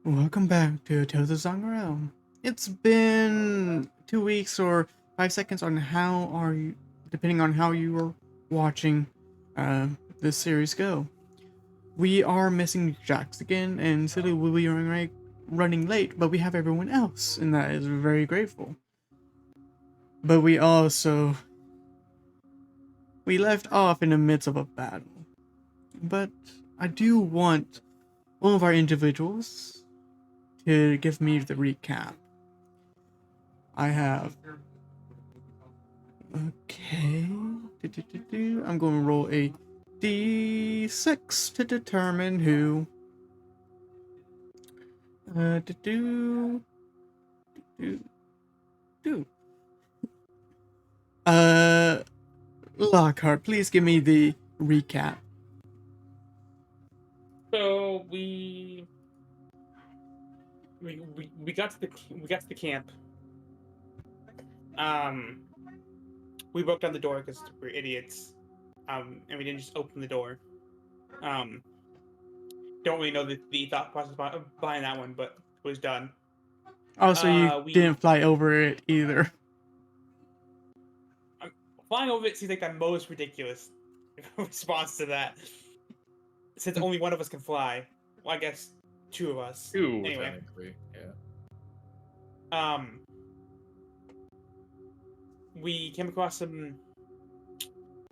Welcome back to Tales of Zoggirial. It's been 2 weeks or 5 seconds on how are you, depending on how you are watching this series go. We are missing Jax again, and Silly will be running late, but we have everyone else, and that is very grateful. But we left off in the midst of a battle. But I do want one of our individuals to give me the recap. I have. Okay. I'm going to roll a d6 to determine who. Do. Do. Uh, Lockhart, please give me the recap. So we got to the camp. We broke down the door because we're idiots. And we didn't just open the door. Don't really know the thought process behind that one, but it was done. Also, you We didn't fly over it either. Flying over it seems like the most ridiculous response to that. Since only one of us can fly. Well, I guess two of us. Two, Anyway. technically, yeah. We came across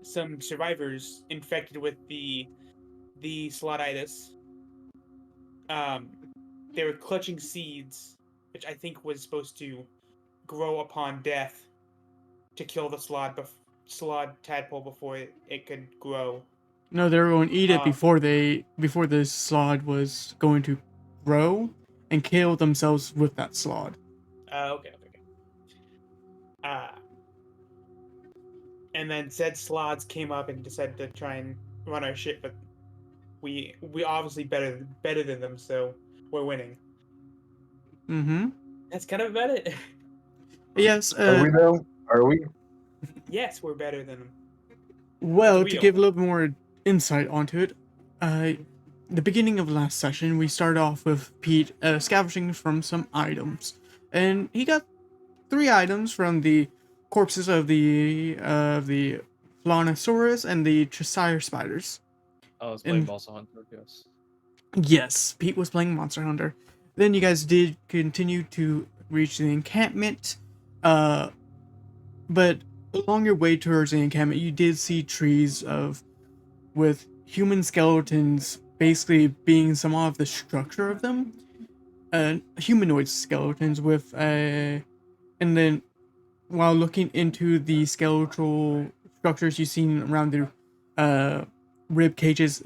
some survivors infected with the Sloditis. They were clutching seeds, which I think was supposed to grow upon death to kill the slod tadpole before it could grow. No, they were going to eat it before the slod was going to grow and kill themselves with that slod. Okay. And then said slods came up and decided to try and run our shit, but we obviously better than them, so we're winning. Mm-hmm. That's kind of about it. Yes. Are we though? Are we? Yes, we're better than them. Well, to give a little more insight onto it, the beginning of last session, we started off with Pete scavenging from some items, and he got 3 items from the corpses of the Flanosaurus and the Cheshire spiders. I was playing Monster Hunter, yes. Yes, Pete was playing Monster Hunter. Then you guys did continue to reach the encampment, but along your way towards the encampment, you did see trees with human skeletons basically being some of the structure of them. Humanoid skeletons with and then while looking into the skeletal structures you've seen around the rib cages,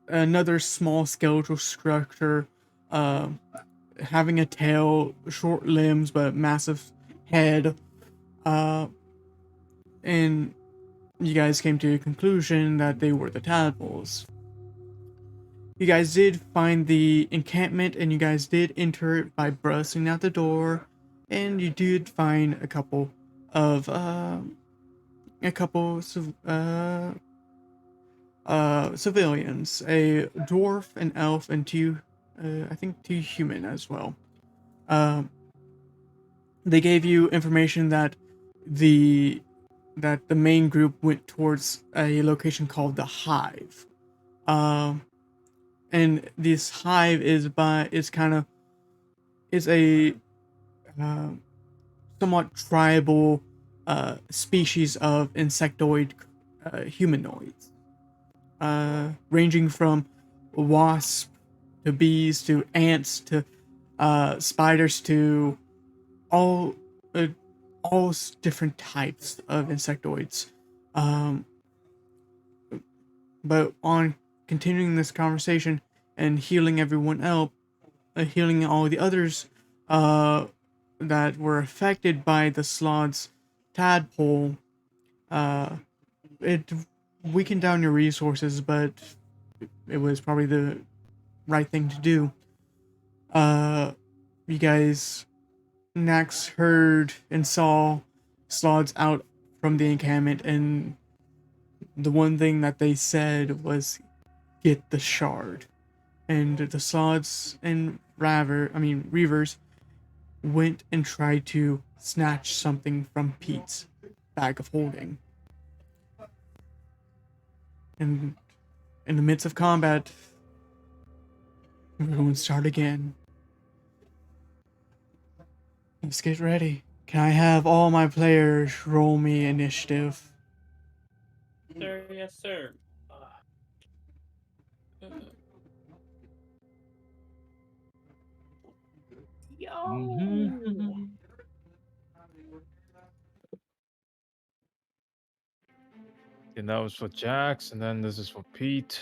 another small skeletal structure, having a tail, short limbs, but massive head, and you guys came to a conclusion that they were the tadpoles. You guys did find the encampment, and you guys did enter it by busting out the door, and you did find a couple of civilians, a dwarf, an elf, and two human as well. They gave you information that the main group went towards a location called the Hive. And this hive is a somewhat tribal species of insectoid humanoids, ranging from wasps to bees to ants to spiders to all different types of insectoids. But on continuing this conversation and healing everyone else, healing all the others that were affected by the slod's tadpole, it weakened down your resources, but it was probably the right thing to do. You guys next heard and saw slods out from the encampment, and the one thing that they said was, "Get the shard." and the Sods and Reavers went and tried to snatch something from Pete's bag of holding. And in the midst of combat, we're going to start again. Let's get ready. Can I have all my players roll me initiative? Sir, yes, sir. Yo! And that was for Jax, and then this is for Pete.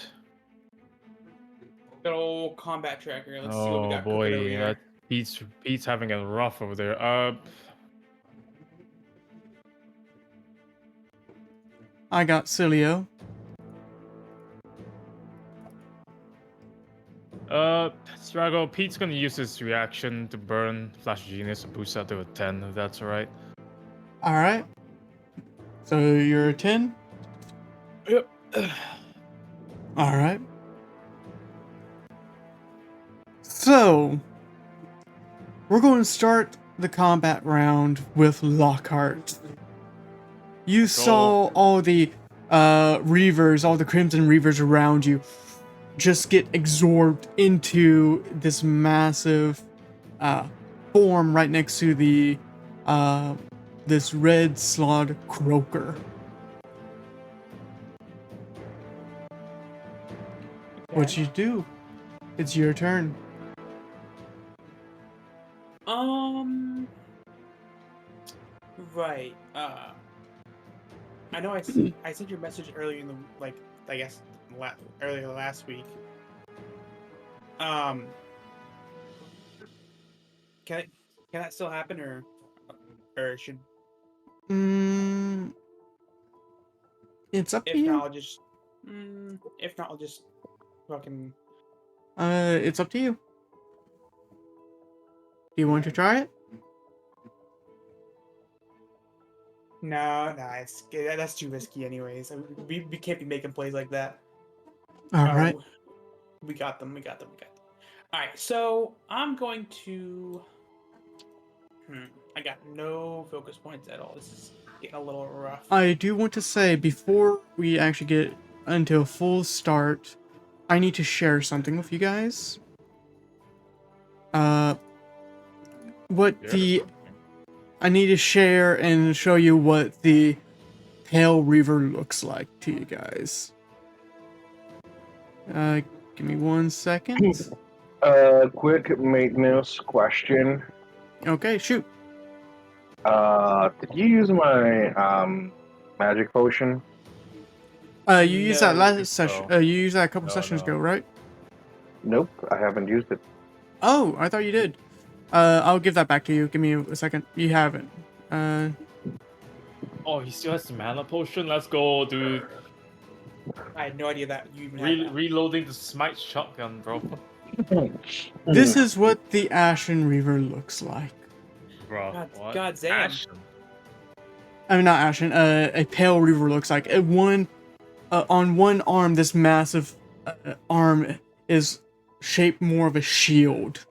Good old combat tracker. Let's see what we Oh got cooking over boy, here. Pete's having it rough over there. I got Cilio. Strago, Pete's gonna use his reaction to burn Flash Genius and boost that to a 10, if that's alright. Alright. So you're a 10? Yep. Alright. So, we're going to start the combat round with Lockhart. You saw all the Reavers, all the Crimson Reavers around you just get absorbed into this massive form right next to the this red slod croaker. What you do? It's your turn. Right. I know I sent your message earlier in the I guess earlier last week. Can that still happen or should It's up to if not you. I'll just if not I'll just fucking It's up to you. Do you want to try it? no, that's too risky anyways. We can't be making plays like that. All right. We got them. All right, so I'm going to. I got no focus points at all. This is getting a little rough. I do want to say before we actually get into a full start, I need to share something with you guys. I need to share and show you what the Pale Reaver looks like to you guys. Give me 1 second. Quick maintenance question. Okay, shoot. Did you use my magic potion? You used that No, last session. so. You used that a couple No, sessions no. ago, right? Nope, I haven't used it. Oh, I thought you did. I'll give that back to you. Give me a second. You haven't. Oh, he still has the mana potion? Let's go, dude. I had no idea that you even had that. Reloading the smite shotgun, bro. This is what the Ashen Reaver looks like. Bro, God, what? God damn. Ashen. I mean, not Ashen. A Pale Reaver looks like. On one arm, this massive arm is shaped more of a shield,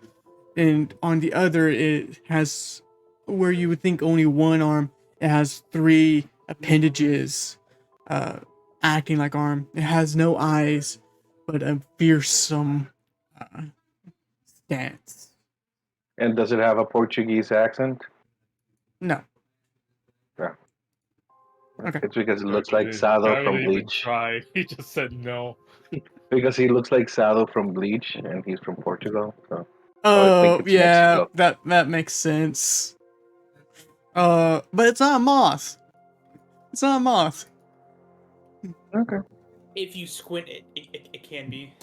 and on the other, it has where you would think only one arm. It has 3 appendages, acting like arm. It has no eyes, but a fearsome stance. And does it have a Portuguese accent? No. Yeah. Okay. It's because it looks like Sado from Bleach. Try. He just said no. Because he looks like Sado from Bleach, and he's from Portugal. So. Oh, it's yeah, Mexico. that makes sense. But it's not a moth. It's not a moth. Okay. If you squint, it can be.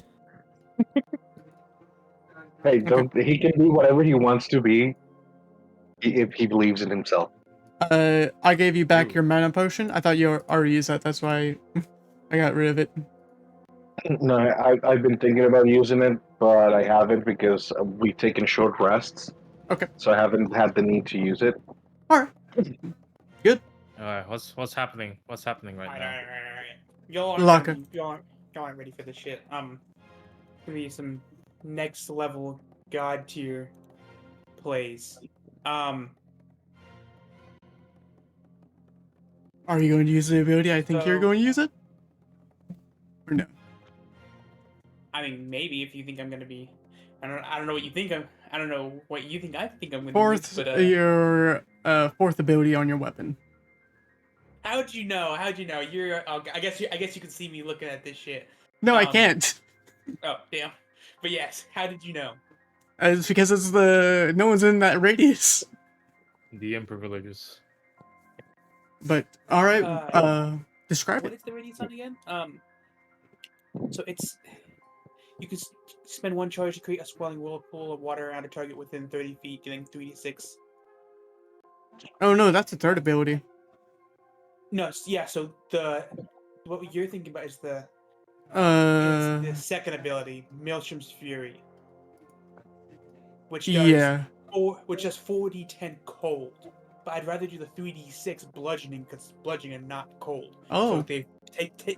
Hey, don't he can be whatever he wants to be if he believes in himself. I gave you back Ooh. your mana potion. I thought you already used that. That's why I got rid of it. No, I've been thinking about using it, but I haven't because we've taken short rests. Okay. So I haven't had the need to use it. All right. Good. Alright, what's happening? What's happening right now? Alright. Y'all Locker. aren't ready for this shit. Give me some next level god tier plays. Are you going to use the ability? I think you're So- going to use it? Or no? I mean, maybe if you think I'm gonna be, I don't know what you think I don't know what you think I think I'm gonna Fourth, use, but your fourth ability on your weapon. how'd you know? How'd you know? You're, oh, I guess you can see me looking at this shit. No, I Um, can't. Oh, damn. But yes, how did you know? It's because it's no one's in that radius. DM privileges. But all right, describe What it. is the radius on again? So it's you can spend one charge to create a swelling whirlpool of water around a target within 30 feet, dealing 3d6. Oh no, that's the third ability. No, yeah. So what you're thinking about is the second ability, Maelstrom's Fury, which does yeah. which does 4d10 cold. But I'd rather do the 3d6 bludgeoning because bludgeoning and not cold. Oh. So they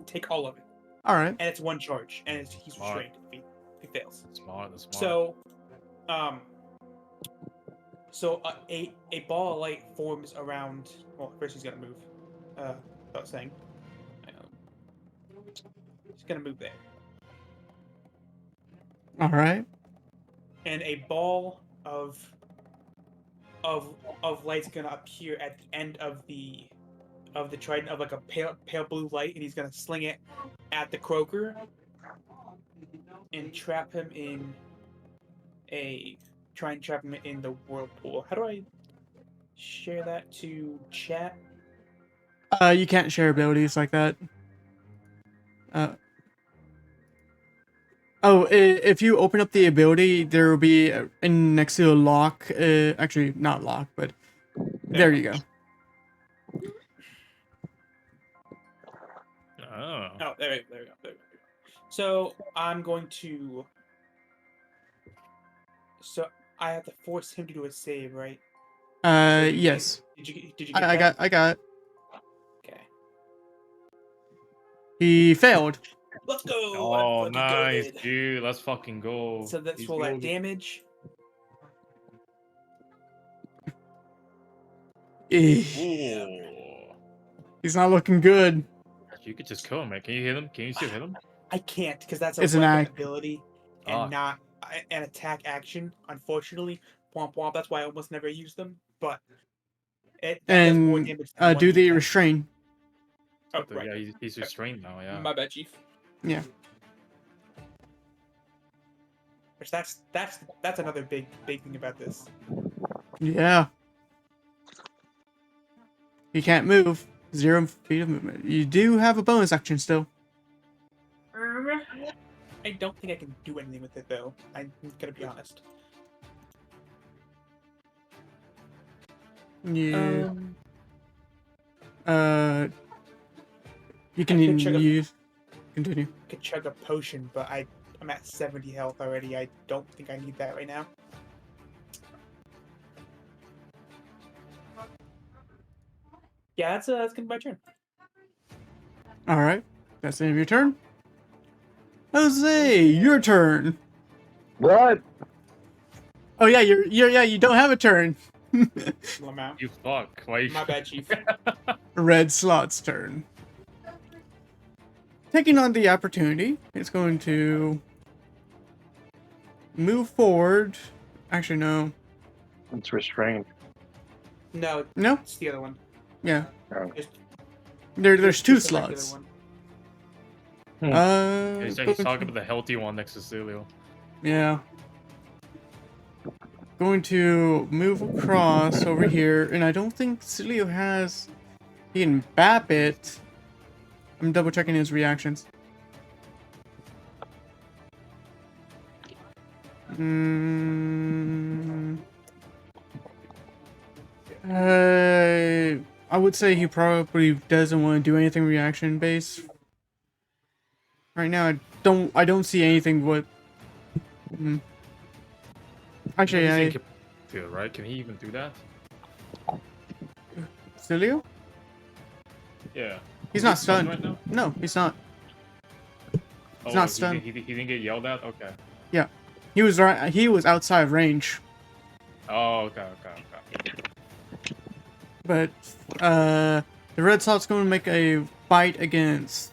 take all of it, All right. and it's one charge, and he's Smart. restrained if he fails. Smart. That's smart. So, a ball of light forms around. Well, first he's gonna move. Without saying, he's gonna move there, All right. and a ball of light's gonna appear at the end of the trident of like a pale blue light, and he's gonna sling it at the croaker and trap him in the whirlpool. How do I share that to chat? You can't share abilities like that. If you open up the ability, there will be next to a lock. Actually, not lock, but there you go. Oh. Oh, there we go. So I'm going to. So I have to force him to do a save, right? So Yes. Did you get I that? got. Okay. He failed. Let's go. Oh, I'm fucking nice, goated. dude. Let's fucking go. So let's He's roll that goated. damage. Eh, Ooh. He's not looking good. You could just kill him, man. Can you hit him? Can you still hit him? I can't because that's a It's an weapon act. ability and Ah. not an attack action. Unfortunately, womp womp. That's why I almost never use them. But that does more And damage than do the 1d10. restrain. Oh, But, right. Yeah, he's restrained now. Yeah. My bad, chief. Yeah. Which that's another big thing about this. Yeah. He can't move. 0 feet of movement. You do have a bonus action still. I don't think I can do anything with it though. I'm gonna be honest. Yeah. You can I could check use. Continue. Could chug a potion, but I'm at 70 health already. I don't think I need that right now. Yeah, that's gonna be my turn. All right. That's the end of your turn. Jose, your turn. What? Oh yeah, you don't have a turn. Lamau. You fuck. Why you? My bad, chief. Red Slot's turn. Taking on the opportunity, it's going to move forward. Actually, no. It's restrained. No, No? it's the other one. Yeah. Oh. Just, There's two just the regular slots. one. He's going talking to- about the healthy one next to Celio. Yeah. Going to move across over here, and I don't think Celio has. He can bap it. I'm double checking his reactions. I would say he probably doesn't want to do anything reaction based. Right now, I don't see anything. What? Actually, He's I incapacitated, right? Can he even do that? Celio? Yeah. He's not stunned stunned. right now. No, he's not. Oh, not stunned. He didn't get yelled at. Okay. He was outside of range, Oh, okay. but the red slot's going to make a fight against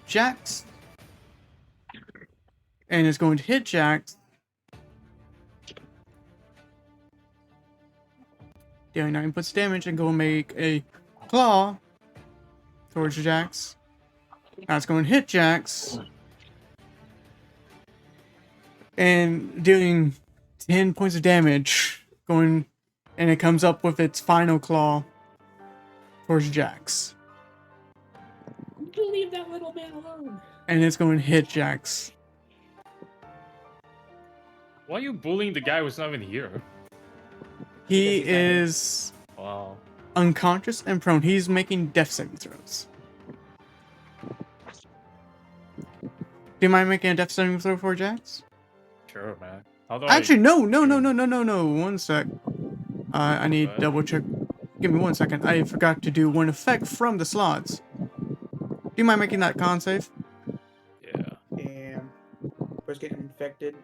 Jax, and is going to hit Jax, dealing 9 points of damage, and go and make a claw towards Jax. That's going to hit Jax, and doing 10 points of damage, and it comes up with its final claw towards Jax. Leave that little man alone. And it's going to hit Jax. Why are you bullying the guy who's not even here? He Because he's not here. is Wow. unconscious and prone. He's making death saving throws. Do you mind making a death saving throw for Jax? Sure, man. How do Actually, I... no. 1 sec. I need What? double check. Give me 1 second. I forgot to do one effect from the slots. Do you mind making that con save? Yeah, Damn. Bro's getting infected.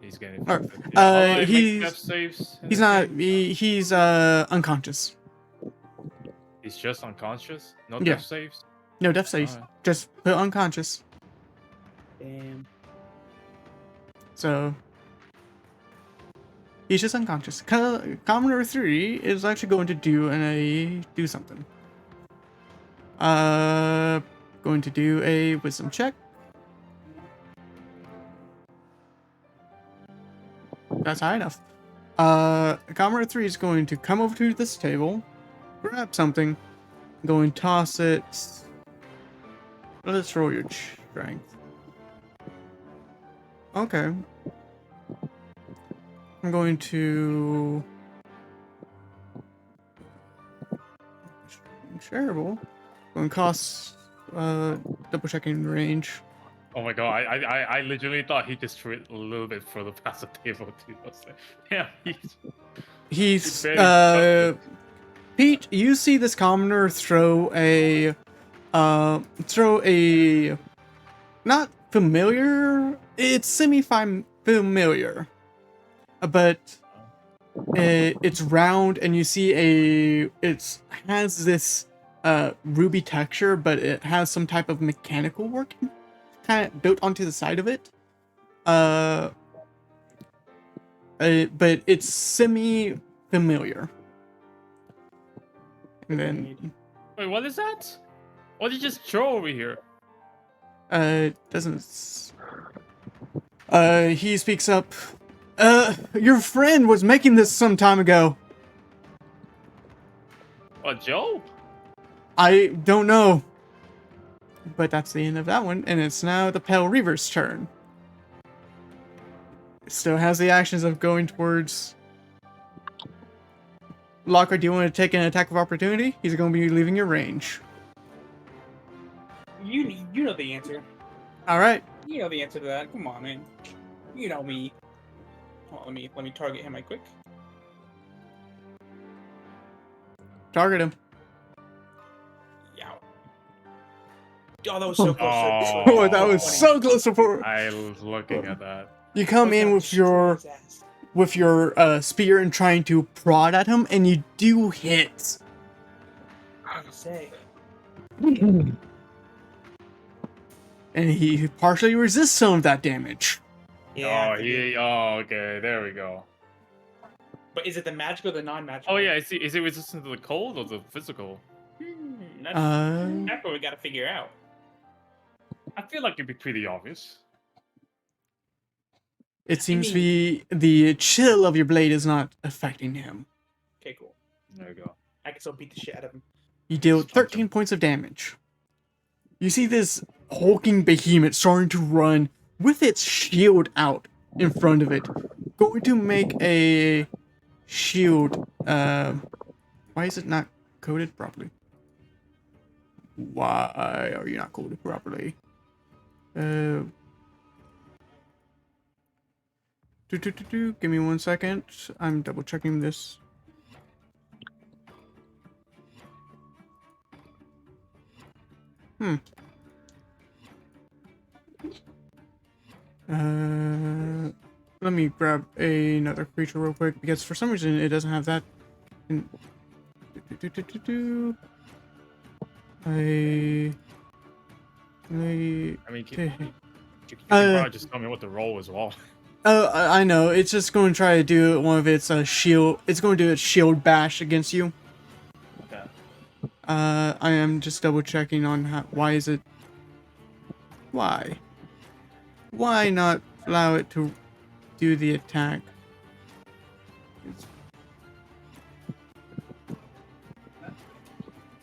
he's getting Alright, infected. Yeah. How do I make he's- death saves in He's this not. game? He's unconscious. He's just unconscious? No Yeah. death saves? No death saves. Alright. Just put unconscious. Damn. So he's just unconscious. Commoner 3 is actually going to do something. Going to do a wisdom check. That's high enough. Commoner 3 is going to come over to this table, grab something, go and toss it. Let's roll your strength. Okay. I'm going to shareable. Going to cost double checking range. Oh my god, I literally thought he just threw it a little bit further past the table too. I was like, yeah, He's barely Pete, you see this commoner throw a not familiar, it's semi-familiar, but it's round, and you see it has this ruby texture, but it has some type of mechanical working kind of built onto the side of it. But it's semi-familiar. And then Wait, what is that? What did you just throw over here? doesn't he speaks up. Your friend was making this some time ago. What, Joe? I don't know. But that's the end of that one, and it's now the Pale Reaver's turn. It still has the actions of going towards Lockhart. Do you want to take an attack of opportunity? He's going to be leaving your range. You know the answer. Alright. You know the answer to that. Come on, man. You know me. Well, let me target him right quick. Target him. Yow. Oh, that was so close. Oh. Oh, that was so close before. I was looking at that. You come That in was with your spear and trying to prod at him, and you do hit. I was say. And he partially resists some of that damage. Yeah. Oh, okay, there we go. But is it the magical or the non-magical? Oh yeah, is it resistant to the cold or the physical? That's what we gotta figure out. I feel like it'd be pretty obvious. It seems to mean- be the chill of your blade is not affecting him. Okay, cool. There you go. I can still beat the shit out of him. You deal Just punch 13 him. points of damage. You see this hulking behemoth starting to run with its shield out in front of it. Going to make a shield. Why is it not coded properly? Why are you not coded properly? Give me 1 second. I'm double checking this. let me grab another creature real quick because for some reason it doesn't have that. And I I mean, you can Uh, probably just tell me what the role as well. oh, I know. It's just going to try to do one of its shield. It's going to do its shield bash against you. Okay. I am just double checking on why is it. Why? Why not allow it to do the attack?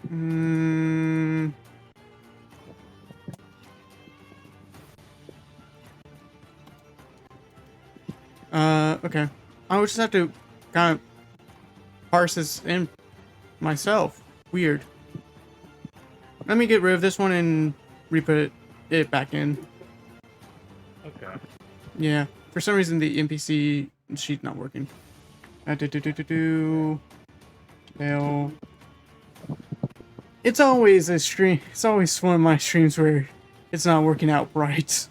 Hmm. Okay. I would just have to kind of parse this in myself. Weird. Let me get rid of this one and re-put it back in. Okay. Yeah. For some reason, the NPC sheet's not working. Fail. It's always a stream. It's always one of my streams where it's not working out right.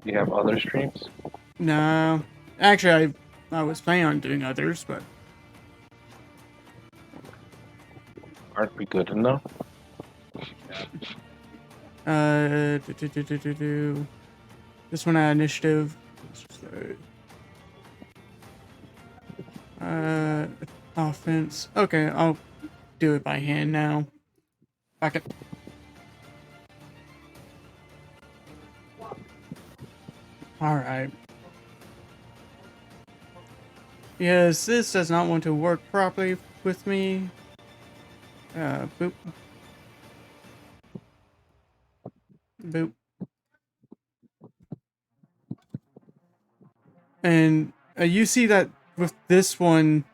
You have other streams? No. Actually, I was planning on doing others, but Aren't we good enough? This one had initiative. Offense. Okay, I'll do it by hand now. Back it. Alright. Yes, this does not want to work properly with me. Boop. Boop. And you see that with this one,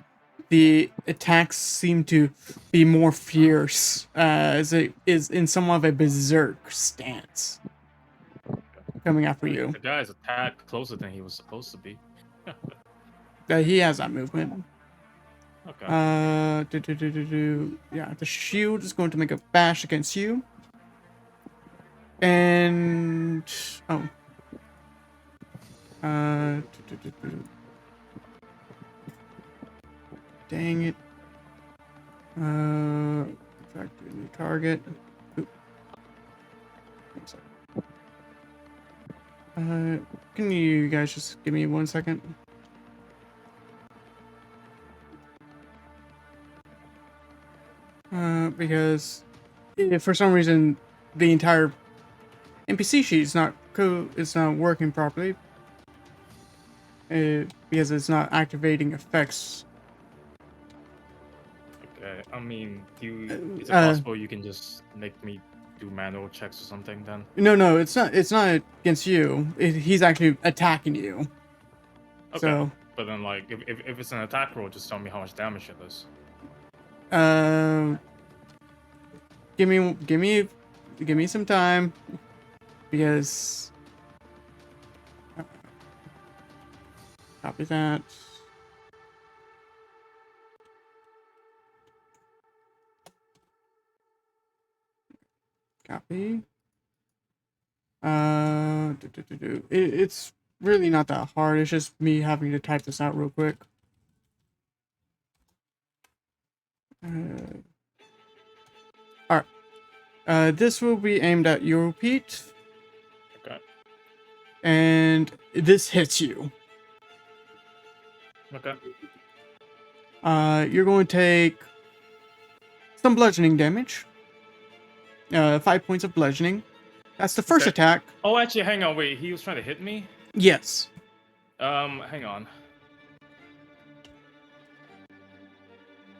the attacks seem to be more fierce, as it is in somewhat of a berserk stance. Coming after you. The guy's attacked closer than he was supposed to be. He has that movement. Okay. Yeah, the shield is going to make a bash against you. And oh. Dang it. Attract a new target. Oop. Can you guys just give me 1 second? Because if for some reason the entire NPC sheet is not working properly. Because it's not activating effects. Okay. I mean, is it uh, possible you can just make me do manual checks or something then? No, it's not. It's not against you. He's actually attacking you. Okay. So, But then, like, if it's an attack roll, just tell me how much damage it is. give me some time, because copy that. Copy. It's really not that hard. It's just me having to type this out real quick. All right. This will be aimed at you, Pete. Okay. And this hits you. Okay. You're going to take some bludgeoning damage. 5 points of bludgeoning. That's the first Okay. attack. Oh, actually, hang on. Wait, he was trying to hit me? Yes. Hang on.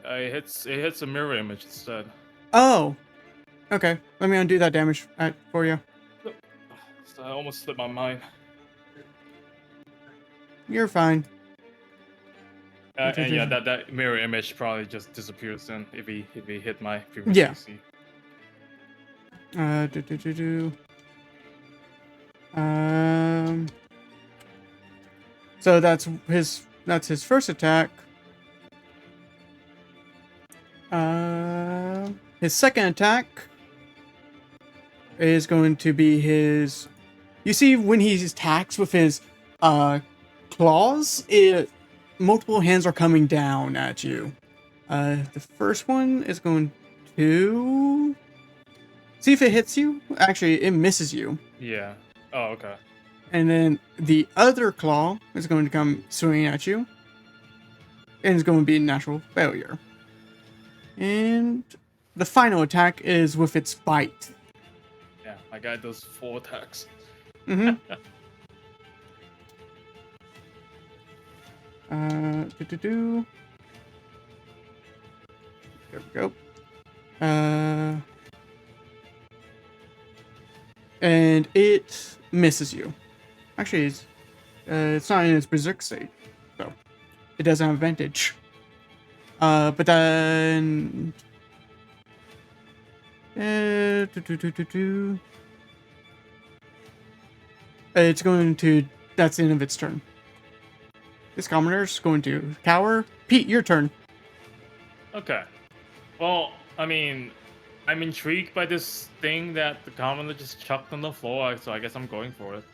It hits a mirror image instead. Oh. Okay. Let me undo that damage for you. So I almost slipped my mind. You're fine. And yeah, that mirror image probably just disappears then if he hit my previous Yeah. PC. So that's his first attack. His second attack is going to be his. You see, when he attacks with his claws, multiple hands are coming down at you. The first one is going to see if it hits you. Actually, it misses you. Yeah. Oh, okay. And then the other claw is going to come swinging at you. And it's going to be a natural failure. And the final attack is with its bite. Yeah, my guy does 4 attacks. Mm-hmm. There we go. And it misses you. Actually, it's not in its berserk state, so it doesn't have advantage. But then, it's going to. That's the end of its turn. This commoner's going to cower. Pete, your turn. Okay. Well, I mean, I'm intrigued by this thing that the commoner just chucked on the floor, so I guess I'm going for it.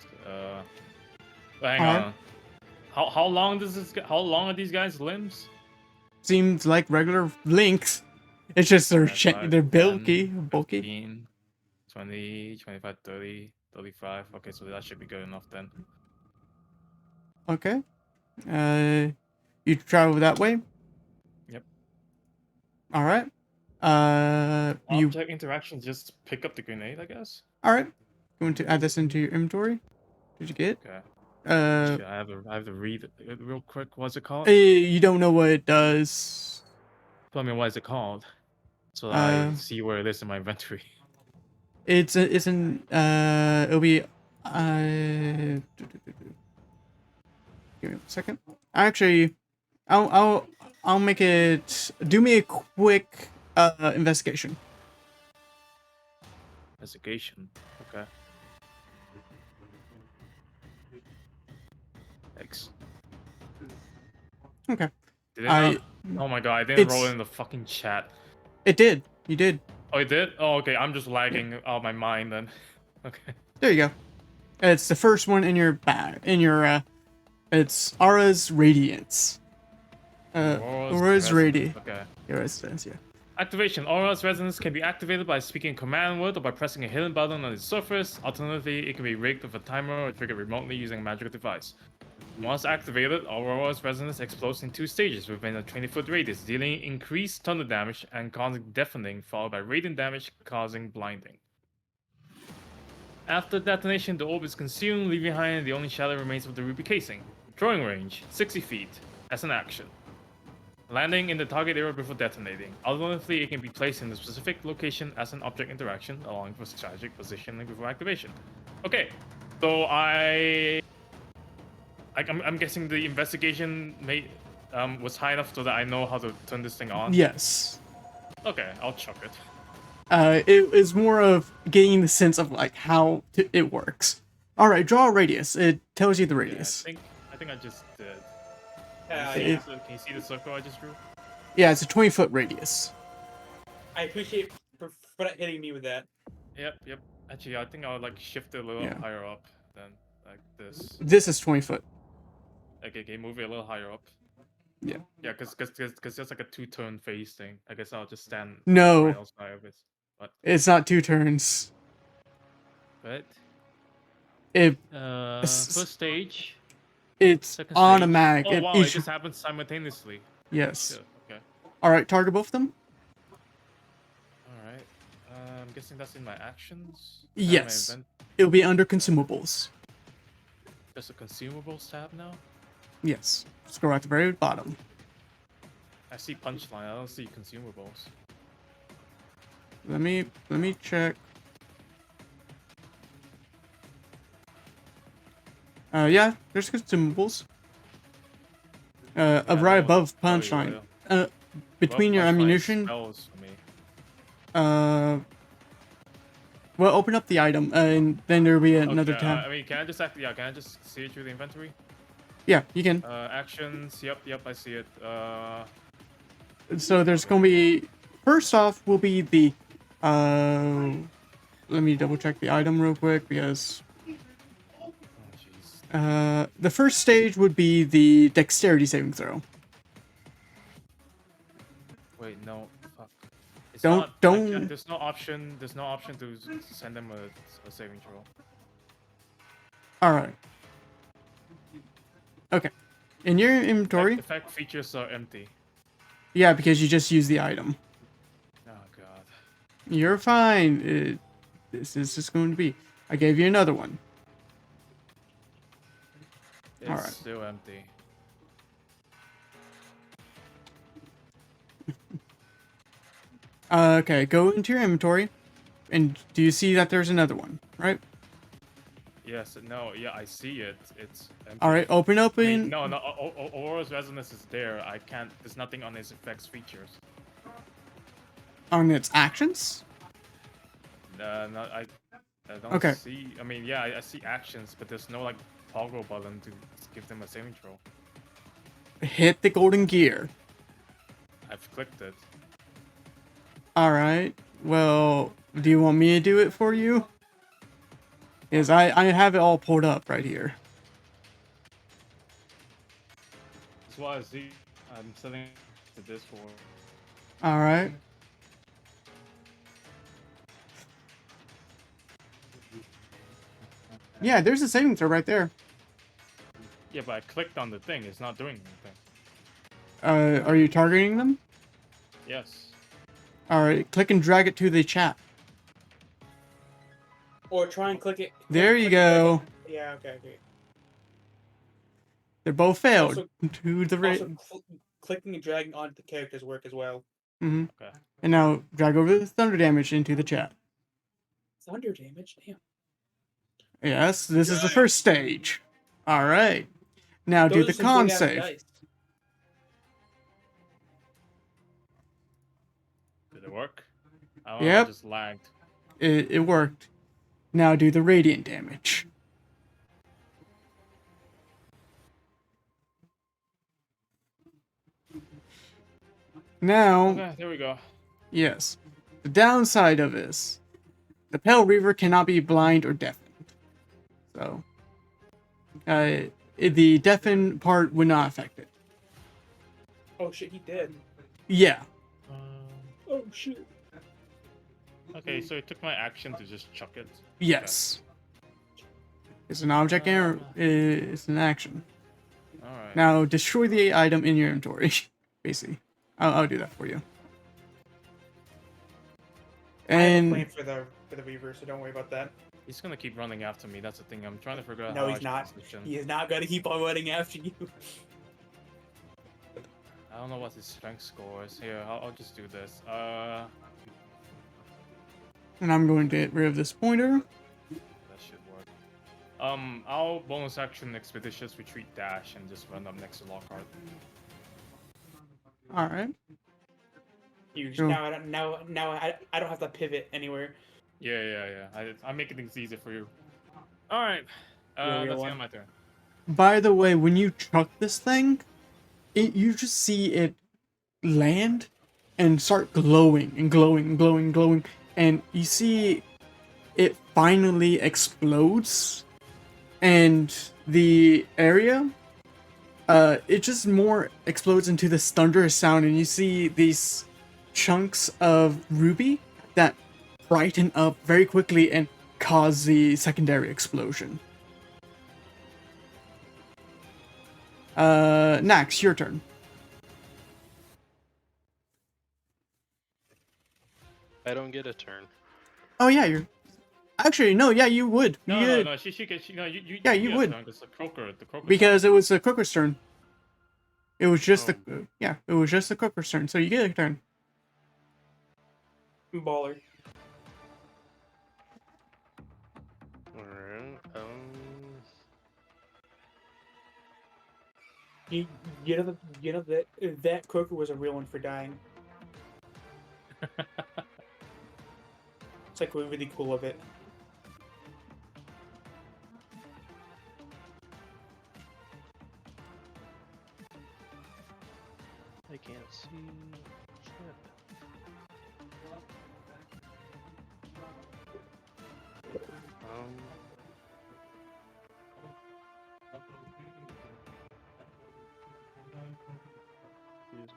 But hang on. How long does this? How long are these guys' limbs? Seems like regular links. It's just they're bulky. 15, 20, 25, 30, 35. Okay, so that should be good enough then. Okay. You travel that way. Yep. All right. You. Object interaction, just pick up the grenade, I guess. All right. Going to add this into your inventory. Did you get it? Okay. Uh, I have to read it real quick. What's it called? you don't know what it does. Tell me what is it called, so that I see where it is in my inventory. It's an it'll be give me a second. Actually, I'll make it. Do me a quick investigation. Investigation. Okay. Thanks. Okay. Did it not? Oh my god! I didn't roll it in the fucking chat. It did. You did. Oh, it did? Oh, okay. I'm just lagging out of my mind then. Okay. There you go. It's the first one in your bag. It's Aura's Radiance. Aura's Radiance. Okay. Your residence, yeah. Activation. Aura's Resonance can be activated by speaking a command word or by pressing a hidden button on its surface. Alternatively, it can be rigged with a timer or triggered remotely using a magical device. Once activated, Aurora's Resonance explodes in 2 stages within a 20-foot radius, dealing increased thunder damage and causing deafening, followed by radiant damage causing blinding. After detonation, the orb is consumed, leaving behind the only shadow remains of the ruby casing. Throwing range, 60 feet, as an action. Landing in the target area before detonating. Alternatively, it can be placed in a specific location as an object interaction, allowing for strategic positioning before activation. Okay, so I'm guessing the investigation was high enough so that I know how to turn this thing on. Yes. Okay, I'll chuck it. It is more of getting the sense of like how it works. All right, draw a radius. It tells you the radius. Yeah, I think I just did. Yeah. Can you see the circle I just drew? Yeah, it's a 20-foot radius. I appreciate for not hitting me with that. Yep. Actually, I think I'll like shift it a little higher up than like this. This is 20 foot. Okay, move it a little higher up. Yeah. Yeah, because there's like a 2-turn phase thing. I guess I'll just stand No. right outside of it. What? It's not 2 turns. What? First stage. It's Second automatic. stage. Oh wow, it just happens simultaneously. Yes. Shit, okay. All right, target both of them. All right. I'm guessing that's in my actions. Yes. It'll be under consumables. There's a consumables tab now. Yes. Scroll at the very bottom. I see punchline. I don't see consumables. Let me check. Yeah, there's consumables. Right above punchline. Between your ammunition. Well, open up the item, and then there'll be another tab. I mean, can I just can I just see it through the inventory? Yeah, you can. Actions. Yep, I see it. So there's gonna be first off will be the let me double check the item real quick because Oh, jeez. the first stage would be the dexterity saving throw. Wait, no. Fuck. It's Don't- not. don't- There's no option. There's no option to send them a saving throw. All right. Okay. In your inventory, Effect features are empty. yeah, because you just used the item. Oh god. You're fine. This is just going to be. I gave you another one. It's Alright. still empty. Okay, go into your inventory, and do you see that there's another one, right? Yes. No. Yeah. I see it. It's empty. All right, open I up mean, in. no. Aurora's resonance is there. I can't. There's nothing on its effects features. On its actions. No. I don't Okay. see. I mean, yeah. I see actions, but there's no like toggle button to give them a saving throw. Hit the golden gear. I've clicked it. All right. Well, do you want me to do it for you? Is I have it all pulled up right here. That's why I see. I'm setting the Discord. All right. Yeah, there's a saving throw right there. Yeah, but I clicked on the thing. It's not doing anything. Are you targeting them? Yes. All right, click and drag it to the chat. Or try and click it. There you click and drag go. it. Yeah. Okay. They're both failed. Also- To the right. Also, clicking and dragging onto the characters work as well. Mm-hmm. Okay. And now drag over the thunder damage into the chat. Thunder damage. Damn. Yes, this is the first stage. All right. Now do Those the are some con big-ass save. dice. Did it work? I don't know, Yep. it just lagged. It worked. Now do the radiant damage. Now, Okay, there we go. yes. The downside of this, the Pale Reaver cannot be blind or deafened. So, the deafen part would not affect it. Oh shit, he did. Yeah. Oh shit. Okay, so it took my action to just chuck it. Yes. It's an object and it's an action. Alright. Now destroy the item in your inventory. Basically, I'll do that for you. I have a And plan for the Reaver, so don't worry about that. He's gonna keep running after me. That's the thing. I'm trying to figure out No, how he's I should not. position. He is not gonna keep on running after you. I don't know what his strength score is. Here, I'll just do this. I'm going to get rid of this pointer. That should work. I'll bonus action expeditious retreat dash and just run up next to Lockhart. All right. You Sure. now I don't have to pivot anywhere. Yeah. I'm making things easier for you. Alright. You're a real That's the one. end of my turn. By the way, when you chuck this thing, you just see it land and start glowing and glowing and glowing and glowing, and you see it finally explodes, and the area, it just more explodes into this thunderous sound, and you see these chunks of ruby that brighten up very quickly and cause the secondary explosion. Nax, your turn. I don't get a turn. Oh yeah, you're. Actually, no. Yeah, you would. No, You no, would, no. She can. She, no, you. Yeah, you get would. turn, 'cause the croaker. because it was the Crooker's turn. It was just Oh. the it was just the Crooker's turn. So you get a turn. Baller. Alright, You know that Croaker was a real one for dying. It's like really cool of it. I can't see. Shit. Excuse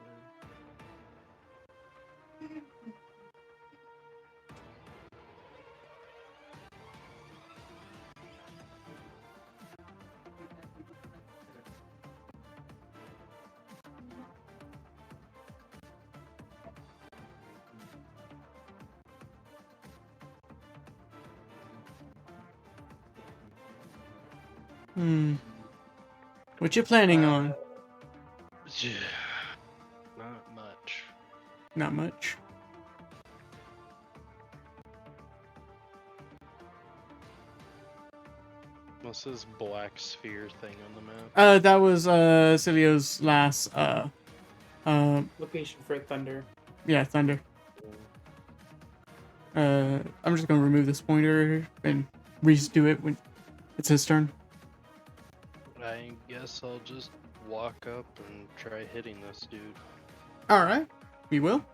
me. What you planning on? Not much. Not much. What's this black sphere thing on the map? That was Cilio's last Location for thunder. yeah, thunder. I'm just gonna remove this pointer and redo it when it's his turn. I guess I'll just walk up and try hitting this dude. Alright, we will.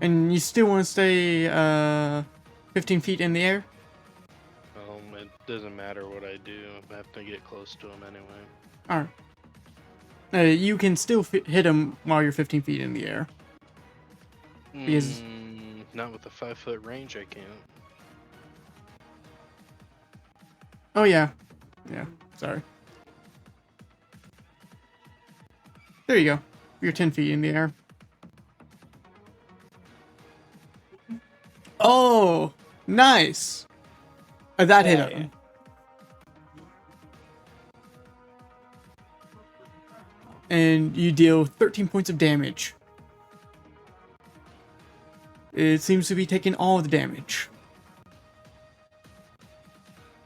And you still want to stay 15 feet in the air? It doesn't matter what I do. I have to get close to him anyway. Alright. You can still hit him while you're 15 feet in the air. Because- Not with a 5-foot range, I can't. Oh yeah. Yeah, sorry. There you go. You're 10 feet in the air. Oh, nice. That hit Yeah, him. And you deal 13 points of damage. It seems to be taking all the damage.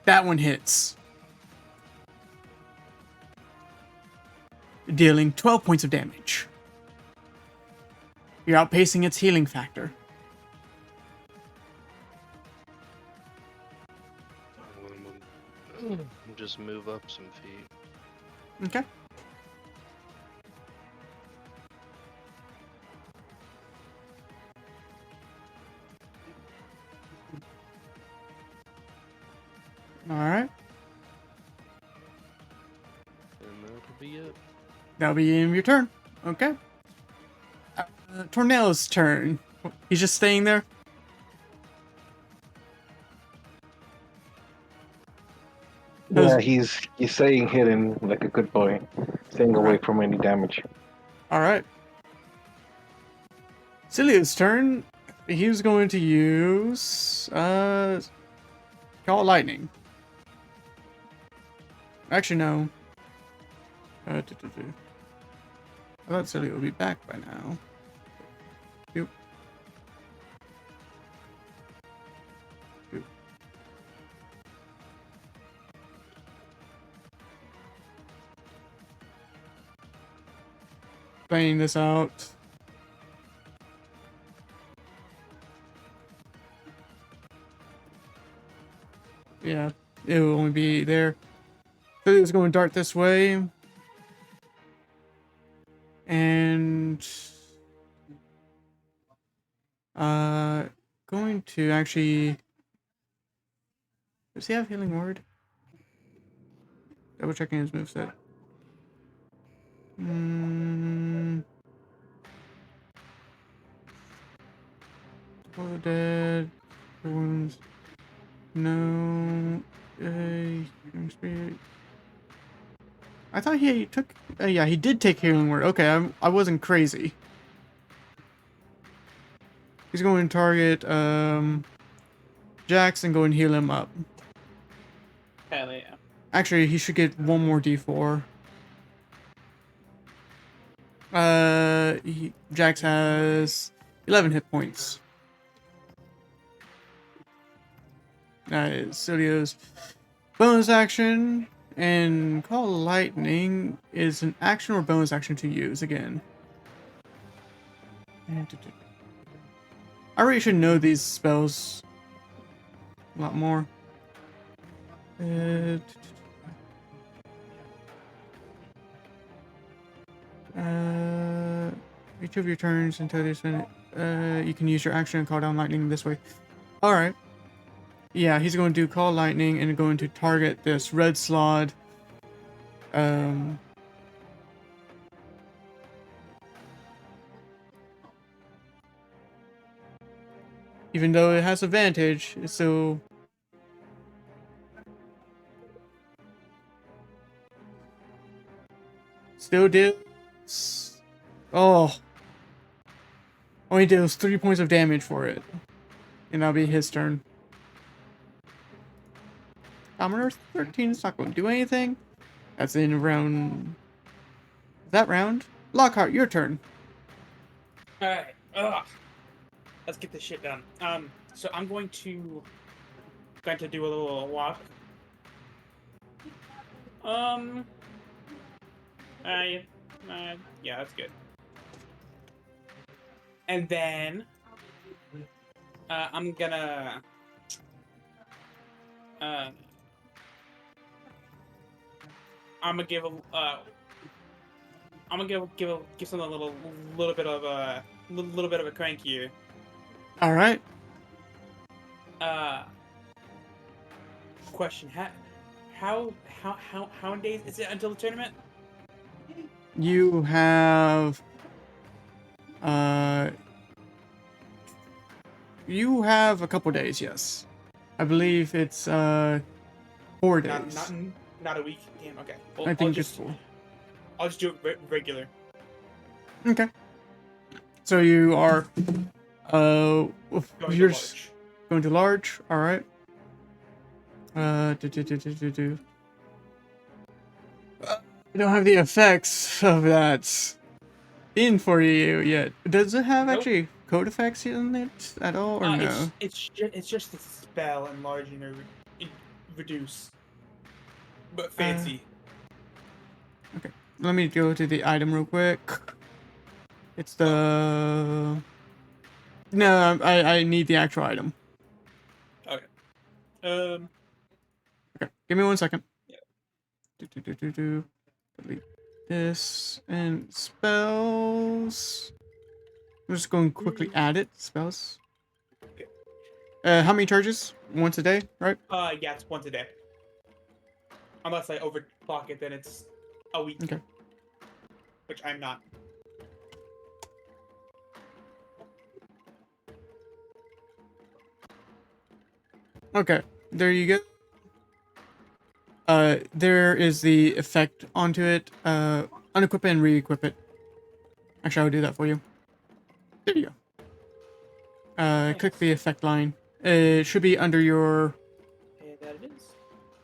That one hits. Dealing 12 points of damage. You're outpacing its healing factor. Just move up some feet. Okay. Alright. And that'll be it. That'll be in your turn. Okay. Tornell's turn. He's just staying there. Yeah, he's staying hidden like a good boy, staying away from any damage. Alright. Cilio's turn. He was going to use Call Lightning. Actually no. I thought Cilio would be back by now. Yep. Yep. Playing this out. Yeah, it will only be there. So it's going to dart this way. And going to actually, does he have healing word? Double checking his moveset. All the dead. The wounds. No. Healing spirit. I thought he took. Yeah, he did take healing word. Okay, I wasn't crazy. He's going to target Jax and go and heal him up. Hell yeah. Actually, he should get one more D4. Jax has 11 hit points. That is Cilio's bonus action, and Call Lightning is an action or bonus action to use again. I really should know these spells a lot more. Each of your turns until this minute, you can use your action and call down lightning this way. Alright. Yeah, he's going to do call lightning and going to target this red slot. Even though it has advantage, it's still... Still deals... Oh. Only deals 3 points of damage for it. And that'll be his turn. Commoner 13 is not going to do anything. That's in round... That round? Lockhart, your turn. Alright. Let's get this shit done. So I'm going to do a little walk. Yeah, that's good. And then I'm gonna give something a little bit of a crank here. All right. Question: how many days is it until the tournament? You have a couple days, yes. I believe it's 4 days. Not a week. Damn. Okay. Well, I think it's 4. I'll just do it regular. Okay. So you are you're large. going to large. All right. I don't have the effects of that in for you yet. Does it have Nope. actually code effects in it at all, or no? It's just a spell, enlarge and reduce, but fancy. Okay. Let me go to the item real quick. It's the... No, I need the actual item. Okay. Okay, give me 1 second. Yeah. Delete this and spells. I'm just going to quickly add it. Spells. Okay. How many charges? Once a day, right? Yeah, it's once a day. Unless I overclock it, then it's a week. Okay. Which I'm not. Okay, there you go. There is the effect onto it. Unequip it and re-equip it. Actually, I'll do that for you. There you go. Click the effect line. It should be under your... And that it is.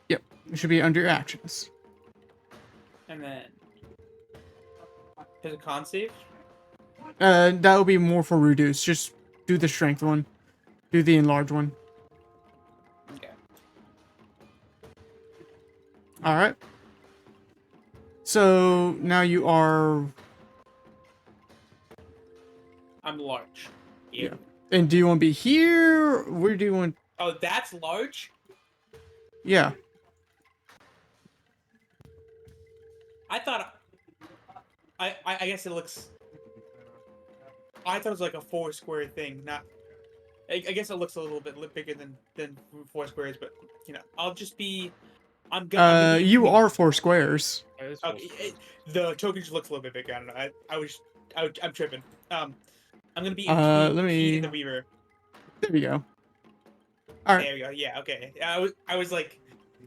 Yep, it should be under your actions. And then there's a con save. That will be more for reduce. Just do the strength one. Do the enlarge one. Okay. Alright. So, now you are... I'm large. Yeah. And do you want to be here? Where do you want... Oh, that's large? Yeah. I thought... I guess it looks... I thought it was like a 4 square thing, not... I guess it looks a little bit bigger than 4 squares, but, you know, I'll just be... I'm gonna be... You are 4 squares. Okay, the token just looks a little bit bigger. I don't know. I'm tripping. I'm gonna be in let between me... Pete and the Weaver. There we go. Alright. There we go. Yeah, okay. I was like...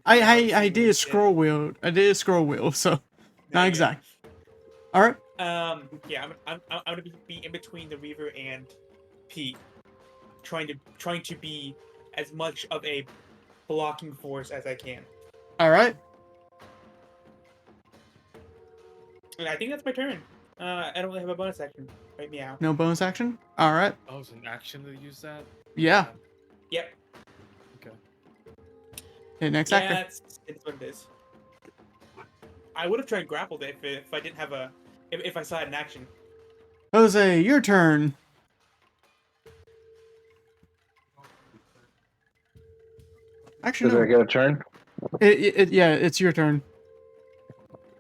I did a scroll wheel. I did a scroll wheel, so... Not exact. Alright. Yeah, I'm gonna be in between the Weaver and Pete, trying to be as much of a blocking force as I can. Alright. And I think that's my turn. I don't really have a bonus action. Right, meow. No bonus action? Alright. Oh, it's an action to use that? Yeah. Yep. Okay. Okay, next Yeah, actor. it's what it is. I would have tried grappled it if I didn't have a... If I saw it in action. Jose, your turn. Actually, Did I no. get a turn? Yeah, it's your turn.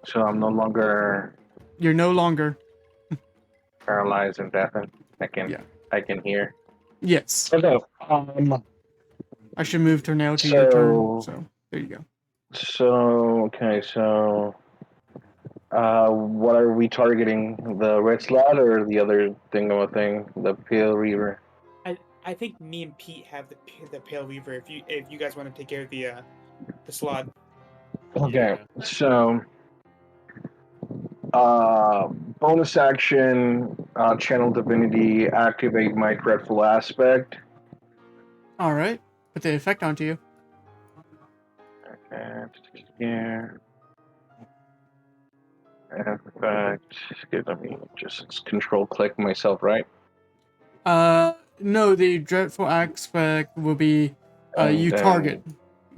So I'm no longer... You're no longer. Paralyzed and deafened. Yeah. I can hear. Yes. Okay. I should move Tornado to your turn. So So there you go. okay. What are we targeting? The red slot or the other thing? The Pale Reaver. I think me and Pete have the Pale Weaver. If you guys want to take care of the slot. Okay. Yeah. So bonus action, channel divinity, activate my dreadful aspect. All right. Put the effect onto you. And here. Effect. Let me just control click myself, right? No, the dreadful aspect will be And you then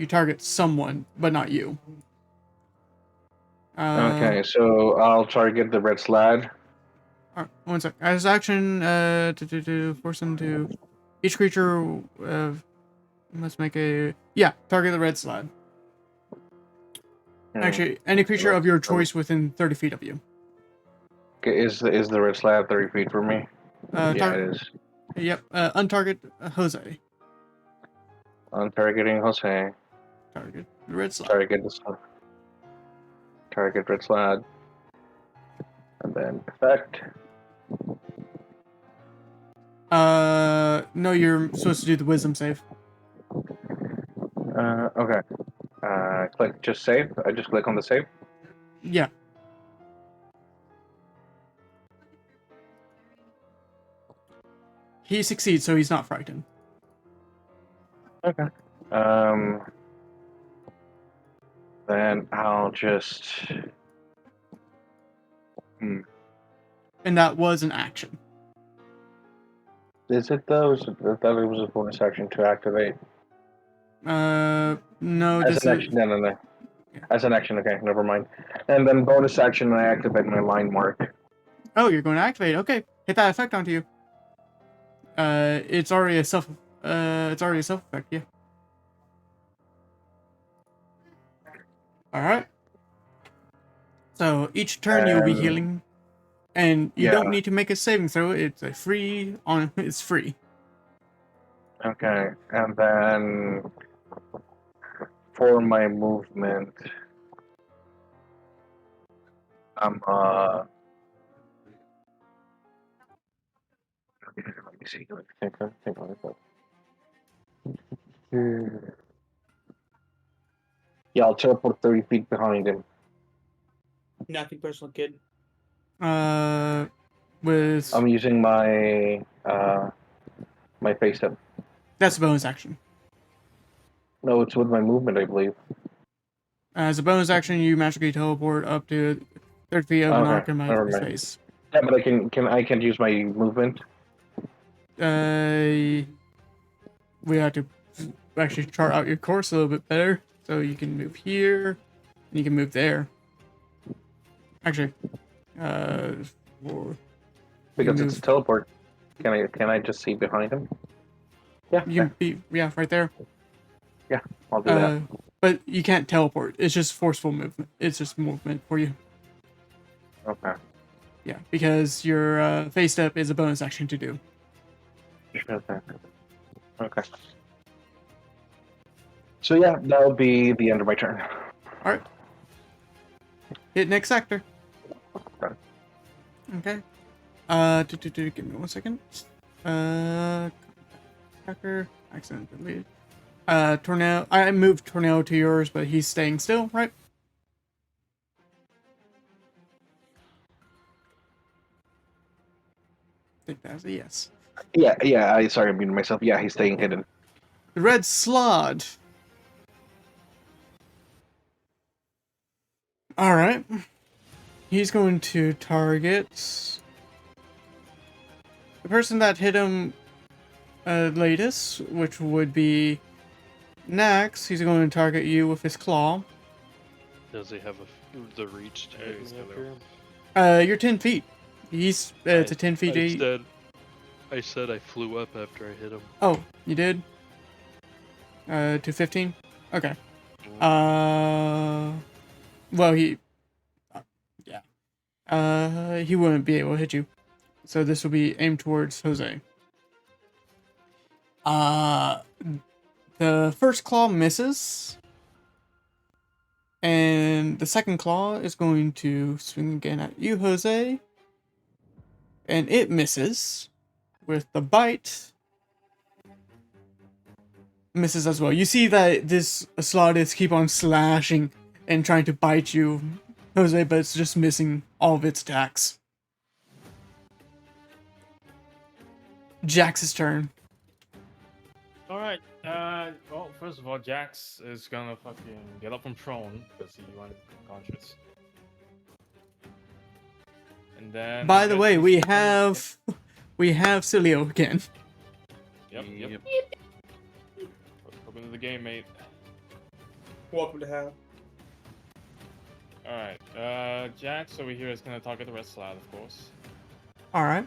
target someone, but not you. okay, so I'll target the red slad. One sec. As action, to force him to each creature must make a target the red slide. Actually, any creature of your choice within 30 feet of you. Okay, is the red slab 30 feet from me? Yeah, it is. Yep. Untarget Jose. I'm targeting Jose. Target the red slide. Target red slab. And then effect. No, you're supposed to do the wisdom save. Okay. Click just save. I just click on the save. Yeah. He succeeds, so he's not frightened. Okay. Then I'll just. And that was an action. Is it though? I thought it was a bonus action to activate. No, As this an is. action, no. As an action, okay, never mind. And then bonus action, I activate my line mark. Oh, you're going to activate. Okay, hit that effect onto you. It's already a self. It's already a self effect. Yeah. All right. So each turn you will be healing, and you don't need to make a saving throw. It's a free on. It's free. Okay, and then for my movement, I'm let me see. Think on it. Yeah, I'll teleport 30 feet behind him. Nothing personal, kid. With I'm using my my face up. that's a bonus action. No, it's with my movement, I believe. As a bonus action, you magically teleport up to 30 feet of an Okay, arc in my never mind. face. Yeah, but I can use my movement. We have to actually chart out your course a little bit better, so you can move here, and you can move there. Actually, for Because it's a teleport. Can I just see behind him? Yeah. you can be right there. Yeah, I'll do that. But you can't teleport. It's just forceful movement. It's just movement for you. Okay. Yeah, because your face step is a bonus action to do. Okay. So yeah, that'll be the end of my turn. All right. Hit next sector. Okay. Okay. Give me 1 second. Hacker, accident deleted. Tornado. I moved Tornado to yours, but he's staying still, right? I think that's a yes. Yeah. I muted myself. Yeah, he's staying hidden. The red slod. All right. He's going to target the person that hit him latest, which would be Nax. He's going to target you with his claw. Does he have the reach to Yeah, get he's me up gonna- here? You're 10 feet. He's it's a 10 feet. I said I flew up after I hit him. Oh, you did? To 15? Okay. Well, he... yeah. He wouldn't be able to hit you. So this will be aimed towards Jose. The first claw misses. And the second claw is going to swing again at you, Jose. And it misses. With the bite. Misses as well. You see that this Slaudis keep on slashing and trying to bite you, Jose, but it's just missing all of its attacks. Jax's turn. Alright, well, first of all, Jax is gonna fucking get up from prone because he went conscious. And then. By the way, we have Cilio again. Yep. Welcome to the game, mate. Welcome to hell. Alright, Jax over here is gonna target the red slot, of course. Alright.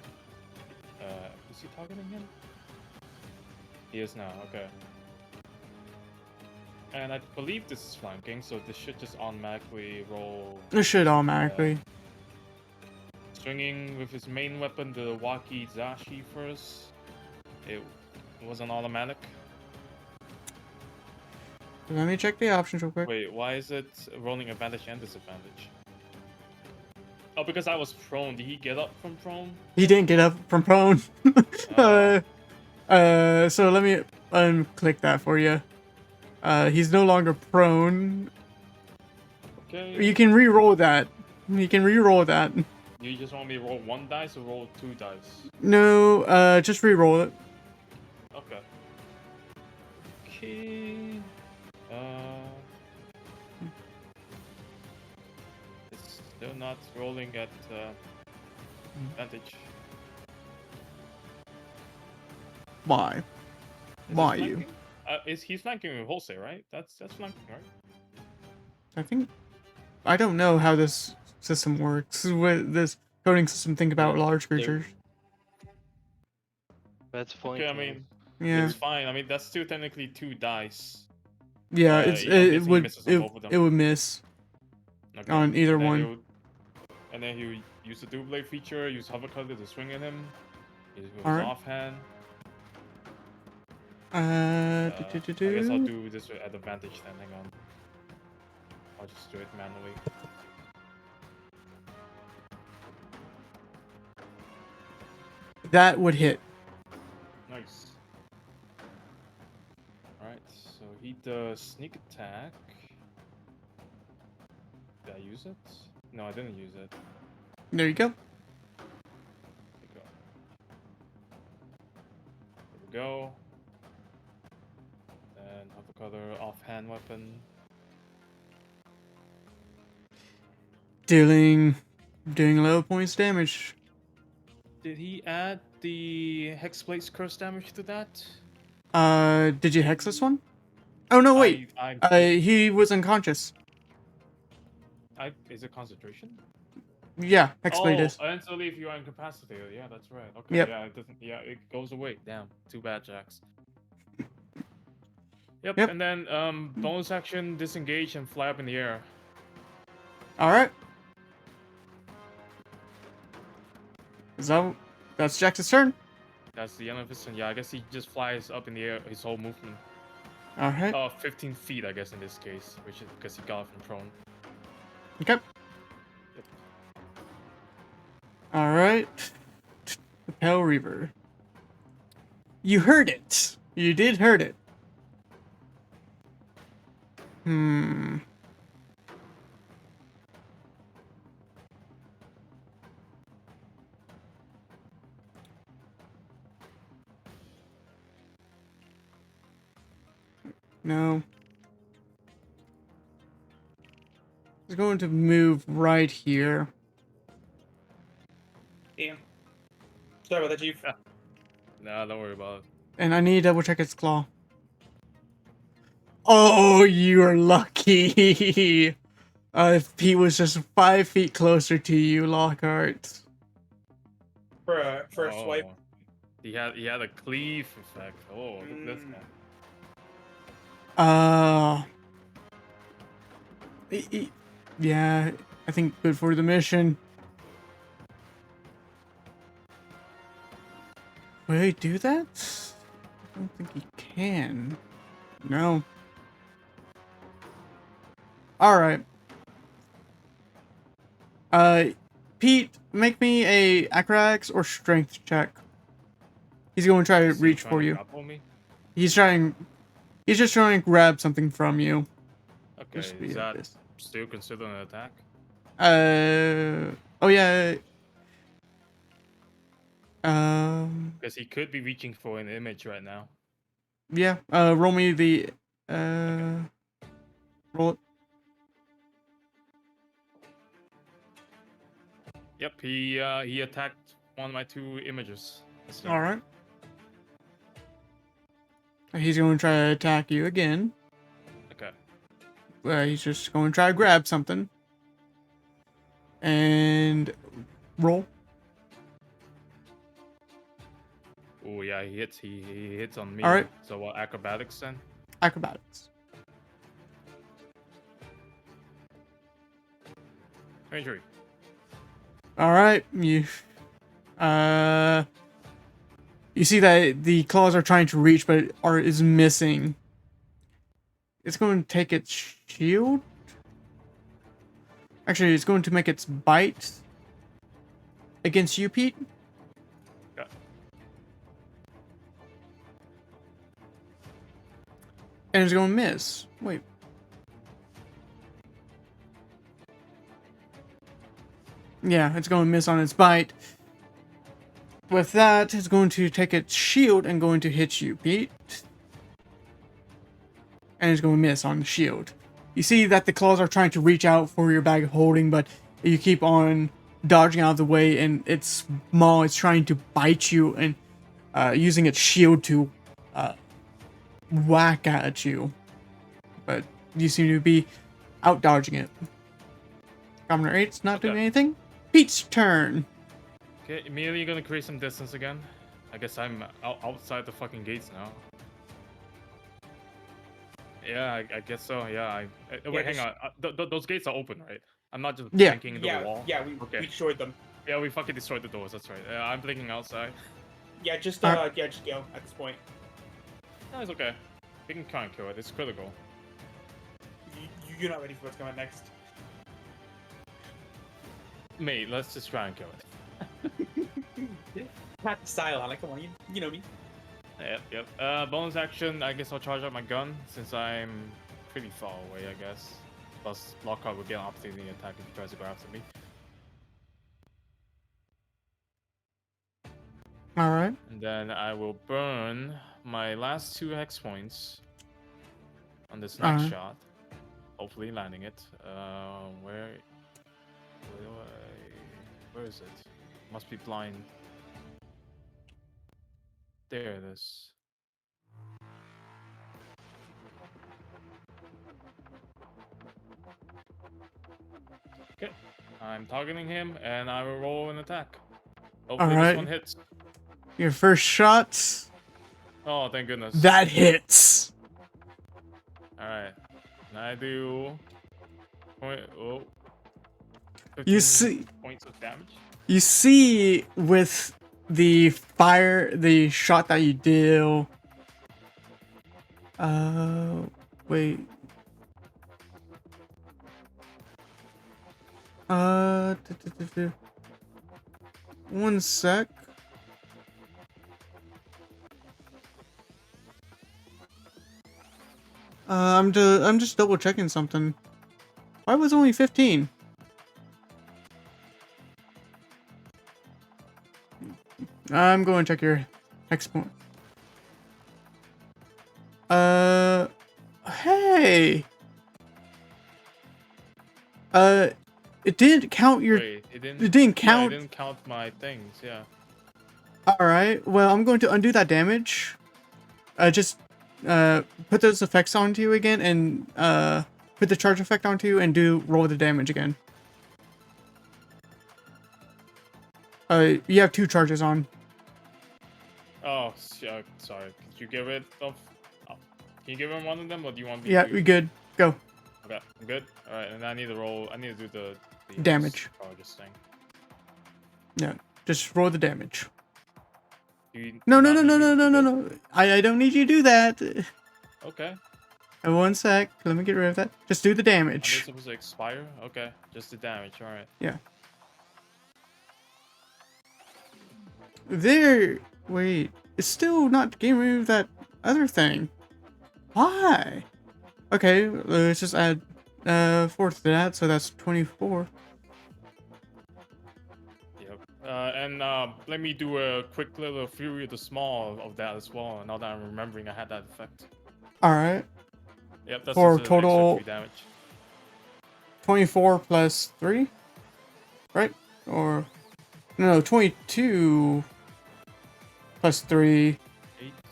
Is he targeting him? He is now, okay. And I believe this is flanking, so this should just automatically roll. It should automatically. Swinging with his main weapon, the Wakizashi first. It was an automatic. Let me check the options real quick. Wait, why is it rolling advantage and disadvantage? Oh, because I was prone. Did he get up from prone? He didn't get up from prone. So let me unclick that for you. He's no longer prone. Okay. You can re-roll that. You can re-roll that. You just want me to roll 1 dice or roll 2 dice? No, just re-roll it. Okay. Okay. It's still not rolling at advantage. Why? Is Why he you? flanking? He's flanking with wholesale, right? That's flanking, right? I think I don't know how this system works. With this coding system, think about large creatures. That's flanking. Okay, I mean, Yeah, it's fine. I mean, that's still technically 2 dice. yeah. I'm It guessing he would misses on both of them. it would miss Okay. on either And then one. And then he'll use the double blade feature, use hover cutter to swing at him. Use his Alright. offhand. Uh, I guess I'll do this at advantage then. Hang on. I'll just do it manually. that would hit. Nice. Alright, so he does sneak attack. Did I use it? No, I didn't use it. There you go. There we go. There we go. Then hover cutter, offhand weapon. Dealing low points damage. Did he add the Hexblade's curse damage to that? Did you hex this one? Oh no, wait. He was unconscious. Is it concentration? Yeah, hexblade is. And so if you are incapacitated, yeah, that's right. Okay, Yep. yeah, it doesn't. Yeah, it goes away. Damn, too bad, Jax. Yep. Yep. And then bonus action, disengage and fly up in the air. All right. So that's Jax's turn. That's the end of his turn. Yeah, I guess he just flies up in the air his whole movement. All right. 15 feet, I guess in this case, which is because he got from prone. Okay. Yep. All right. The Pale Reaver. You heard it. You did heard it. No. He's going to move right here. Damn. Sorry about that, Chief. Nah, don't worry about it. And I need to double check its claw. Oh, you're lucky. If he was just 5 feet closer to you, Lockhart. For a swipe. He had a cleave effect. Oh, look at this guy. Yeah, I think good for the mission. Will he do that? I don't think he can. No. Alright. Pete, make me a acrobatics or strength check. He's going to try to Is he reach trying for to you. grapple me? He's just trying to grab something from you. Okay, Just be is like that this. still considered an attack? Oh yeah. Because he could be reaching for an image right now. Yeah. Roll me the, roll it. Yep, he attacked one of my 2 images. So, Alright. He's going to try to attack you again. okay. He's just going to try to grab something. And roll. Oh yeah, he hits. He hits on me. All right. So what? Acrobatics then? Acrobatics. Injury. Alright, you see that the claws are trying to reach, but is missing. It's going to take its shield. Actually, it's going to make its bite against you, Pete. Yeah. And it's going to miss. Wait. Yeah, it's going to miss on its bite. With that, it's going to take its shield and going to hit you, Pete. And it's going to miss on the shield. You see that the claws are trying to reach out for your bag of holding, but you keep on dodging out of the way, and its maw is trying to bite you and using its shield to whack at you. But you seem to be out dodging it. Governor 8's not doing Okay. anything. Pete's turn. Okay, immediately gonna create some distance again. I guess I'm outside the fucking gates now. Yeah, I guess so. Yeah. Wait, hang on. Those gates are open, right? I'm not just Yeah. blinking into Yeah, the wall. yeah, we Okay. destroyed them. Yeah, we fucking destroyed the doors. That's right. I'm blinking outside. Yeah, just Alright. just go at this point. No, it's okay. We can try and kill it. It's critical. You're not ready for what's coming next. Mate, let's just try and kill it. Not the style on it. Come on, you know me. Yep. Bonus action. I guess I'll charge up my gun since I'm pretty far away. I guess. Plus, Lockhart will get an opportunity attack if he tries to go after me. Alright. And then I will burn my last 2 hex points on this next Alright. shot. Hopefully landing it. Where is it? Must be blind. There it is. Okay. I'm targeting him and I will roll an attack. Hopefully Alright. this one hits. Your first shot. Oh, thank goodness. That hits. Alright. And I do... Oh. You 15 see, points of damage. you see with the shot that you deal. Wait. One sec. I'm just double checking something. Why was it only 15? I'm going to check your hex point. Hey. It didn't count your. Wait, it didn't It didn't count. Yeah, it didn't count my things, yeah. All right. Well, I'm going to undo that damage. Just put those effects onto you again, and put the charge effect onto you, and roll the damage again. You have 2 charges on. Oh, yeah, sorry. Could you get rid of... Oh. Can you get rid of one of them, or do you want me Yeah, to... we good. Go. Okay, I'm good. Alright, and I need to roll... I need to do the Damage. charges thing. Yeah, just roll the damage. You No, no, not no, no, need me no, to no, do no, this? no. I don't need you to do that. Okay. One sec. Let me get rid of that. Just do the Are they damage. supposed to expire? Okay. Just the damage. All right. Yeah. There. Wait. It's still not getting rid of that other thing. Why? Okay, let's just add 4 to that, so that's 24. Yep. And let me do a quick little Fury of the Small of that as well. Now that I'm remembering, I had that effect. Alright. Yep, that's For just an extra total 3 damage. 24 plus 3? Right? Or. No, 22 plus 3. 8.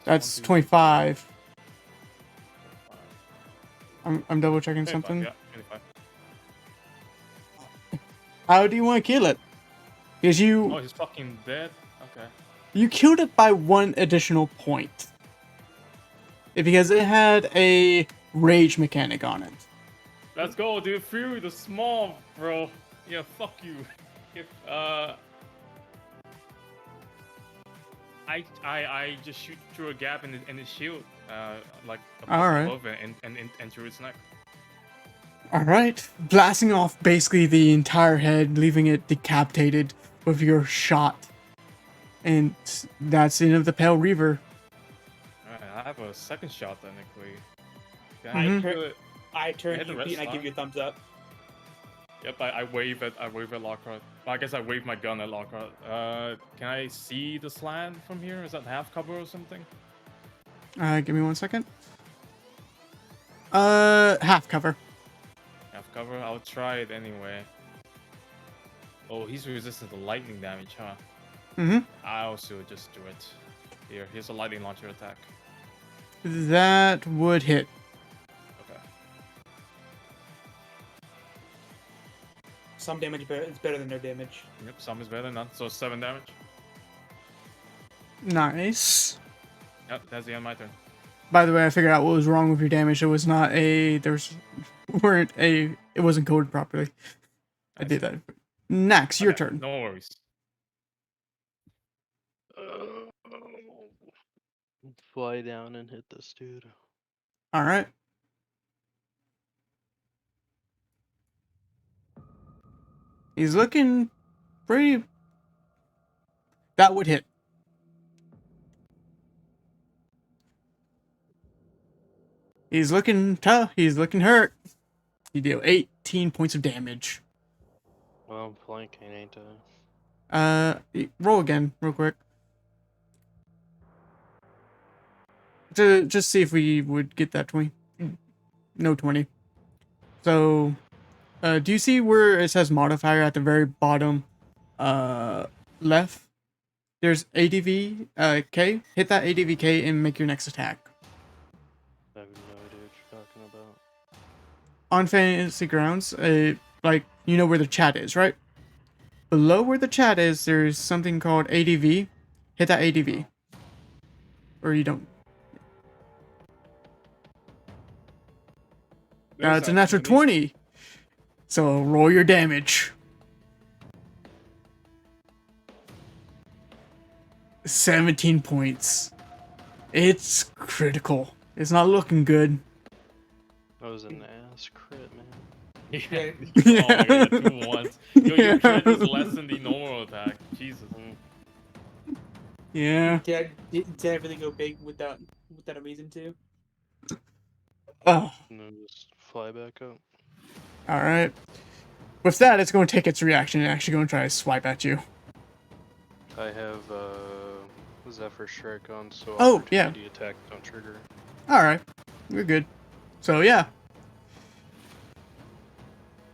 That's 1, 2, 25. 5. I'm double checking 25, something. yeah, 25. How do you want to kill it? Because Oh, he's fucking dead? Okay. you killed it by 1 additional point. Because it had a rage mechanic on it. Let's go, dude. Fury the Small, bro. Yeah, fuck you. If, I just shoot through a gap in the shield, like Alright. above it and through its neck. Alright. Blasting off basically the entire head, leaving it decapitated with your shot. And that's the end of the Pale Reaver. Alright, I have a second shot technically. Mhm. I turn hit the you, red Pete, and I slot. give you a thumbs up. Yep, I wave at Lockhart. Well, I guess I wave my gun at Lockhart. Can I see the slant from here? Is that half cover or something? Give me 1 second. Half cover. Half cover? I'll try it anyway. Oh, he's resistant to lightning damage, huh? Mm-hmm. I'll also just do it. Here's a lightning launcher attack. That would hit. Okay. Some damage is better than no damage. Yep, some is better than none. So 7 damage. Nice. Yep, that's the end of my turn. By the way, I figured out what was wrong with your damage. It was not a. It wasn't coded properly. I did that. Next, your Okay, turn. No worries. Fly down and hit this dude. All right. He's looking pretty. That would hit. He's looking tough. He's looking hurt. You deal 18 points of damage. Well, I'm flanking, ain't I? Roll again, real quick. To just see if we would get that 20. No 20. So, do you see where it says modifier at the very bottom, left? There's ADV, K. Hit that ADV K and make your next attack. I have no idea what you're talking about. On Fantasy Grounds, like, you know where the chat is, right? Below where the chat is, there's something called ADV. Hit that ADV. Or you don't. It's a natural 20. So roll your damage. 17 points. It's critical. It's not looking good. That was an ass crit, man. Yeah. Yeah. Oh, yeah, 2 once. Yo, your Yeah. crit is less than the normal attack. Jesus. Yeah. Did everything go big without a reason to? Oh, And then just fly back up. all right. With that, it's going to take its reaction and actually going to try to swipe at you. I have Zephyr Strike on, so Oh, yeah. opportunity attack don't trigger. All right. We're good. So, yeah.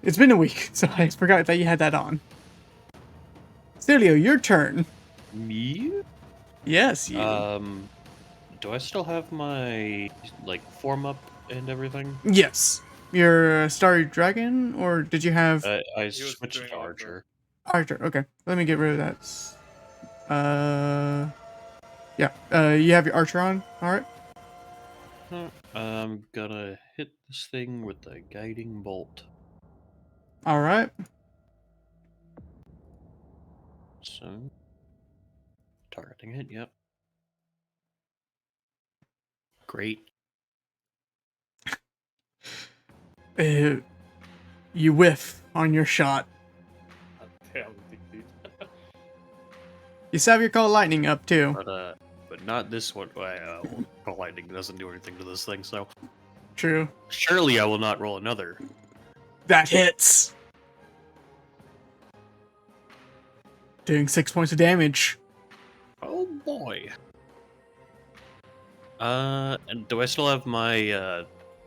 It's been a week, so I forgot that you had that on. Stelio, your turn. Me? Yes, you. Do I still have my form up and everything? Yes. Your Starry Dragon, or did you have I was switched doing to over. Archer. Archer? Okay, let me get rid of that. Yeah. You have your Archer on. All right. I'm gonna hit this thing with the guiding bolt. All right. So, targeting it. Yep. Great. You whiff on your shot. Damn, dude. You still have your call lightning up too. But not this one. Well, lightning doesn't do anything to this thing, so True. surely I will not roll another. That hits. Doing 6 points of damage. Oh boy. And do I still have my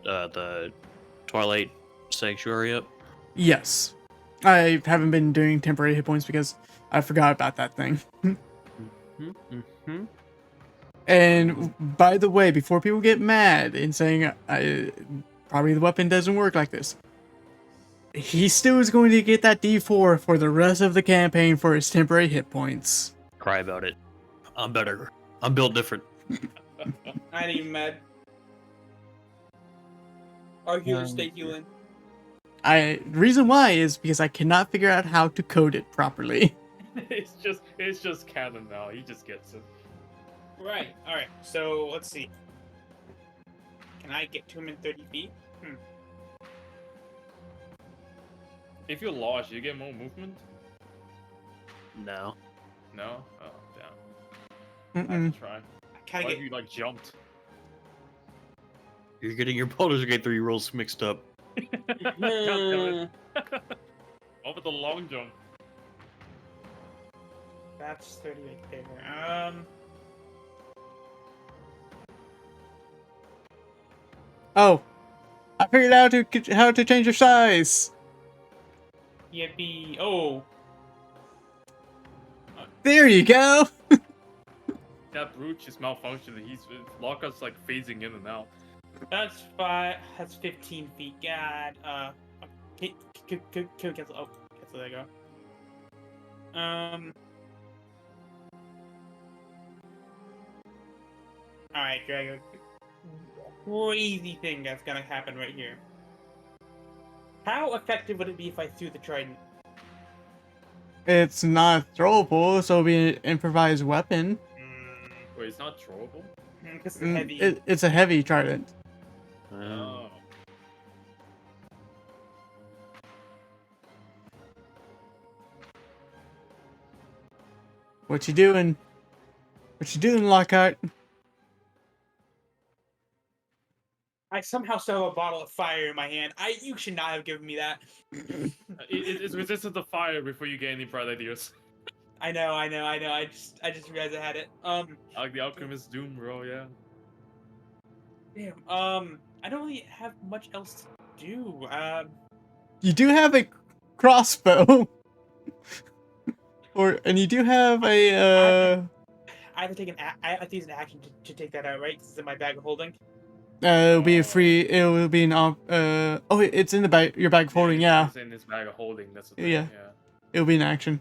the Twilight Sanctuary up? Yes. I haven't been doing temporary hit points because I forgot about that thing. Mm-hmm. And by the way, before people get mad and saying probably the weapon doesn't work like this, he still is going to get that D4 for the rest of the campaign for his temporary hit points. Cry about it. I'm better. I'm built different. I ain't even mad. Our healers stay healing. Reason why is because I cannot figure out how to code it properly. it's just canon now. He just gets it. Right. All right. So let's see. Can I get to him in 30 feet? If you're large, you get more movement. No. No. Oh damn. I have to try. Can Why I have get? you like jumped? You're getting your Baldur's Gate 3 rolls mixed up. God damn it. Over the long jump. That's 38 there. Oh, I figured out how to change your size. Yippee! Oh, There you go. That brute just malfunctioned. Lockout's like phasing in and out. that's 5. That's 15 feet. God. Can we cancel? Oh, cancel. There you go. All right, Drago. Crazy thing that's gonna happen right here. How effective would it be if I threw the trident? It's not throwable, so it'll be an improvised weapon. Wait, it's not throwable? Because it's heavy. It's a heavy trident. Oh. What you doing? What you doing, Lockhart? I somehow still have a bottle of fire in my hand. You should not have given me that. It's resistant to fire before you get any bright ideas. I know. I just realized I had it. Like the Alchemist Doom, bro, yeah. Damn. I don't really have much else to do. You do have a crossbow. And you do have a I have to take I have to use an action to take that out, right? 'Cause it's in my bag of holding. it'll be a free. It will be an oh, it's in the bag. Your bag of holding. Yeah. It's in this bag of holding. That's the thing. Yeah. Yeah. It'll be an action.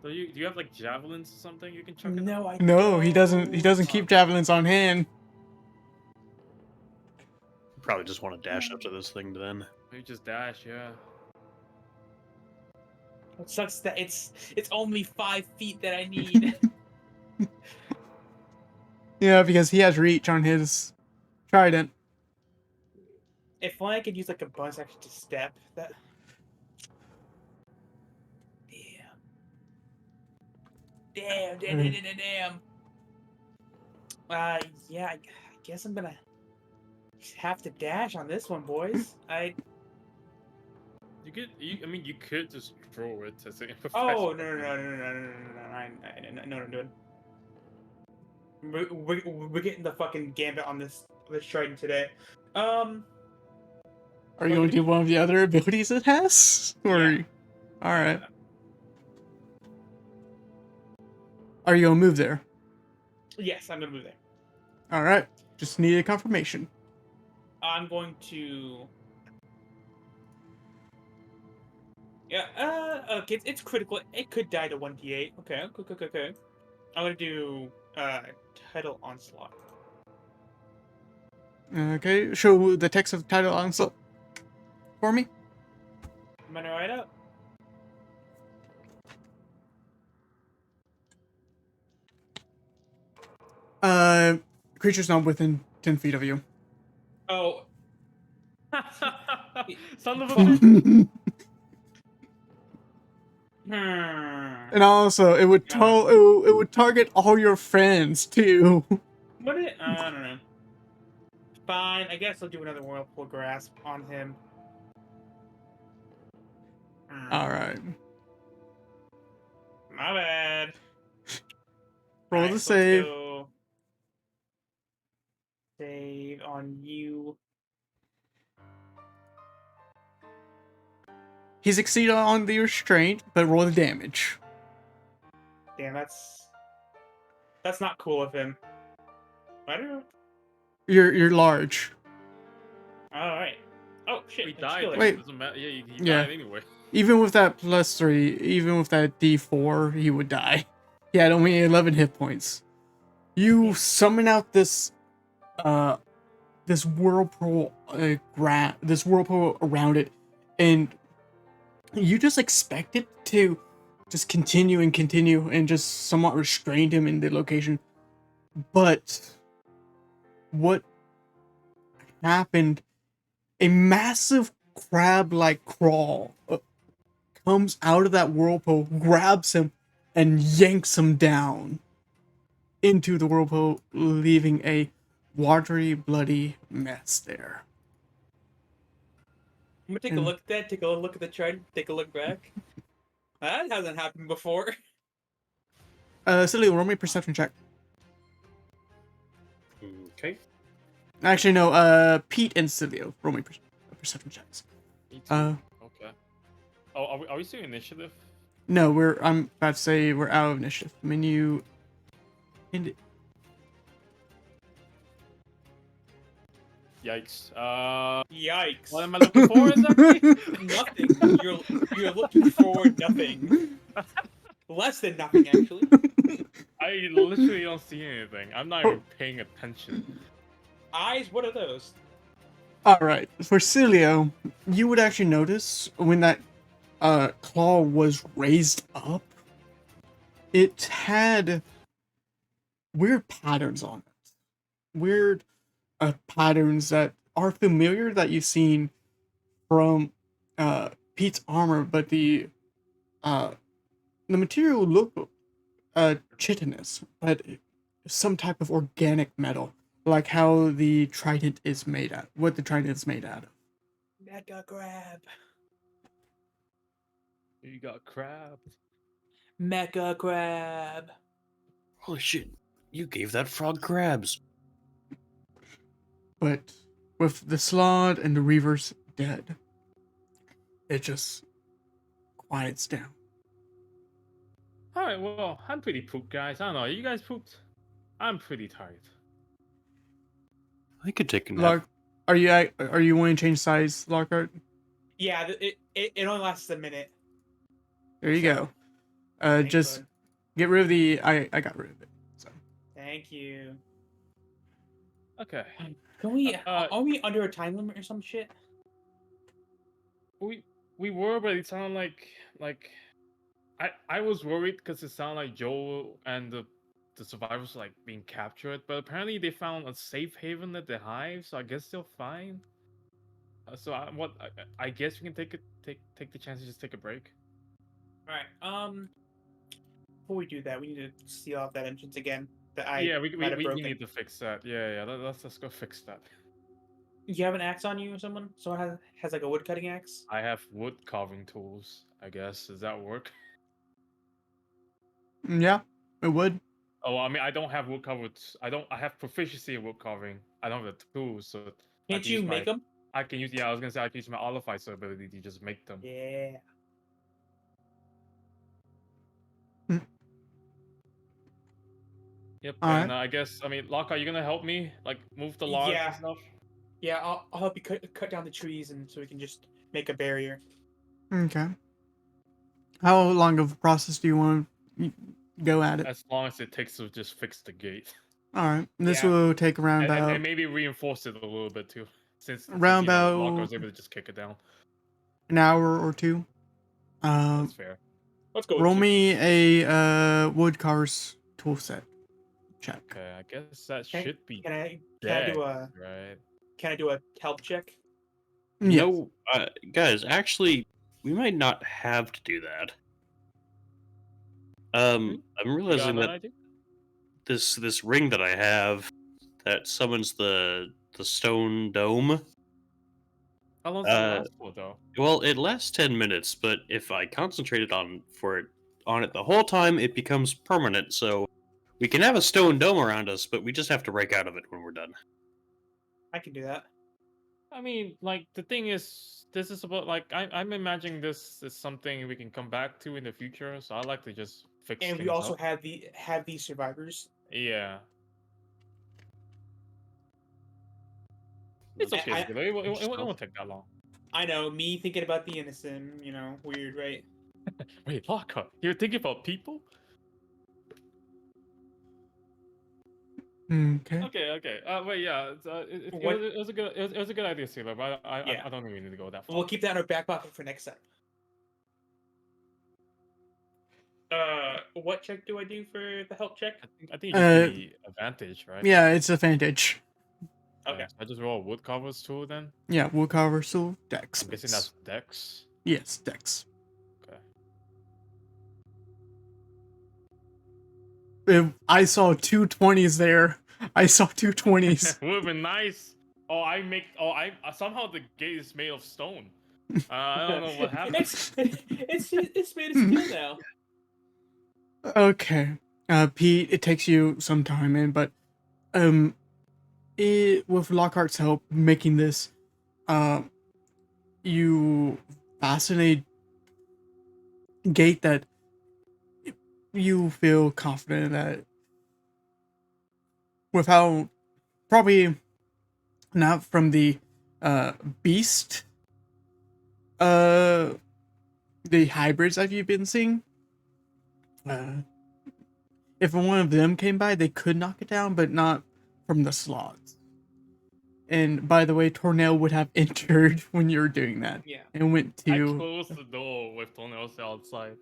So do you have like javelins or something you can chuck at No, them? I No, he doesn't. He doesn't don't. keep javelins on hand. Probably just want to dash up to this thing then. Maybe just dash, yeah. It sucks that it's only 5 feet that I need. Yeah, because he has reach on his trident. If only I could use like a bonus action to step. That. Damn. Damn. Yeah. I guess I'm gonna have to dash on this one, boys. I mean, you could just draw it as an Oh improvised weapon. no! I know what I'm doing. We're getting the fucking gambit on this trident today. Are you going to do one of the other abilities it has? Or, Yeah. all right. Are you gonna move there? Yes, I'm gonna move there. All right. Just need a confirmation. I'm going to. Yeah. Okay. It's critical. It could die to 1d8. Okay. Okay. I'm gonna do tidal onslaught. Okay. Show the text of the title onslaught for me. I'm gonna write up. Creature's not within 10 feet of you. Oh, Son of a bitch. And also, it would it would target all your friends too. What it? I don't know. Fine, I guess I'll do another whirlpool grasp on him. All right. My bad. Roll Alright, the so let's save. go save on you. He succeeded on the restraint, but roll the damage. Damn, that's not cool of him. I don't know. You're large. All right. Oh shit! We I just died. killed it. Wait. It doesn't matter. Yeah, he Yeah. died anyway. Even with that +3, even with that D4, he would die. He had only 11 hit points. You summon out this this whirlpool this whirlpool around it, and you just expect it to just continue and just somewhat restrain him in the location. But what happened? A massive crab-like crawl comes out of that whirlpool, grabs him, and yanks him down into the whirlpool, leaving a watery, bloody mess there. I'm gonna take a look at that. Take a look at the trident. Take a look back. That hasn't happened before. Silly, roll me a perception check. Okay. Actually, no. Pete and Cilio, roll me perception checks. Me too. Uh, Okay. Oh, are we still initiative? no, I'm about to say we're out of initiative. Menu. Yikes. Yikes! What am I looking for exactly? Nothing. You're looking for nothing. Less than nothing, actually. I literally don't see anything. I'm not even paying attention. Eyes. What are those? All right, for Cilio, you would actually notice when that claw was raised up, it had weird patterns on it. Weird patterns that are familiar that you've seen from Pete's armor, but the material looked chitinous, but some type of organic metal, like how the trident is made out. What the trident is made out of. Mega grab. You got crab. Mega grab. Holy shit! You gave that frog crabs. But with the Slod and the Reavers dead, it just quiets down. Alright, well, I'm pretty pooped, guys. I don't know. You guys pooped? I'm pretty tired. I could take a nap. Lark, are you wanting to change size, Lockhart? Yeah, it only lasts a minute. There you go. Thanks, Just bud. get rid of the. I got rid of it. So Thank you. Okay. Can we? Uh, Are we under a time limit or some shit? We were, but it sounded like I was worried because it sounded like Joel and the survivors were, like, being captured, but apparently they found a safe haven at the hive, so I guess they're fine. So I guess we can take the chance to just take a break. All right. Before we do that, we need to seal off that entrance again. That I Yeah, we might have broken. need to fix that. Yeah, let's go fix that. You have an axe on you or someone? Someone has like a wood cutting axe? I have wood carving tools, I guess. Does that work? yeah, it would. Oh, I mean, I don't have wood carving. I have proficiency in wood carving. I don't have the tools, so I Can't can you use make them? I can use. Yeah, I was gonna say I can use my Olificer ability to just make them. Yeah. Yep. All And right. I guess Locke, are you gonna help me like move the logs Yeah. and stuff? Yeah, I'll help you cut down the trees and so we can just make a barrier. Okay. How long of a process do you want to go at it? As long as it takes to just fix the gate. All right. This Yeah. will take around about And maybe reinforce it a little bit too, since Around Locke was about- able to just kick it down. an hour or two. That's fair. Let's go. Roll me a woodcarver's tool set. check. Okay, I guess that Can, should be can I dead, do a right? help check? You Yes. know, guys, actually, we might not have to do that. I'm You got realizing another that idea? this ring that I have that summons the stone dome. How long does that Uh, last for, though? well, it lasts 10 minutes, but if I concentrated on it the whole time, it becomes permanent. So we can have a stone dome around us, but we just have to break out of it when we're done. I can do that. I mean, like, the thing is, this is about, like, I'm imagining this is something we can come back to in the future, so I like to just fix And we things also up. have these survivors. Yeah. It's okay, I Zilla. It won't take that long. I know, me thinking about the innocent, weird, right? Wait, Lockhart, you're thinking about people? Okay. Okay. Wait, yeah. What? It was a good it was a good idea, Zilla, but Yeah. I don't think we need to go that far. We'll keep that in our back pocket for next time. What check do I do for the help check? I think you just Uh, give me advantage, right? Yeah, it's advantage. Okay. So I just roll wood covers tool then. Yeah, woodcarver, so dex. I'm guessing base. that's Dex. Yes, dex. Okay. I saw 220s there. I saw 220s. Would have been nice. I somehow the gate is made of stone. I don't know what happened. it's made of steel now. Okay. Pete, it takes you some time in, but with Lockhart's help making this, you fasten a gate that you feel confident that without probably not from the beast the hybrids that you've been seeing, if one of them came by they could knock it down, but not from the slots. And by the way, Tornell would have entered when you were doing that Yeah. and went I to closed the door with toenails outside.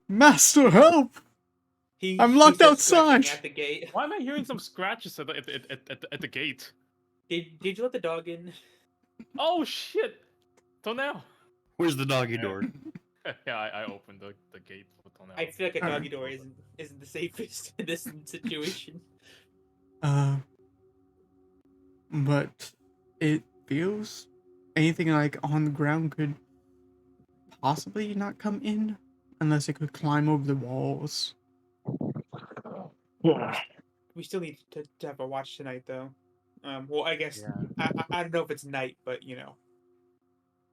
Master, help. I'm locked starts scratching outside. at the gate. Why am I hearing some scratches at the gate? Did you let the dog in? Oh shit! Toenail. Where's the doggy door? Yeah, I opened the gate for toenail. I feel like a Alright. doggy door isn't the safest in this situation. But it feels anything like on the ground could possibly not come in unless it could climb over the walls. We still need to have a watch tonight, though. Well, I guess Yeah. I don't know if it's night, but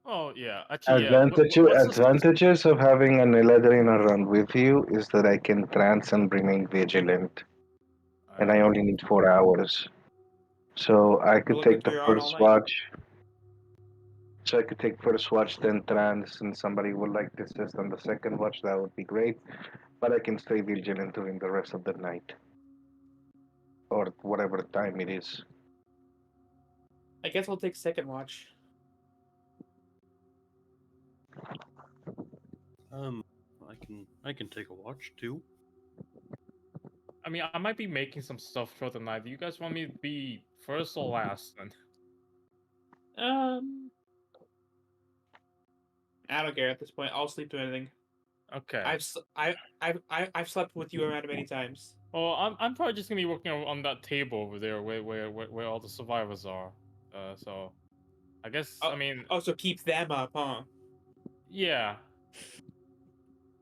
Oh yeah, actually yeah. Advantages of having an Eladrin around with you is that I can trance and remain vigilant, and I only need 4 hours. So I could Will it take go the on all first night? watch. So I could take first watch, then trance, and somebody would like to assist on the second watch. That would be great. But I can stay vigilant during the rest of the night, or whatever time it is. I guess I'll take second watch. I can take a watch too. I mean, I might be making some stuff throughout the night. Do you guys want me to be first or last then? I don't care at this point. I'll sleep through anything. Okay. I've slept with you around many times. Well, I'm probably just gonna be working on that table over there where all the survivors are. So I guess I mean Also keep them up, huh? yeah.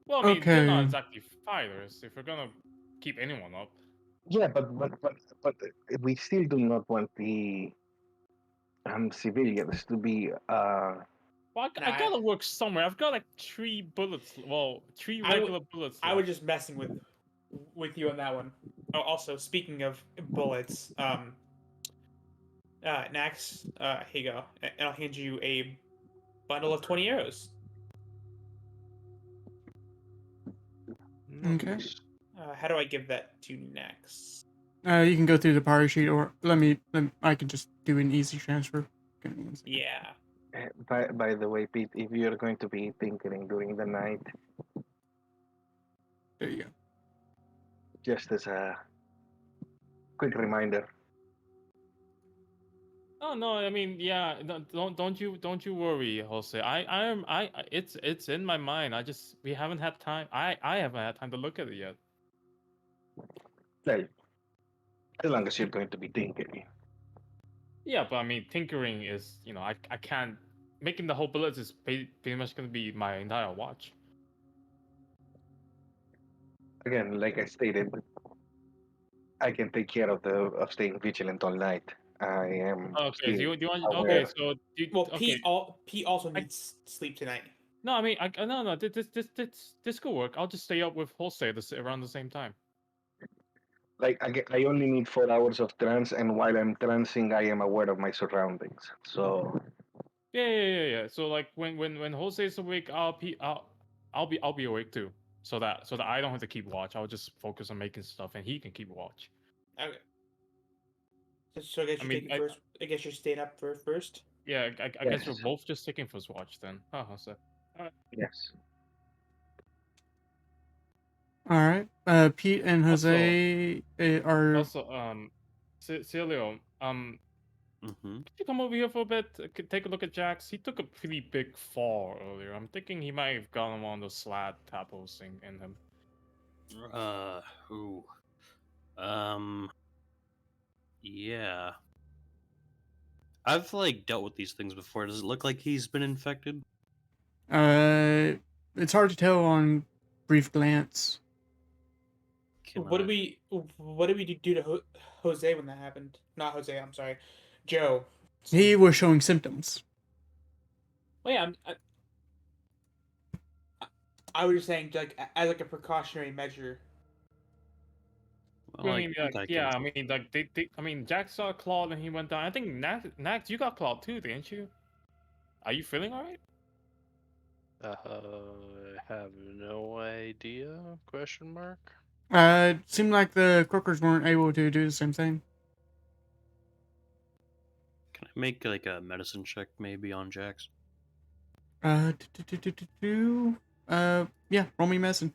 Well, I mean they're not Okay. exactly fighters. If we're gonna keep anyone up. Yeah, but we still do not want the civilians to be Well, I Nah, gotta work somewhere. I've got like 3 bullets. Well, 3 I regular bullets. I was left. just messing with you on that one. Oh, also, speaking of bullets, Nax, here you go, and I'll hand you a bundle of 20 arrows. Okay. How do I give that to Nax? You can go through the party sheet, or I can just do an easy transfer. Give me one second. Yeah. By the way, Pete, if you're going to be tinkering during the night, There you go. just as a quick reminder. Oh no, I mean, yeah, don't you worry, Jose. It's in my mind. We haven't had time. I haven't had time to look at it yet. Well, as long as you're going to be thinking. Yeah, but I mean, tinkering is, I can't making the whole bullets is pretty much gonna be my entire watch. Again, like I stated, I can take care of staying vigilant all night. I am Okay, still do you want? Okay, aware. so Well, okay. Pete also I, needs sleep tonight. no, I mean, no, this could work. I'll just stay up with Jose around the same time. Like I only need 4 hours of trance, and while I'm trancing, I am aware of my surroundings. So Yeah. So like when Jose is awake, I'll be awake too. So that I don't have to keep watch. I'll just focus on making stuff, and he can keep watch. Okay. So I guess I you're mean, taking first. I guess you're staying up for first. yeah, I guess we're yes, both just taking first watch then. Huh, Jose. Alright. yes, All right. Pete and Also, Jose are. also, Celio, Mm-hmm. could you come over here for a bit? Take a look at Jax. He took a pretty big fall earlier. I'm thinking he might have gotten one of those slat tapos in him. Ooh. Um. Yeah. I've like dealt with these things before. Does it look like he's been infected? Uh, it's hard to tell on brief glance. Can What I? did we do to Jose when that happened? Not Jose. I'm sorry, Joe. He was showing symptoms. Well, yeah, I was just saying, like, as like a precautionary measure. Well, I I mean, think I yeah, can. I mean, like, I mean, Jack saw Claude and he went down. I think Nax, you got Claude too, didn't you? Are you feeling alright? I have no idea? Question mark. It seemed like the Crookers weren't able to do the same thing. Can I make like a medicine check maybe on Jax? Yeah, roll me medicine.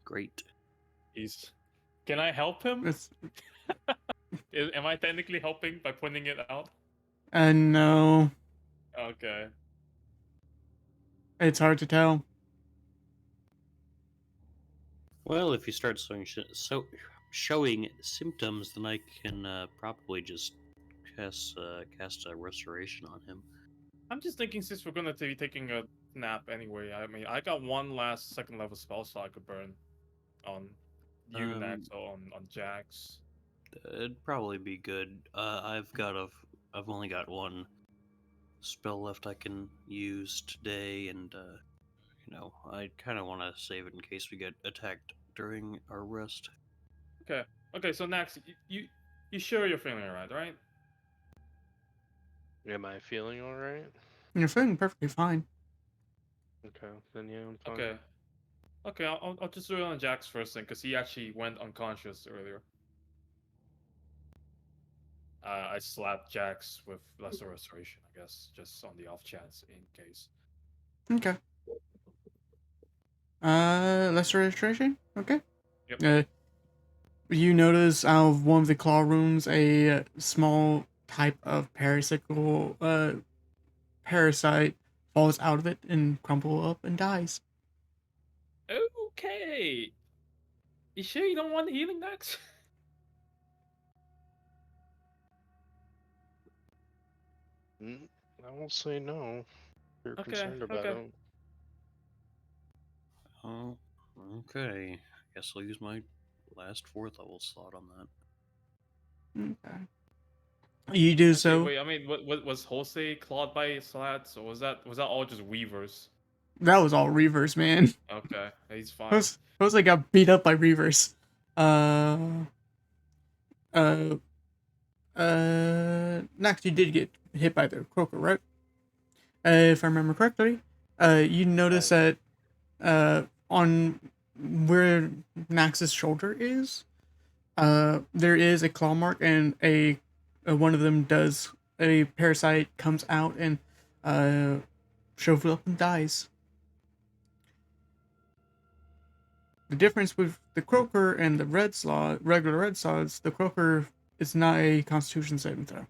Great. He's. Can I help him? It's, Am I technically helping by pointing it out? no, Okay. it's hard to tell. Well, if you start showing symptoms, then I can probably just cast a restoration on him. I'm just thinking since we're gonna be taking a nap anyway. I mean, I got one last second level spell slot I could burn on you, Nax, or on Jax. It'd probably be good. I've only got one spell left I can use today, and I kind of want to save it in case we get attacked during our rest. Okay. Okay. So Nax, you sure you're feeling alright, right? Am I feeling alright? You're feeling perfectly fine. Okay, then yeah, I'm fine. Okay. Okay. I'll just do it on Jax first thing because he actually went unconscious earlier. I slapped Jax with lesser restoration, I guess, just on the off chance in case. Okay. Lesser registration? Okay. Yep. You notice out of one of the claw rooms a small type of parasite falls out of it and crumple up and dies. Okay. You sure you don't want healing, Nax? I won't say no. You're Okay, concerned about okay. it. Oh, okay. Guess I'll use my last 4th level slot on that. Okay. You do Okay, so. wait. I mean, what was Jose clawed by slats, or was that all just weavers? That was all Reavers, man. Okay, he's fine. Jose got beat up by Reavers. Uh, uh, Next, you did get hit by the croaker, right? If I remember correctly. You notice that on where Nax's shoulder is, there is a claw mark, and one of them does a parasite comes out and shrivels up and dies. the difference with the croaker and the red slot, regular red slots, the croaker is not a Constitution saving throw,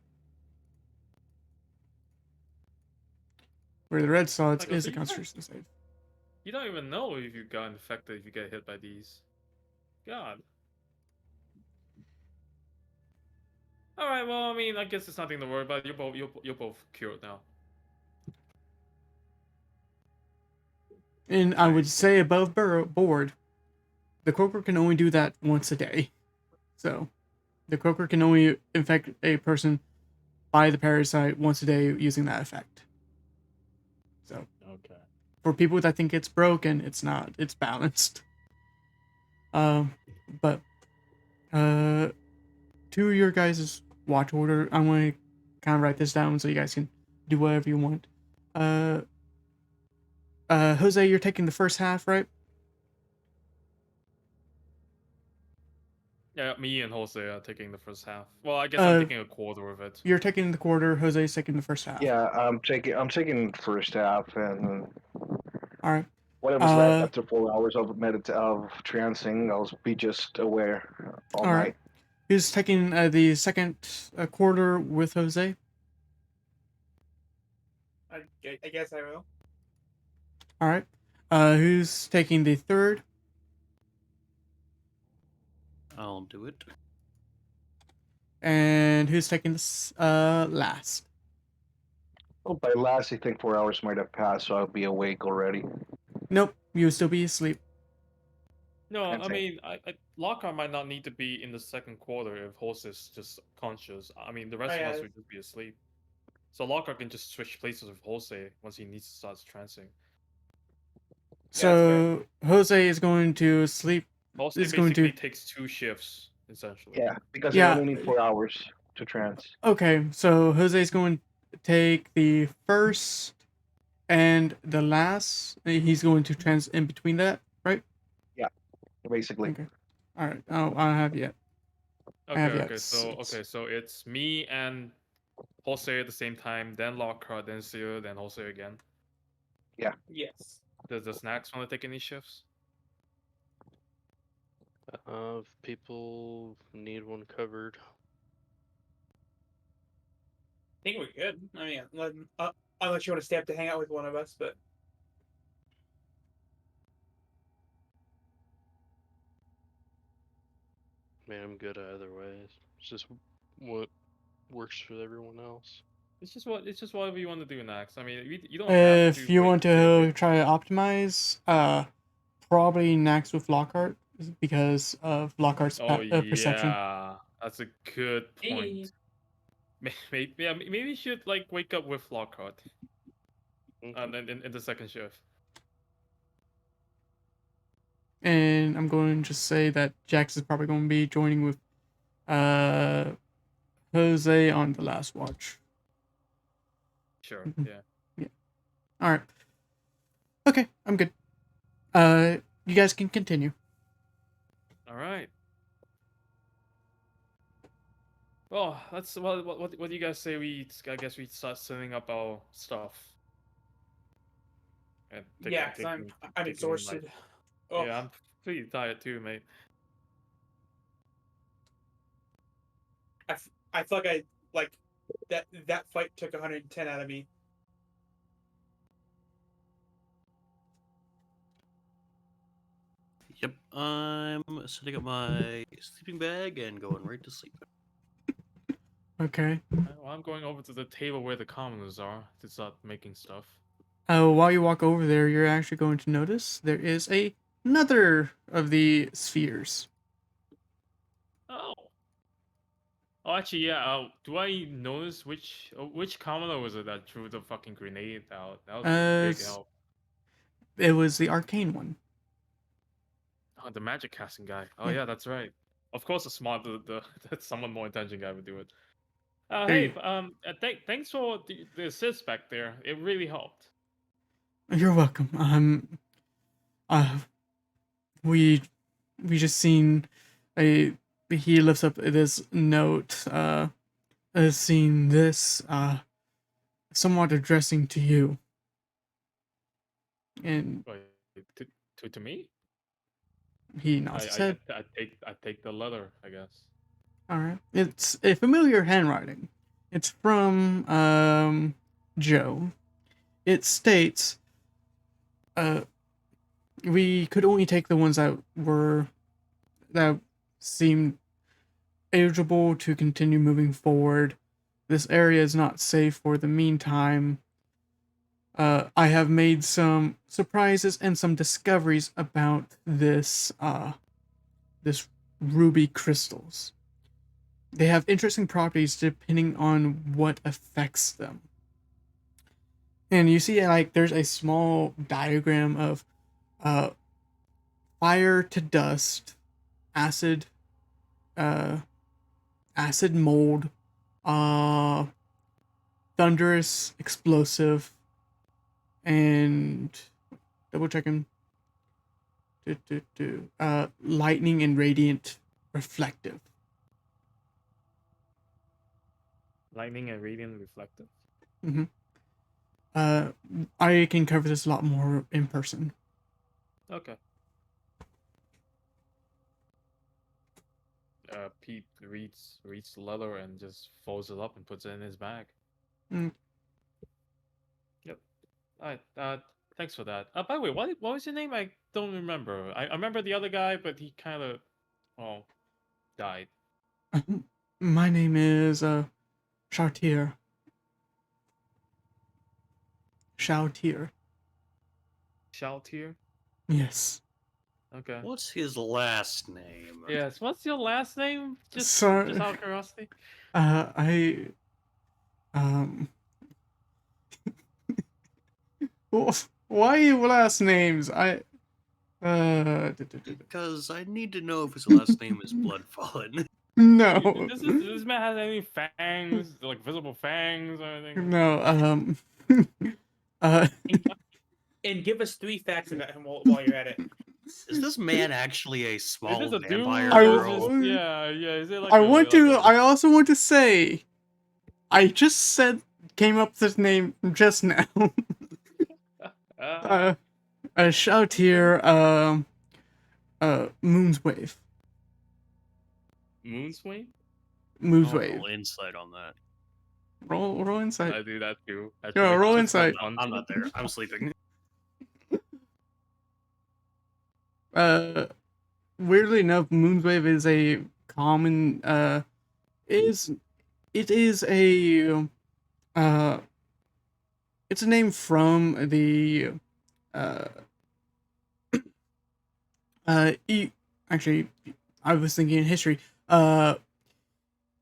where the red slots Like, so is a Constitution save. you don't even know if you got infected if you get hit by these. God. All right. Well, I mean, I guess it's nothing to worry about. You're both cured now. And I would Nice. say above board, the croaker can only do that once a day. So, the croaker can only infect a person by the parasite once a day using that effect. So, Okay. for people that think it's broken, it's not. It's balanced. But to your guys' watch order, I'm going to kind of write this down so you guys can do whatever you want. Jose, you're taking the first half, right? Yeah, me and Jose are taking the first half. Well, I guess I'm taking a quarter of it. You're taking the quarter. Jose's taking the first half. Yeah, I'm taking the first half, and All right. whatever's left after 4 hours of of trancing, I'll be just aware all All right. night. Who's taking the second quarter with Jose? I guess I will. All right. Who's taking the third? I'll do it. And who's taking this last? Oh, by last, I think 4 hours might have passed, so I'll be awake already. Nope, you'll still be asleep. No, I Okay. mean, Lockhart might not need to be in the second quarter if Horse is just conscious. I mean, the rest of us would just be asleep. So Lockhart can just switch places with Jose once he needs to start trancing. So Jose is going to sleep. Jose Is going basically to. takes 2 shifts, essentially. Yeah, because I Yeah. only need 4 hours to trance. Okay, so Jose's going to take the first and the last. He's going to trans in between that, right? Yeah, basically. Okay. All right. I don't have yet. Okay, so it's me and Jose at the same time, then Lockhart, then Seal, then Jose again. Yeah. Yes. Does the snacks want to take any shifts? If people need one covered. I think we're good. I mean, unless you want to stay up to hang out with one of us, but Man, I'm good either way. It's just what works for everyone else. It's just whatever you want to do next. I mean, you don't have to. If you want to try to optimize, probably next with Lockhart because of Lockhart's perception. Yeah, that's a good point. Maybe you should like wake up with Lockhart, and then in the second shift. And I'm going to just say that Jax is probably going to be joining with Jose on the last watch. Sure. Yeah. Yeah. All right. Okay, I'm good. You guys can continue. All right. Well, that's what do you guys say we? I guess we start setting up our stuff. And yeah, because I'm exhausted. Oh. Yeah, I'm pretty tired too, mate. I feel like that fight took 110 out of me. Yep, I'm setting up my sleeping bag and going right to sleep. Okay. Well, I'm going over to the table where the commoners are to start making stuff. While you walk over there, you're actually going to notice there is another of the spheres. Oh. Oh, actually, yeah. Do I notice which commoner was it that threw the fucking grenade out? That was a big help. It was the arcane one. Oh, the magic casting guy. Oh yeah, that's right. Of course, the someone more intelligent guy would do it. Hey, thanks for the assist back there. It really helped. You're welcome. We just seen he lifts up this note. Has seen this somewhat addressing to you. And Wait, to me? He nods his head. I take the letter, I guess. All right. It's a familiar handwriting. It's from Joe. It states, we could only take the ones that seemed eligible to continue moving forward. This area is not safe for the meantime. I have made some surprises and some discoveries about this ruby crystals. They have interesting properties depending on what affects them. And you see, like, there's a small diagram of uh, fire to dust, acid, acid mold, uh, thunderous, explosive, and double checking. Lightning and radiant, reflective. Lightning and radiant reflective. Mm-hmm. I can cover this a lot more in person. Okay. Pete reads the letter and just folds it up and puts it in his bag. Mm. Yep. Alright. Thanks for that. By the way, what was your name? I don't remember. I remember the other guy, but he kind of, died. My name is Chartier. Shoutier. Shaltier. Yes. Okay. What's his last name? Yes. What's your last name? Just Sorry. out of curiosity. I why you last names? Because I need to know if his last name is Bloodfallen. No. This man has any fangs, like visible fangs or anything? No, And, and give us 3 facts about him while you're at it. Is this man actually a small Is this a dude? vampire I Or is girl? this, yeah. Is it like I also want to say, I just came up with this name just now. A shout here, Moonswave. Moonswing? Moonswave. Roll insight on that. Roll insight. I do that too. Yo, roll insight. I'm not there. I'm sleeping. Weirdly enough, Moonswave is a common it is a it's a name from the actually, I was thinking in history.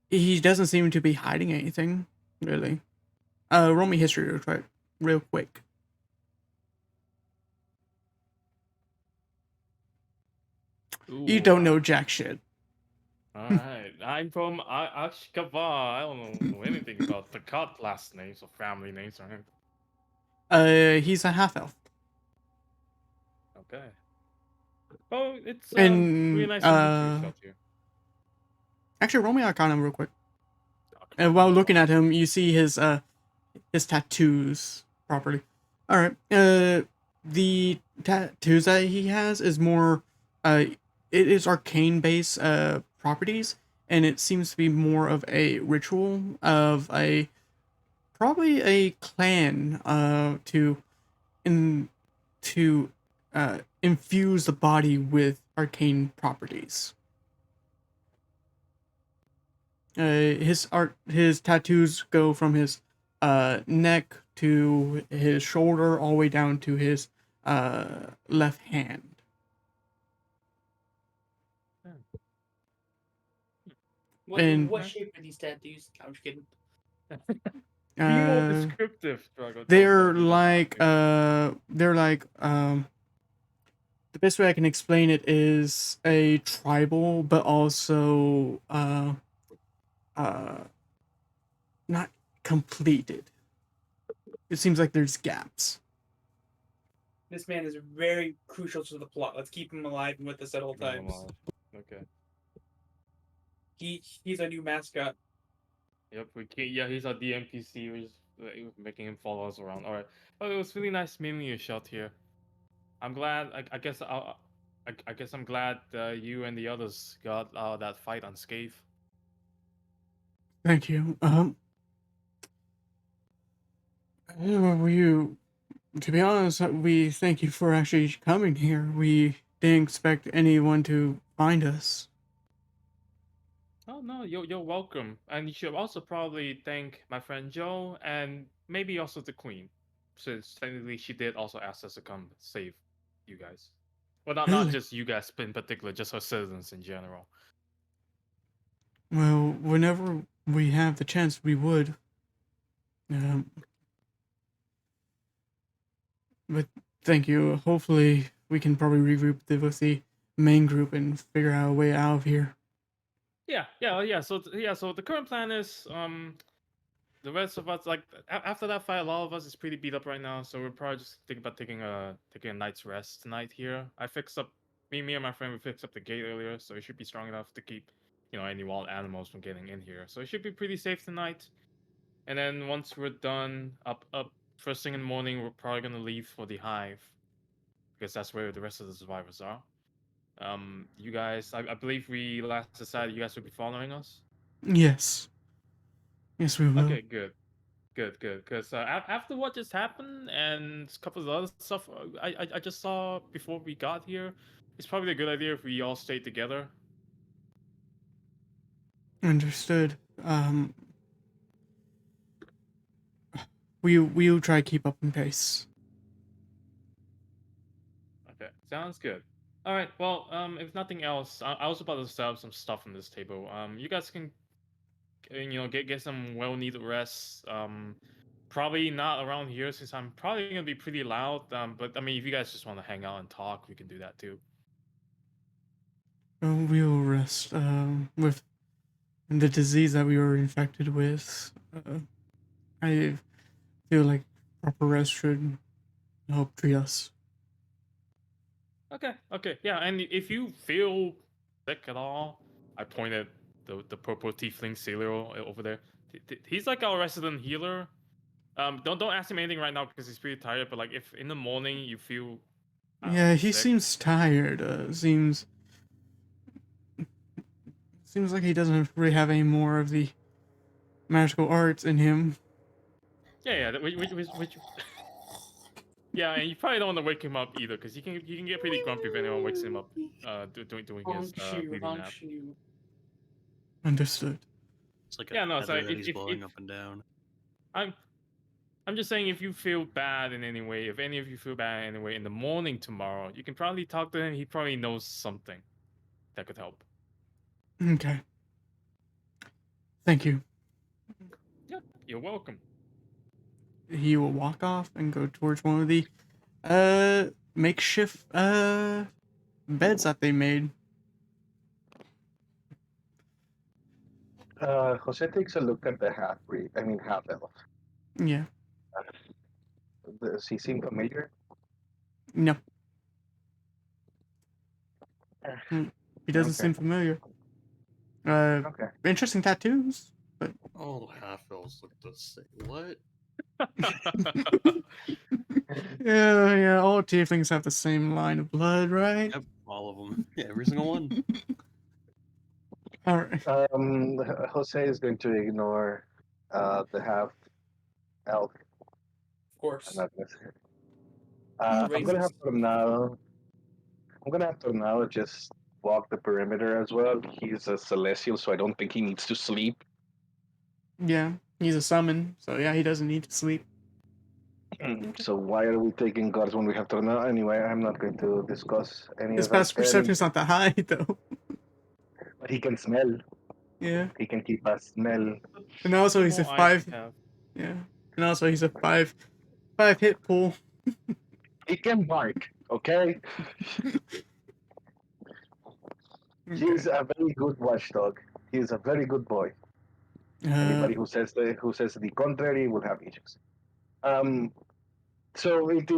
He doesn't seem to be hiding anything, really. Roll me history real quick. You don't know jack shit. Alright. I'm from Ashkaba. I don't know anything about the cut last names or family names or anything. He's a half elf. Okay. Oh, it's And, really nice to meet you, Sheltier. Actually, roll me Arcana real quick. And while looking at him, you see his tattoos properly. All right. The tattoos that he has is more it is arcane based properties, and it seems to be more of a ritual of probably a clan to infuse the body with arcane properties. His tattoos go from his neck to his shoulder, all the way down to his left hand. What shape are these tattoos? I'm just kidding. Be more descriptive, Drago. They're like the best way I can explain it is a tribal, but also not completed. It seems like there's gaps. This man is very crucial to the plot. Let's keep him alive and with us at all times. Okay. He's our new mascot. Yep, he's our DMPC. We're just making him follow us around. Alright. Oh, it was really nice meeting you, Shelt here. I'm glad. I guess I guess I'm glad you and the others got that fight unscathed. Thank you. You, to be honest, we thank you for actually coming here. We didn't expect anyone to find us. Oh no, you're welcome, and you should also probably thank my friend Joe and maybe also the Queen, since technically she did also ask us to come save you guys. Well, not Really? just you guys, but in particular, just her citizens in general. Well, whenever we have the chance, we would. Um, but thank you. Hopefully, we can probably regroup with the main group and figure out a way out of here. Yeah. So the current plan is the rest of us, like after that fight, a lot of us is pretty beat up right now, so we're probably just thinking about taking a night's rest tonight here. I fixed up me and my friend, we fixed up the gate earlier, so it should be strong enough to keep any wild animals from getting in here. So it should be pretty safe tonight. And then once we're done, up first thing in the morning, we're probably gonna leave for the hive because that's where the rest of the survivors are. You guys, I believe we last decided you guys would be following us. Yes. Yes, we will. Okay, good. Because after what just happened and a couple of other stuff I just saw before we got here, it's probably a good idea if we all stay together. Understood. We'll try to keep up in pace. Okay, sounds good. All right. Well, if nothing else, I was about to set up some stuff on this table. You guys can, get some well needed rest. Probably not around here since I'm probably gonna be pretty loud. But I mean, if you guys just want to hang out and talk, we can do that too. We'll rest. With the disease that we were infected with, I feel like proper rest should help treat us. Okay, yeah. And if you feel sick at all, I pointed the purple tiefling sailor over there. He's like our resident healer. Don't ask him anything right now because he's pretty tired. But like, if in the morning you feel, I don't know, Yeah, he sick. seems tired. Seems like he doesn't really have any more of the magical arts in him. Yeah. Which yeah, and you probably don't want to wake him up either because he can get pretty grumpy if anyone wakes him up. Doing his bleeding nap. Understood. It's like a Yeah, no. So feather that if he's if blowing if up and down. I'm I'm just saying, if you feel bad in any way, if any of you feel bad in any way in the morning tomorrow, you can probably talk to him. He probably knows something that could help. Okay. Thank you. Yep, you're welcome. He will walk off and go towards one of the makeshift beds that they made. Jose takes a look at the half breed. I mean half elf. Yeah. Does he seem familiar? No. He doesn't Okay. seem familiar. Uh, Okay. interesting tattoos, but All half elves look the same. What? yeah, all tieflings have the same line of blood, right? Yep, all of them. Yeah, every single one. All right. Jose is going to ignore the half elf. Of course. Not necessarily. I'm gonna Racist. have to now. I'm gonna have to now just walk the perimeter as well. He's a celestial, so I don't think he needs to sleep. Yeah, he's a summon, so yeah, he doesn't need to sleep. So why are we taking guards when we have to now? Anyway, I'm not going to discuss any His of that. passive perception's not that high, though. But he can smell. Yeah, He can keep a smell. and also The he's a more eyes five. you have. Yeah, and also he's a five hit pool. He can bark. Okay. Okay. He's a very good watchdog. He's a very good boy. Uh, Anybody who says the contrary will have issues. Um, so it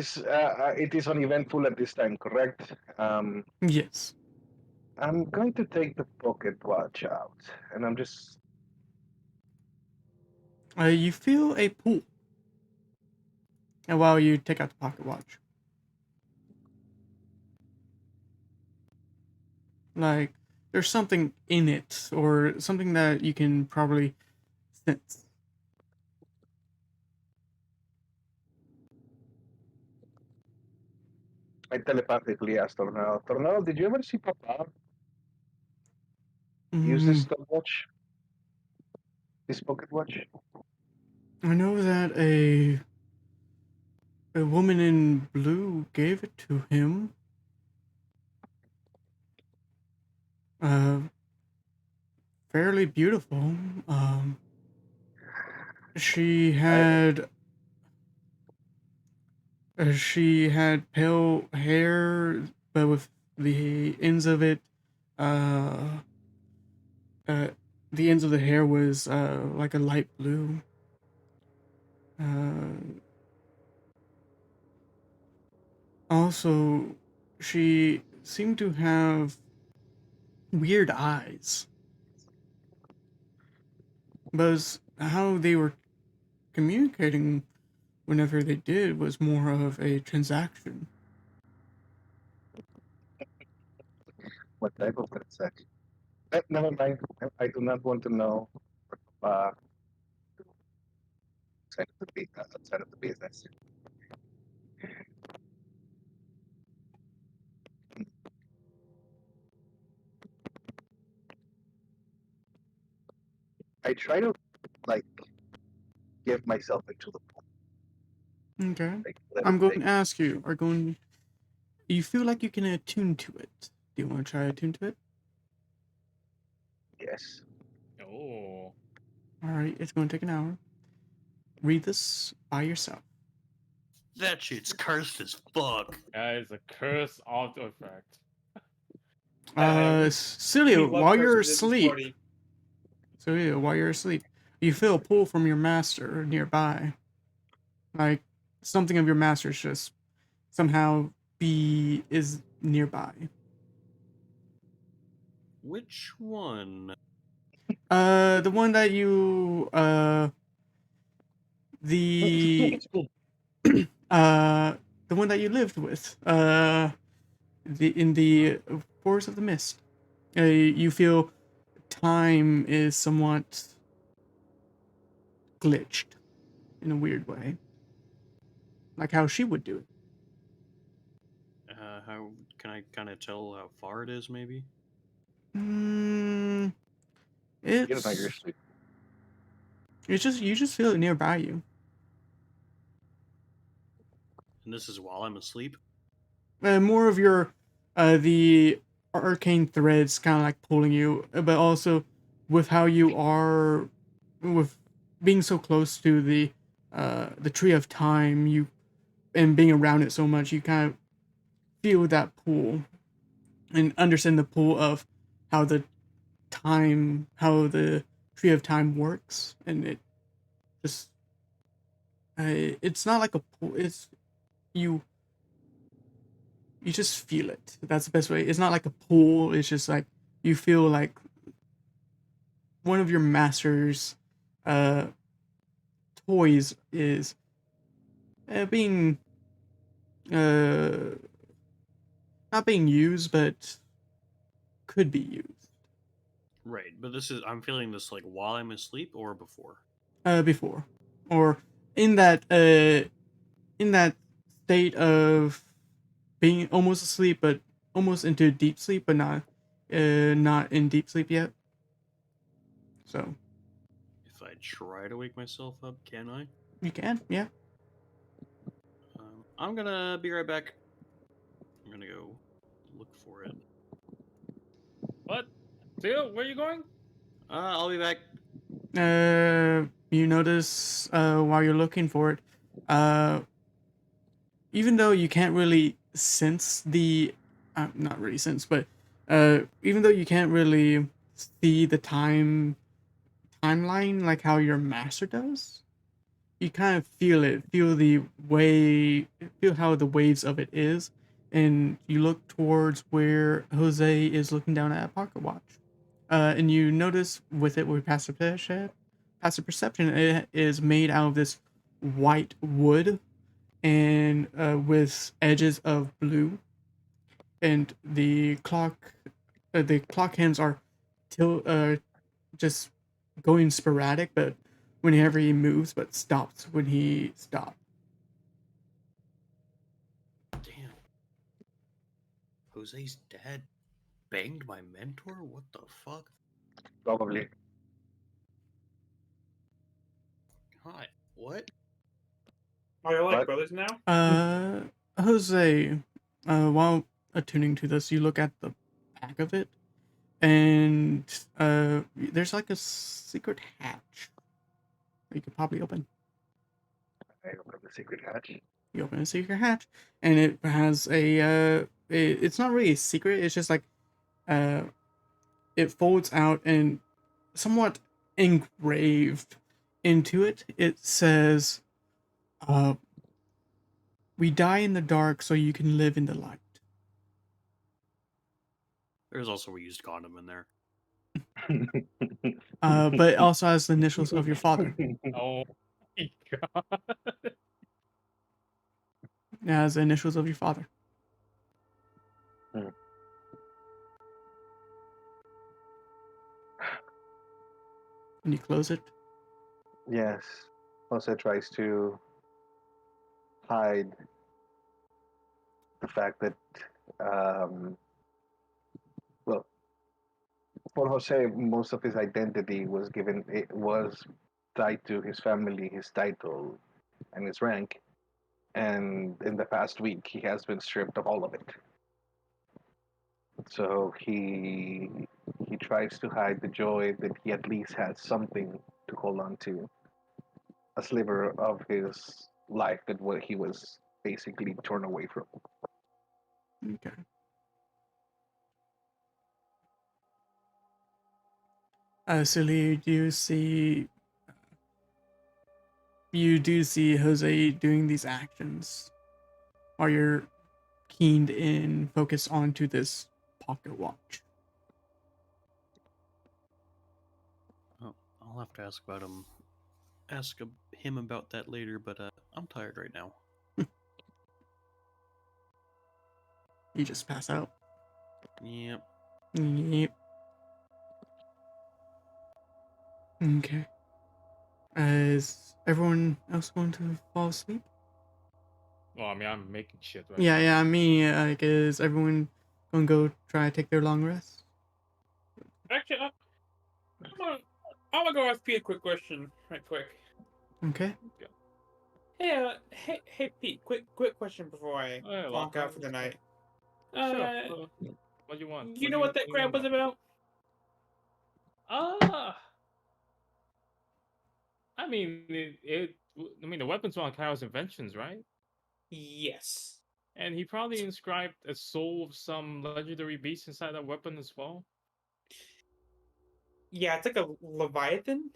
is uneventful at this time, correct? yes. I'm going to take the pocket watch out, and I'm just You feel a pull, and while you take out the pocket watch, Like there's something in it, or something that you can probably sense. I telepathically asked Tornado, Tornado, did you ever see Papa use this Mm, stopwatch? This pocket watch? I know that a woman in blue gave it to him. Uh, Fairly beautiful. She I, had she had pale hair, but with the ends of it, uh, uh, the ends of the hair was like a light blue. Uh, Also, she seemed to have weird eyes, but how they were communicating whenever they did was more of a transaction. what type of transaction? Never mind. I do not want to know. Uh, outside of the business. I try to like give myself into the pool, Okay. like let it I'm going take. to ask you, you feel like you can attune to it? Do you want to try attune to it? Yes. Oh. Alright, it's going to take an hour. Read this by yourself. That shit's cursed as fuck. That is a curse artifact. Celia, We love while you're curses in this asleep, party. you feel a pull from your master nearby. Like something of your master's just somehow be is nearby. Which one? The one that you the uh the one that you lived with. The in the Forest of the Mist. You feel time is somewhat glitched in a weird way, like how she would do it. How can I kind of tell how far it is? Maybe. Mm, You're not your it's sleep. you just feel it nearby you. And this is while I'm asleep. More of your the arcane threads kind of like pulling you, but also with how you are with being so close to the tree of time, you and being around it so much, you kind of feel that pull and understand the pull of how how the tree of time works, and it just it's not like a pull. It's you you just feel it. That's the best way. It's not like a pull. It's just like you feel like one of your master's uh toys is being uh not being used, but could be used Right, but this is I'm feeling this like while I'm asleep or before. before, or in that state of being almost asleep, but almost into deep sleep, but not in deep sleep yet. So If I try to wake myself up, can I? you can, yeah. I'm gonna be right back. I'm gonna go look for it. What? Theo, where are you going? I'll be back. You notice while you're looking for it, uh, even though you can't really sense not really sense, but even though you can't really see the timeline like how your master does, you kind of feel it, feel how the waves of it is, and you look towards where Jose is looking down at a pocket watch, and you notice with it with passive perception, it is made out of this white wood and with edges of blue, and the clock the clock hands are just going sporadic, but whenever he moves, but stops when he stops. Damn. Jose's dad banged my mentor? What the fuck? Probably. Hi. What? Are you like But brothers now? Jose, while attuning to this, you look at the back of it, and there's like a secret hatch you could probably open. I opened the secret hatch. You open a secret hatch, and it has it's not really a secret. It's just like it folds out, and somewhat engraved into it, it says, "We die in the dark so you can live in the light." There's also a used condom in there. But it also has the initials of your father. Oh my god. It has the initials of your father. Hmm. Can you close it? Yes. Jose tries to hide the fact that, um, well, for Jose, most of his identity was given, it was tied to his family, his title, and his rank. And in the past week, he has been stripped of all of it. So he tries to hide the joy that he at least has something to hold on to, a sliver of his life that what he was basically torn away from. Okay. Silly, you do see Jose doing these actions while you're keened in, focused onto this pocket watch. Oh, I'll have to ask him about that later, but I'm tired right now. You just pass out. Yep. Yep. Okay. Is everyone else going to fall asleep? Well, I mean, I'm making shit right Yeah, now. yeah. Me. Like, is everyone gonna go try to take their long rest? Actually, I'm gonna go ask Pete a quick question, right quick. Okay. Hey, Pete. Quick question before I Hey, clonk out for the let's go. night. Sure. Uh, What do you want? you know what that crap was about? Ah, I mean, I mean, the weapons were on Kyle's inventions, right? Yes. And he probably inscribed a soul of some legendary beast inside that weapon as well. Yeah, it's like a Leviathan.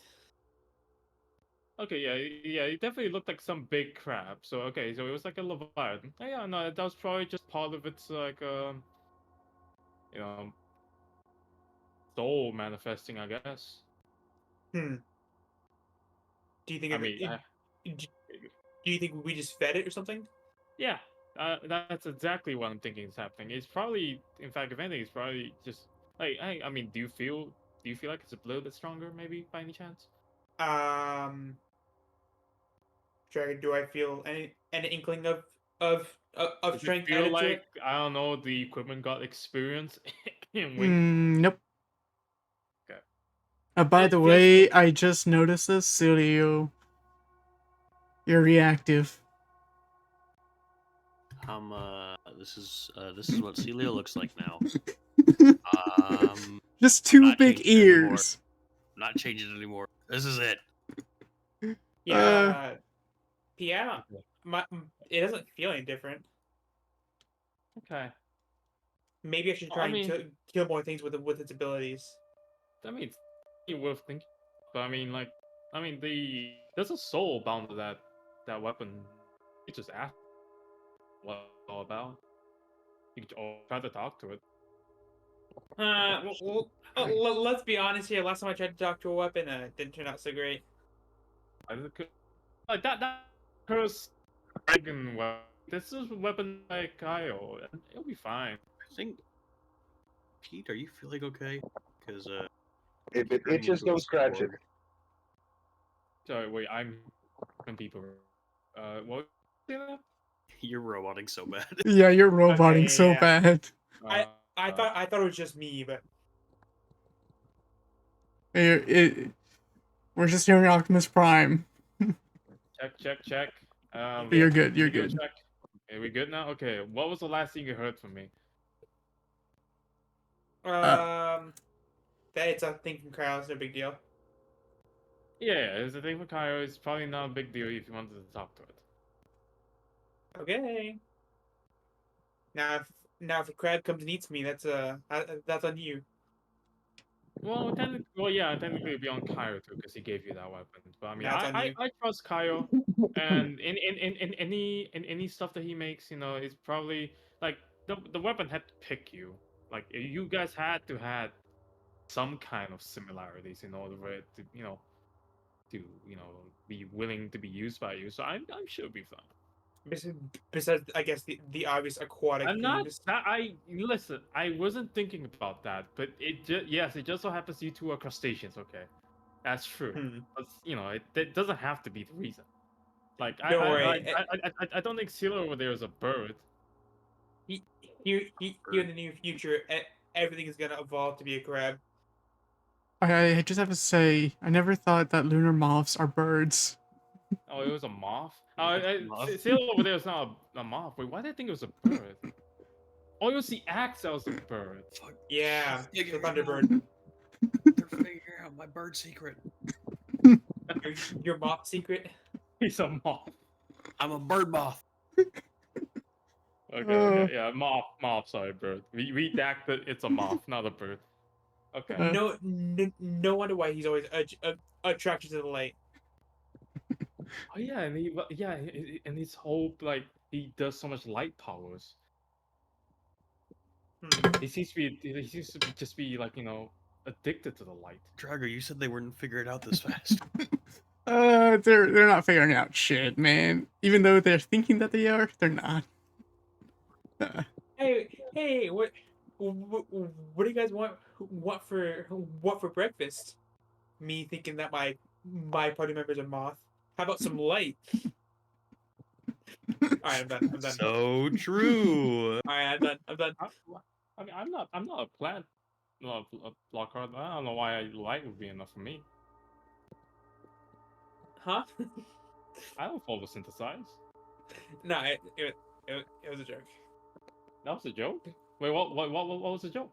Okay, yeah, he definitely looked like some big crab. So okay, so it was like a leviathan. Oh, yeah, no, that was probably just part of its like you know, soul manifesting, I guess. Hmm. Do you think I of it? mean, Do you think we just fed it or something? yeah, that's exactly what I'm thinking is happening. It's probably, in fact, if anything, it's probably just like, I mean, do you feel like it's a little bit stronger, maybe by any chance? Um, Dragon, do I feel any inkling of Does it strength feel added to like it? I don't know the equipment got experience in Wink? Nope. Okay. By It the feels way, I just noticed this, Celio. You're reactive. This is what Celio looks like now. Just two Not big changing it anymore. ears. Not changing it anymore. This is it. Yeah, piano. Okay. It doesn't feel any different. Okay. Maybe I should Well, try and kill more things with its abilities. I mean, it's worth thinking. But I mean, like, there's a soul bound to that weapon. You just ask what it's all about. You could try to talk to it. Let's be honest here. Last time I tried to talk to a weapon, didn't turn out so great. Like that curse dragon weapon. This is a weapon like Kyle. It'll be fine. I think Pete, are you feeling okay? Because If it turning itches, into a don't scratch it. cyborg. Sorry, wait, I'm people. What? You're roboting so bad. Yeah, you're roboting Okay, so yeah. bad. I thought it was just me, but We're just hearing Optimus Prime. check. You're good. You're we do a good. check. Okay, we good now? Okay. What was the last thing you heard from me? that it's a thing from Kyle. It's no big deal. Yeah, it's a thing for Cairo. It's probably not a big deal if you wanted to talk to it. Okay. Now if a crab comes and eats me, that's on you. Well, technically it'd be on Cairo too, because he gave you that weapon. But I mean, That's on you. I trust Cairo, and in any stuff that he makes, it's probably like the weapon had to pick you. Like you guys had to had some kind of similarities in order for it to be willing to be used by you. So I'm sure it'll be fun. Besides, I guess the obvious aquatic I'm not. themes. I listen. I wasn't thinking about that, but yes, it just so happens you two are crustaceans. Okay, that's true. Hmm. But it doesn't have to be the reason. Like Don't worry. I don't think Silo over there is a bird. Here in the near future, everything is gonna evolve to be a crab. I just have to say, I never thought that lunar moths are birds. Oh, it was a moth. Moth. Silo over there is not a moth. Wait, why did I think it was a bird? Oh, it was the axe that was the bird. Fuck. Yeah, the Figuring it out. Thunderbird. They're figuring out my bird secret. Your moth secret. He's a moth. I'm a bird moth. Okay, yeah, moth. Sorry, bird. We redact it. It's a moth, not a bird. Okay. No wonder why he's always attracted to the light. Oh yeah, and his whole he does so much light powers. He seems to just be addicted to the light. Drago, you said they wouldn't figure it out this fast. They're not figuring out shit, man. Even though they're thinking that they are, they're not. Hey, what do you guys want for breakfast? Me thinking that my party members are moth. How about some light? All right, I'm done. So true. All right, I'm done. I mean, I'm not a plant, not a blocker. I don't know why light would be enough for me. Huh? I don't photosynthesize. No, it was a joke. That was a joke. Wait, what was the joke?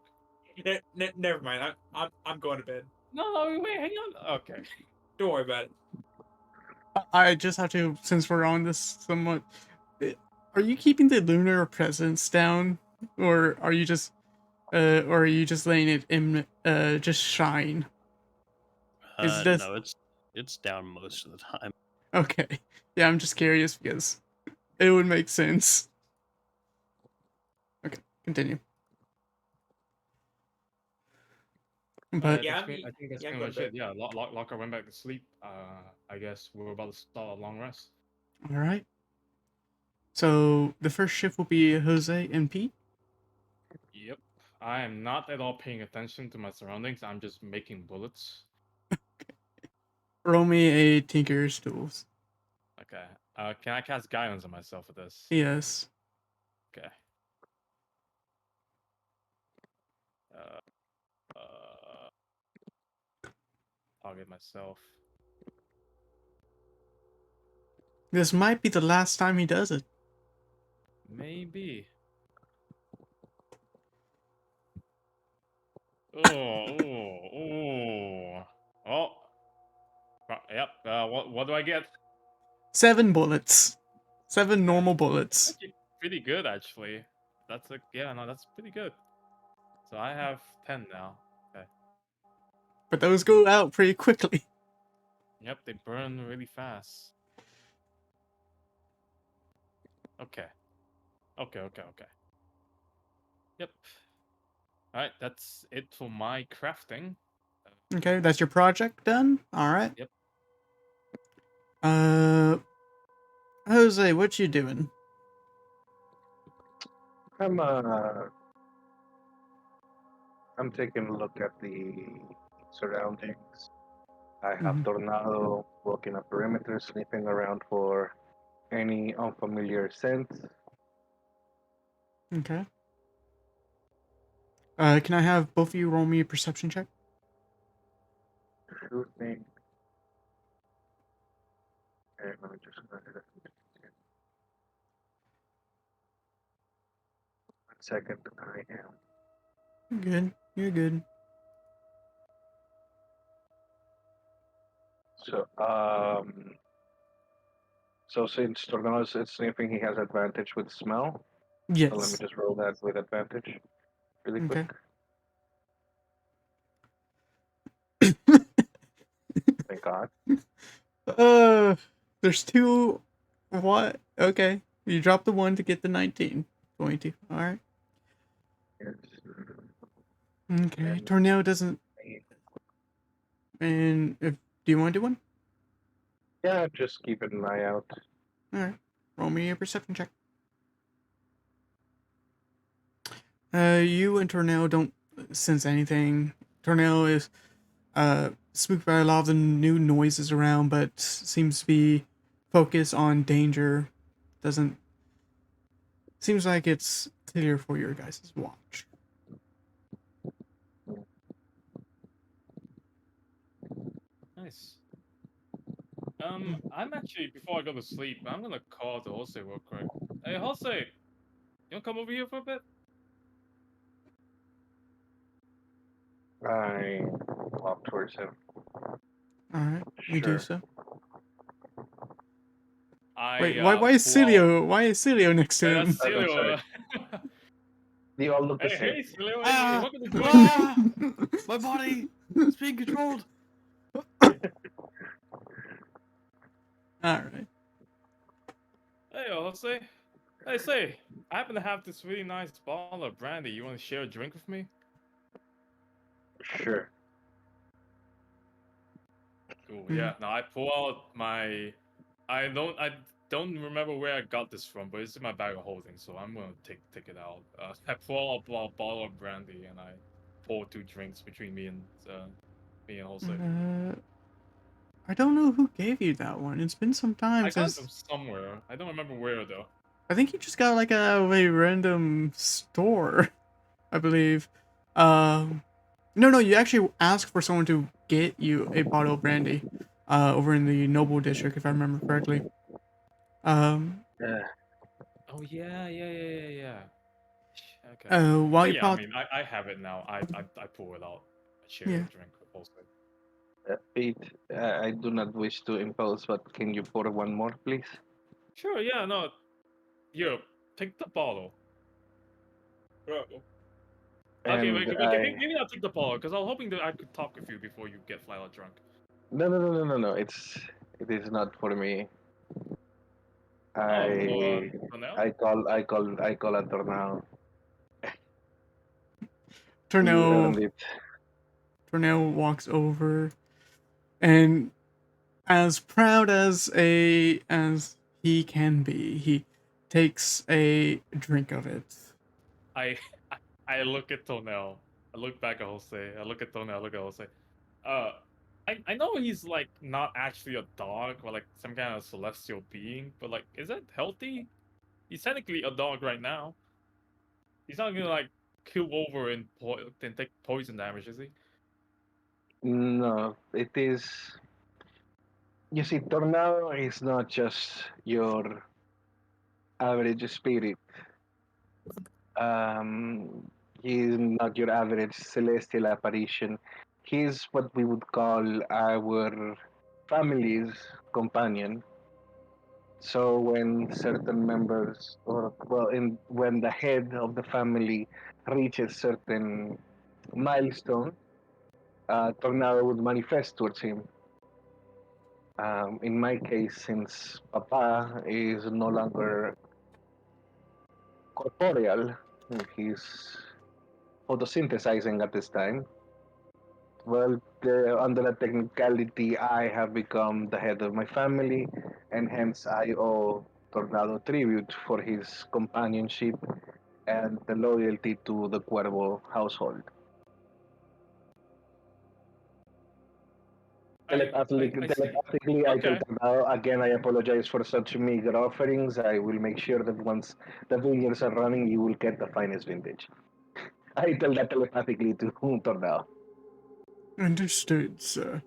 Never mind. I'm going to bed. No, wait, hang on. Okay. Don't worry about it. I just have to, since we're on this somewhat. Are you keeping the lunar presence down, or are you just letting it just shine? Is this No, it's down most of the time. okay? Yeah, I'm just curious because it would make sense. Okay, continue. But Yeah, I think that's yeah, pretty go much to it. Yeah, Locker went back to sleep. I guess we're about to start a long rest. all right. So the first shift will be Jose and Pete. Yep. I am not at all paying attention to my surroundings. I'm just making bullets. Roll me a Tinker's Tools. Okay. Can I cast guidance on myself for this? Yes. Okay. Target myself. This might be the last time he does it. Maybe. Oh. Yep. What do I get? 7 bullets. 7 normal bullets. Actually, pretty good, actually. That's pretty good. So I have 10 now. Okay. But those go out pretty quickly. Yep, they burn really fast. Okay. Yep. Alright, that's it for my crafting. Okay, that's your project done? Alright. Yep. Jose, what you doing? I'm I'm taking a look at the surroundings. I have Mhm. Tornado walking a perimeter, sniffing around for any unfamiliar scents. Okay. Can I have both of you roll me a perception check? Sure thing. And let me just go ahead and 1 second. I am. You're good. You're good. So, so since Tornado is sniffing, he has advantage with smell. So let me Yes. just roll that with advantage really quick. Okay. Thank God. uh, there's two. What? Okay. You dropped the 1 to get the 19. 22. All right. Yes. Okay. And Tornado doesn't. And if do you want to do one? yeah, just keep an eye out. All right. Roll me a perception check. You and Tornado don't sense anything. Tornado is spooked by a lot of the new noises around, but seems to be focused on danger. Doesn't seems like it's clear for your guys' watch. Nice. I'm actually before I go to sleep, I'm gonna call to Jose real quick. Hey, Jose, you wanna come over here for a bit? I walk towards him. All right, you do Sure. so. I Wait, why is pull out. Celio? Why is Celio next to Hey, that's him? I'm sorry. Celio. They all look the Hey, same. hey, Celio. Hey, Ah! welcome to join. Ah! My body is being controlled. All right. Hey, Jose. Hey, say, I happen to have this really nice bottle of brandy. You want to share a drink with me? Sure. Cool. Mhm. Yeah. Now I pull out my. I don't remember where I got this from, but it's in my bag of holding, so I'm gonna take it out. I pull out a bottle of brandy and I pour 2 drinks between me and Jose. I don't know who gave you that one. It's been some time I got it from since somewhere. I don't remember where though. I think you just got like a random store, I believe. No, you actually asked for someone to get you a bottle of brandy, over in the Noble District, if I remember correctly. Um, Yeah. Oh yeah. Okay. while But you yeah, I pop, mean, I have it now. I pull it out. I share yeah, a drink with Jose. Pete, I do not wish to impose, but can you pour one more, please? Sure. Yeah. No. Here, take the bottle. Bro. Okay, And maybe I'll take the bottle because I was hoping that I could talk with you before you get flat out drunk. no. It is not for me. Oh, I for now? I call a tornado. You Tornell earned it. Tornell walks over, and as proud as he can be, he takes a drink of it. I I look at Tonel. I look back at Jose. I look at Tonel. I look at Jose. Uh, I know he's like not actually a dog or like some kind of celestial being, but like, is that healthy? He's technically a dog right now. He's not gonna like kill over and then take poison damage, is he? No, it is. You see, tornado is not just your average spirit. Um, he's not your average celestial apparition. He's what we would call our family's companion. So when certain members, or well, when the head of the family reaches certain milestone, Tornado would manifest towards him. In my case, since Papa is no longer corporeal, he's photosynthesizing at this time. Well, under the technicality, I have become the head of my family, and hence I owe Tornado tribute for his companionship and the loyalty to the Cuervo household. see. Telepathically, I tell Okay. Tadao, again, I apologize for such meager offerings. I will make sure that once the vineyards are running, you will get the finest vintage. I tell that telepathically to Tadao. Understood, sir.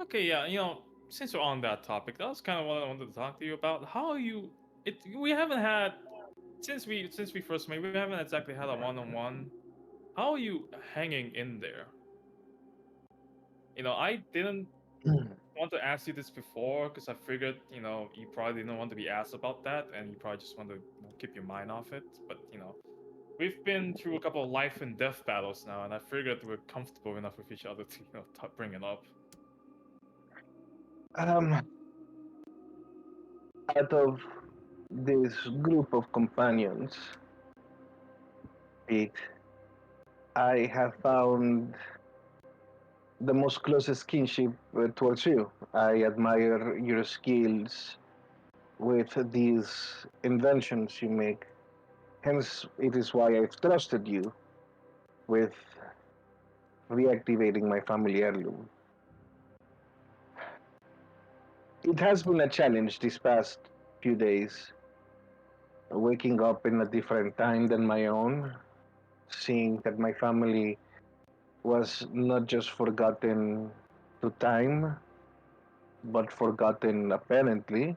Okay, yeah, since we're on that topic, that was kind of what I wanted to talk to you about. How are you? We haven't had since we first met. We haven't exactly had a one-on-one. How are you hanging in there? I didn't want to ask you this before because I figured, you probably didn't want to be asked about that, and you probably just want to keep your mind off it. But we've been through a couple of life and death battles now, and I figured we're comfortable enough with each other to, bring it up. Um, Out of this group of companions, Pete, I have found the most closest kinship towards you. I admire your skills with these inventions you make. Hence, it is why I've trusted you with reactivating my family heirloom. It has been a challenge these past few days, waking up in a different time than my own, seeing that my family was not just forgotten to time, but forgotten apparently.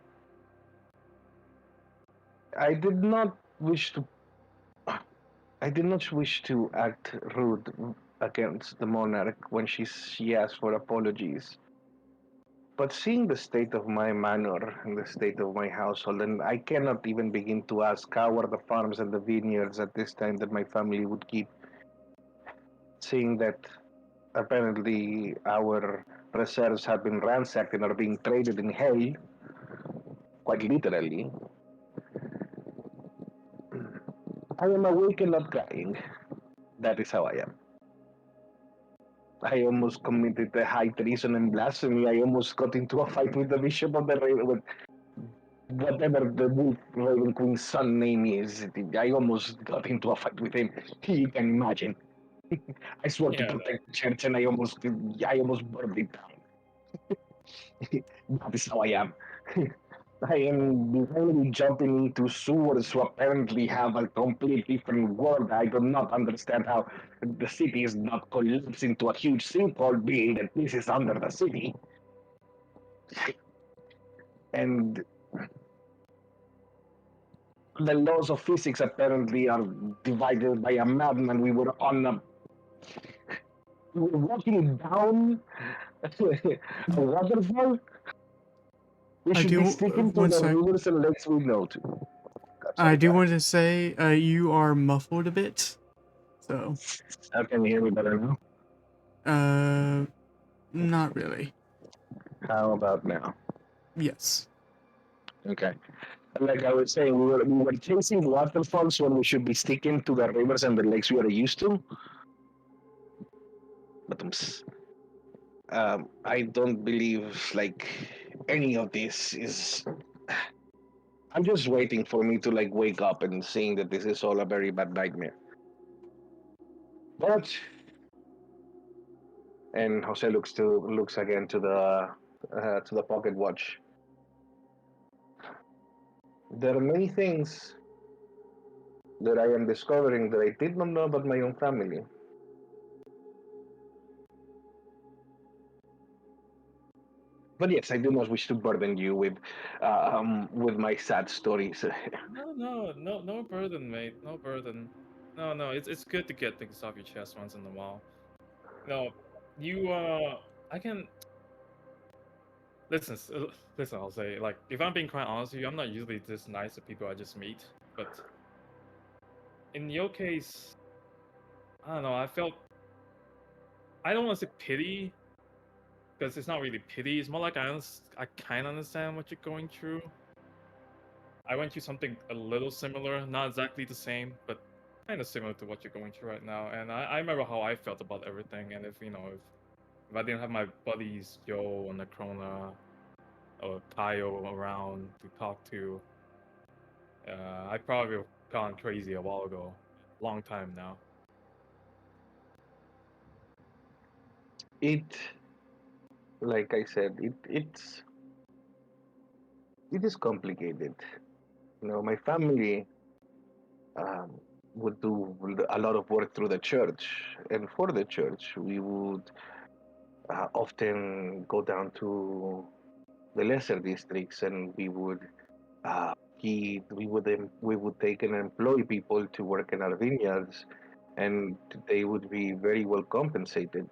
I did not wish to. I did not wish to act rude against the monarch when she asked for apologies. But seeing the state of my manor and the state of my household, and I cannot even begin to ask how are the farms and the vineyards at this time that my family would keep, seeing that apparently our reserves have been ransacked and are being traded in hell, quite literally. I am awake and not crying. That is how I am. I almost committed a high treason and blasphemy. I almost got into a fight with the bishop of the with whatever the wolf Raven Queen's son name is. I almost got into a fight with him. You can imagine. I swore to Yeah, protect the church, and I almost burned it down. That is how I am. I am finally jumping into sewers who apparently have a complete different world. I do not understand how the city is not collapsed into a huge sinkhole, being that this is under the city. And the laws of physics apparently are divided by a madman. We were walking down a waterfall. We I should be do. sticking to One the sec. rivers and lakes we know to. God, I sorry, do go ahead. want to say, you are muffled a bit. So, How can you hear me better now? uh, not really. How about now? Yes. Okay. Like I was saying, we were chasing waterfalls when we should be sticking to the rivers and the lakes we are used to. But I don't believe like any of this is. I'm just waiting for me to like wake up and seeing that this is all a very bad nightmare. But and Jose looks again to the pocket watch. There are many things that I am discovering that I did not know about my own family. But yes, I do not wish to burden you with my sad stories. no burden, mate. No burden. No. It's good to get things off your chest once in a while. No, you. I can listen. Listen. I'll say, like, if I'm being quite honest with you, I'm not usually this nice to people I just meet. But in your case, I don't know. I don't want to say pity because it's not really pity. It's more like I kind of understand what you're going through. I went through something a little similar, not exactly the same, but kind of similar to what you're going through right now. And I remember how I felt about everything. And if I didn't have my buddies Joe and Necrona or Kaio around to talk to, I probably would have gone crazy a while ago, long time now. it, like I said, it is complicated. My family um, would do a lot of work through the church, and for the church, we would often go down to the lesser districts, and uh, we would take and employ people to work in our vineyards, and they would be very well compensated.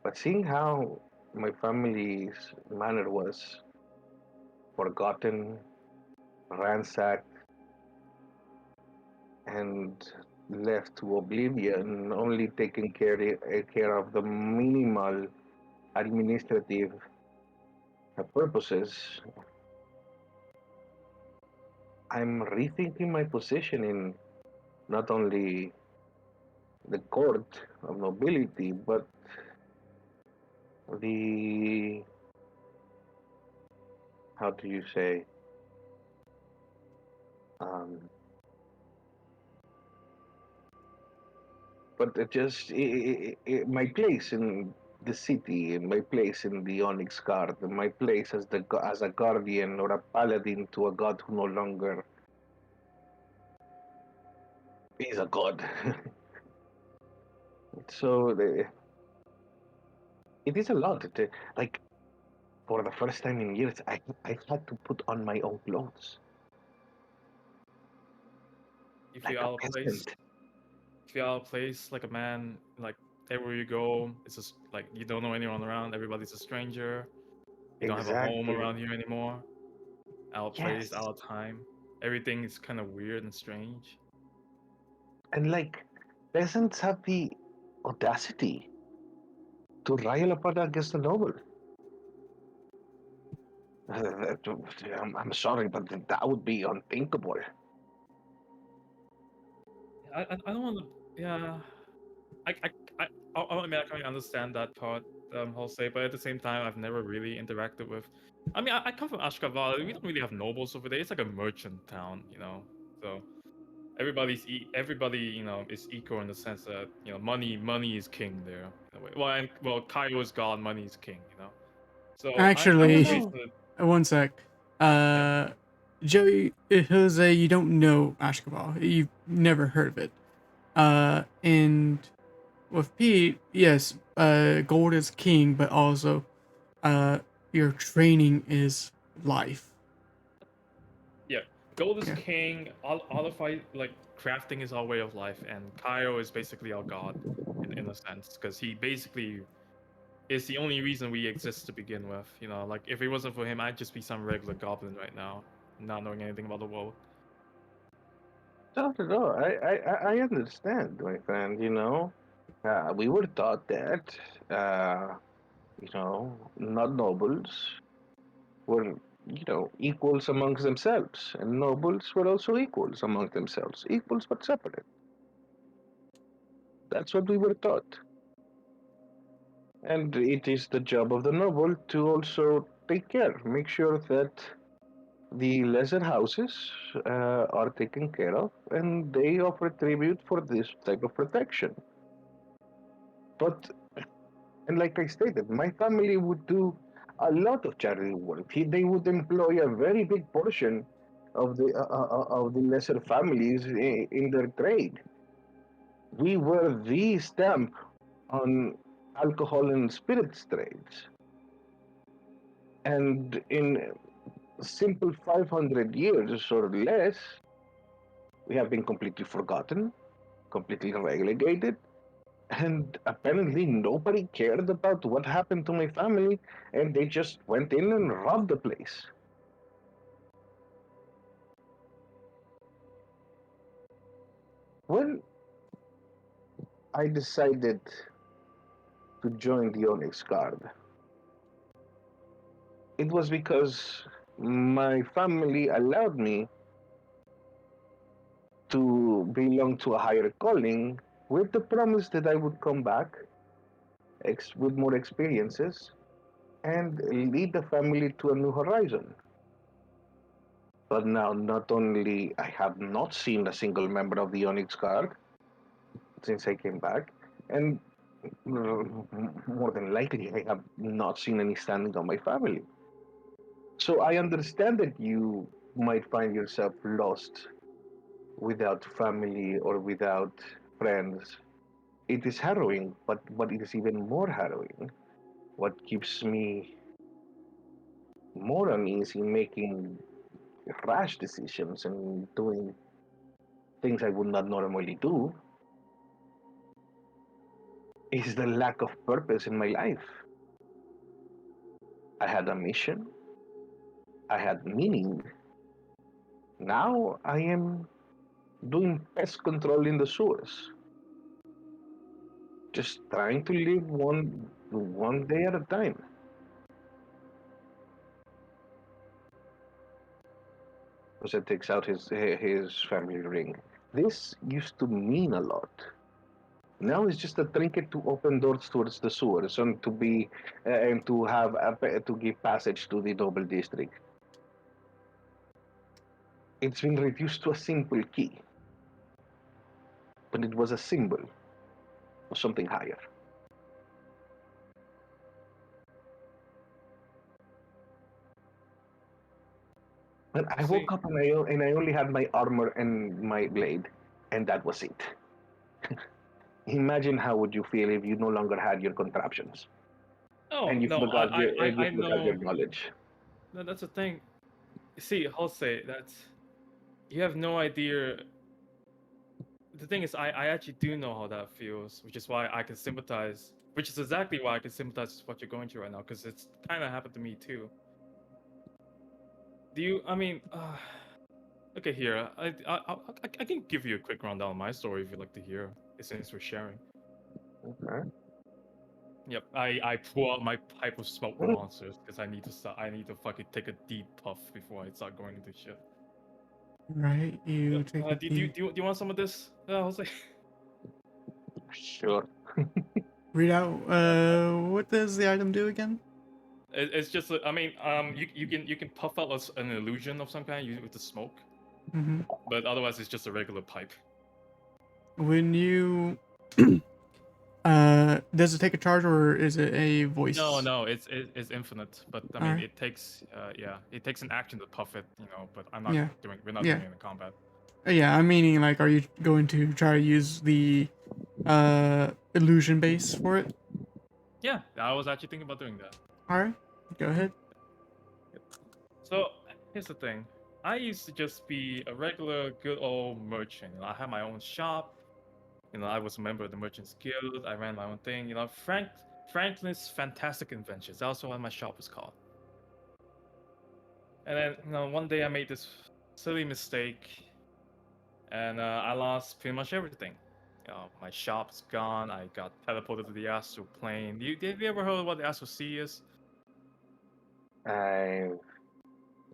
But seeing how my family's manner was forgotten, ransacked, and left to oblivion, only taking care of the minimal administrative purposes, I'm rethinking my position in not only the court of nobility, but the, how do you say, um, but it just my place in the city, my place in the Onyx Guard, my place as as a guardian or a paladin to a god who no longer is a god. So it is a lot. Like for the first time in years, I had to put on my own clothes You like feel a out of place. peasant. You feel out of place, like a man. Like everywhere you go, it's just like you don't know anyone around. Everybody's a stranger. You don't have a home Exactly. around here anymore. Out of place, Yes. out of time. Everything is kind of weird and strange. And like peasants have the audacity to rile upon against the noble. I'm sorry, but that would be unthinkable. I don't want to. Yeah, I I I I mean I can understand that part, Jose, but at the same time, I've never really interacted with. I mean, I come from Ashgabat. We don't really have nobles over there. It's like a merchant town, So everybody, is equal in the sense that money is king there. In a way. Well, Cairo is god, money is king. So I'm Oh just Actually, used no. to. one sec. Yeah. Joey, Jose, you don't know Ashkabal. You've never heard of it. And with Pete, yes, gold is king, but also, uh, your training is life. Yeah, gold is Yeah. king. All of like crafting is our way of life, and Cairo is basically our god in a sense, because he basically is the only reason we exist to begin with. Like if it wasn't for him, I'd just be some regular goblin right now, not knowing anything about the world. No, no, no. I understand, my friend. We were taught that, uh, not nobles were, equals amongst themselves, and nobles were also equals among themselves, equals but separate. That's what we were taught. And it is the job of the noble to also take care, make sure that the lesser houses are taken care of, and they offer tribute for this type of protection. But, and like I stated, my family would do a lot of charity work. They would employ a very big portion of the lesser families in their trade. We were the stamp on alcohol and spirits trades, and in simple 500 years or less, we have been completely forgotten, completely relegated, and apparently nobody cared about what happened to my family, and they just went in and robbed the place. When I decided to join the Onyx Guard, it was because my family allowed me to belong to a higher calling with the promise that I would come back with more experiences and lead the family to a new horizon. But now, not only I have not seen a single member of the Onyx Guard since I came back, and more than likely, I have not seen any standing on my family. So I understand that you might find yourself lost without family or without friends. It is harrowing, but what it is even more harrowing, what keeps me more uneasy making rash decisions and doing things I would not normally do is the lack of purpose in my life. I had a mission, I had meaning. Now I am doing pest control in the sewers, just trying to live one day at a time. Jose takes out his family ring. This used to mean a lot. Now it's just a trinket to open doors towards the sewers and to be and to have to give passage to the noble district. It's been reduced to a simple key, but it was a symbol of something higher. And I See, woke up and I only had my armor and my blade, and that was it. Imagine how would you feel if you no longer had your contraptions oh and no, you I forgot your know. knowledge. No, that's the thing. See, Jose, that's you have no idea. The thing is, I actually do know how that feels, which is why I can sympathize. Which is exactly why I can sympathize with what you're going through right now, because it's kind of happened to me too. Do you? I mean, okay, here. I can give you a quick rundown of my story if you'd like to hear, since we're sharing. Okay. Yep, I pull out my pipe of smoke monsters because I need to start. I need to fucking take a deep puff before I start going into shit. Right, you Yep. take a deep. Do you want some of this? Jose? Sure. Read out. What does the item do again? It's just, I mean, you can puff out an illusion of some kind with the smoke, Hmm. but otherwise it's just a regular pipe. When you does it take a charge or is it a voice? No, it's infinite, but I All mean, right. it takes, yeah, it takes an action to puff it, you know. But Yeah. we're not Yeah. doing it in combat. Yeah, I'm meaning like, are you going to try to use the illusion base for it? Yeah, I was actually thinking about doing that. All right, go ahead. So here's the thing. I used to just be a regular, good old merchant. You know, I had my own shop. You know, I was a member of the Merchants Guild. I ran my own thing. You know, Franklin's Fantastic Adventures. That's what my shop was called. And then, you know, one day I made this silly mistake, and I lost pretty much everything. You know, my shop's gone. I got teleported to the astral plane. Have you ever heard of what the astral sea is? I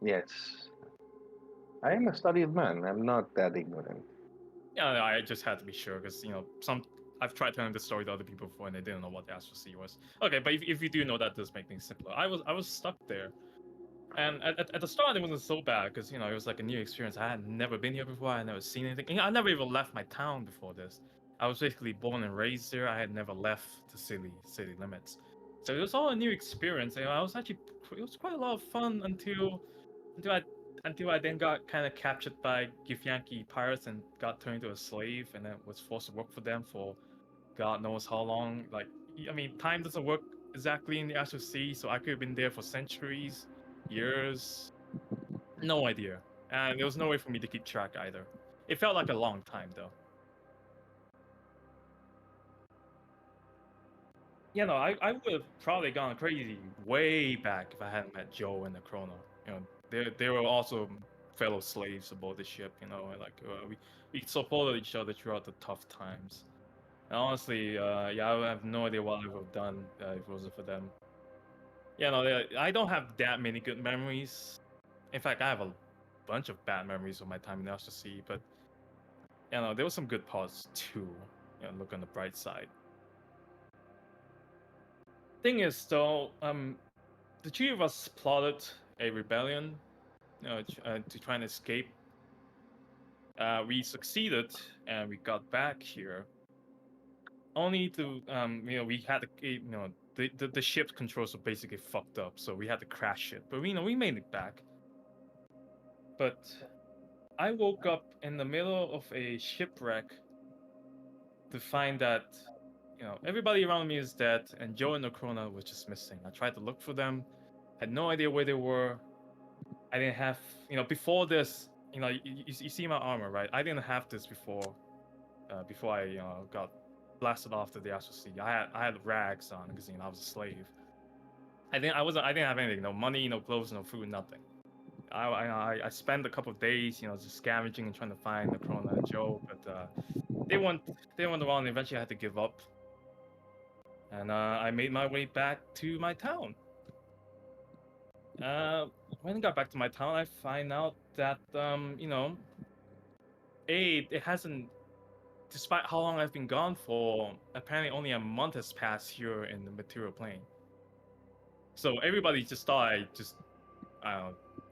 yes. I am a studied man. I'm not that ignorant. Yeah, no, I just had to be sure because you know I've tried telling this story to other people before and they didn't know what the astral sea was. Okay, but if you do know, that does make things simpler. I was stuck there, and at the start it wasn't so bad because you know it was like a new experience. I had never been here before. I had never seen anything. You know, I never even left my town before this. I was basically born and raised here. I had never left the city limits, so it was all a new experience. You know, I was actually it was quite a lot of fun until I until I then got kind of captured by Githyanki pirates and got turned into a slave and then was forced to work for them for God knows how long. Like, I mean, time doesn't work exactly in the Astral Sea, so I could have been there for centuries, years, no idea. And there was no way for me to keep track either. It felt like a long time though. You know, I would have probably gone crazy way back if I hadn't met Joe and the Chrono. You know, they were also fellow slaves aboard the ship. You know, and like we supported each other throughout the tough times. And honestly, yeah, I have no idea what I would have done if it wasn't for them. You know, I don't have that many good memories. In fact, I have a bunch of bad memories of my time in the Sea. But you know, there were some good parts too. You know, look on the bright side. Thing is, though, the three of us plotted a rebellion, you know, to try and escape. We succeeded, and we got back here. only to we had to the ship's controls were basically fucked up, so we had to crash it. But we made it back. But I woke up in the middle of a shipwreck to find that everybody around me is dead, and Joe and Necrona was just missing. I tried to look for them, had no idea where they were. I didn't have before this. You see my armor, right? I didn't have this before I got blasted off to the astral sea. I had rags on because I was a slave. I didn't have anything, no money, no clothes, no food, nothing. I spent a couple of days just scavenging and trying to find Necrona and Joe, but they weren't around. And eventually I had to give up, and I made my way back to my town. When I got back to my town, I find out that it hasn't. Despite how long I've been gone for, apparently only a month has passed here in the material plane. So everybody just thought I just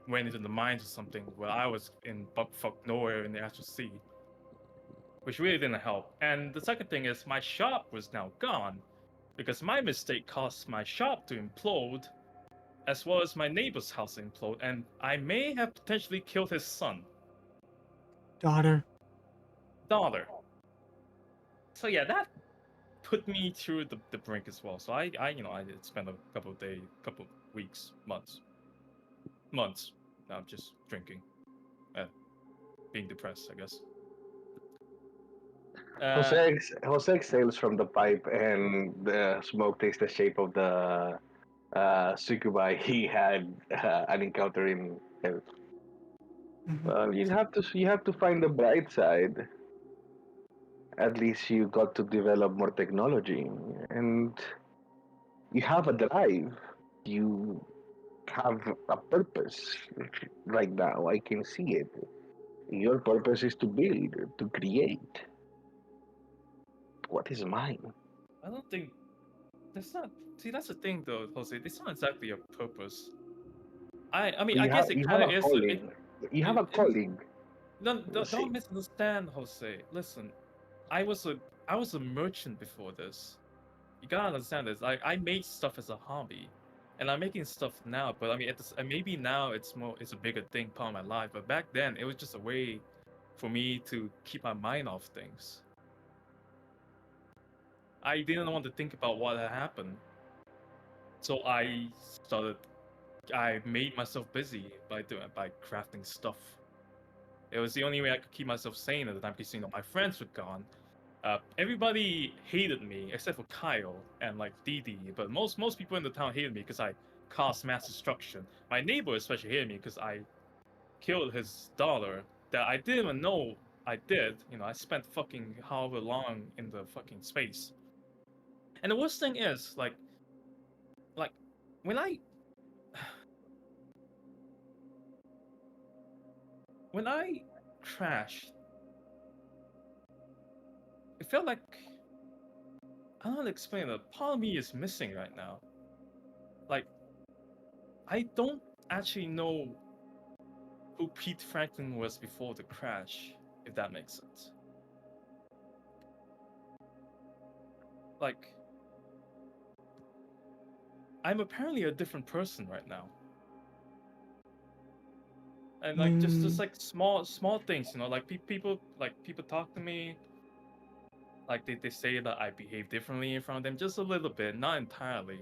went into the mines or something, where I was in buckfuck nowhere in the astral sea, which really didn't help. And the second thing is my shop was now gone, because my mistake caused my shop to implode, as well as my neighbor's house implode, and I may have potentially killed his son. Daughter. So yeah, that put me through the brink as well. So I did spend a couple weeks, months just drinking, being depressed, I guess. Jose exhales from the pipe, and the smoke takes the shape of the succubi he had an encounter in hell. Mhm. Well, you have to find the bright side. At least you got to develop more technology, and you have a drive. You have a purpose right now. I can see it. Your purpose is to build, to create. What is mine? I don't think that's not. See, that's the thing, though, Jose. It's not exactly a purpose. I mean, I guess it You kind have of a is. calling. You have a It calling. don't See, misunderstand, Jose. Listen, I was a merchant before this. You gotta understand this. I made stuff as a hobby, and I'm making stuff now. But I mean, maybe now it's a bigger thing part of my life. But back then, it was just a way for me to keep my mind off things. I didn't want to think about what had happened, so I made myself busy by crafting stuff. It was the only way I could keep myself sane at the time because my friends were gone. Everybody hated me except for Kyle and like Didi, but most people in the town hated me because I caused mass destruction. My neighbor especially hated me because I killed his daughter that I didn't even know I did. I spent fucking however long in the fucking space. And the worst thing is like when I when I crashed, it felt like I don't know how to explain it. Part of me is missing right now. Like, I don't actually know who Pete Franklin was before the crash, if that makes sense. Like, I'm apparently a different person right now. And like just like small things, like people talk to me, like they say that I behave differently in front of them just a little bit, not entirely.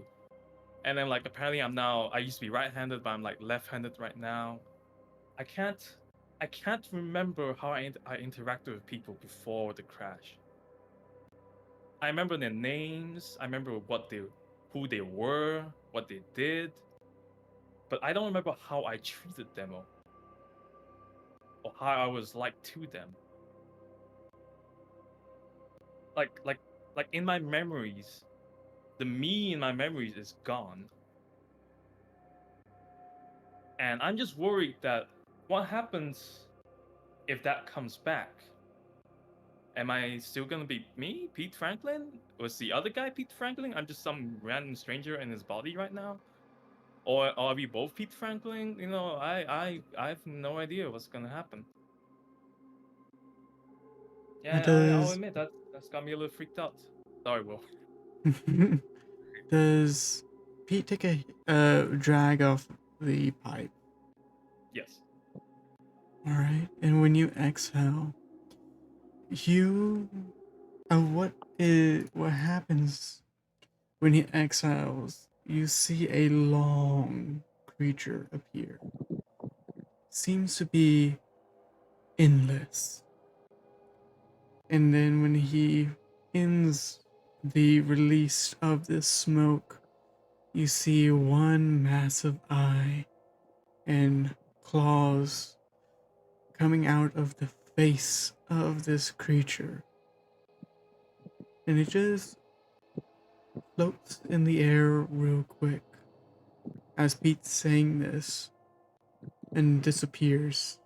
And then like apparently I used to be right-handed, but I'm like left-handed right now. I can't remember how I interacted with people before the crash. I remember their names, I remember who they were, what they did, but I don't remember how I treated them or how I was like to them. Like in my memories, the me in my memories is gone. And I'm just worried that what happens if that comes back? Am I still gonna be me, Pete Franklin? Was the other guy Pete Franklin? I'm just some random stranger in his body right now? Or are we both Pete Franklin? I have no idea what's gonna happen. That Yeah, I'll does admit that's got me a little freaked out. Sorry, Will. Does Pete take a drag off the pipe? Yes. All right, and when you exhale, you what happens when he exhales? You see a long creature appear. Seems to be endless. And then when he ends the release of this smoke, you see one massive eye and claws coming out of the face of this creature. And it just floats in the air real quick as Pete's saying this and disappears.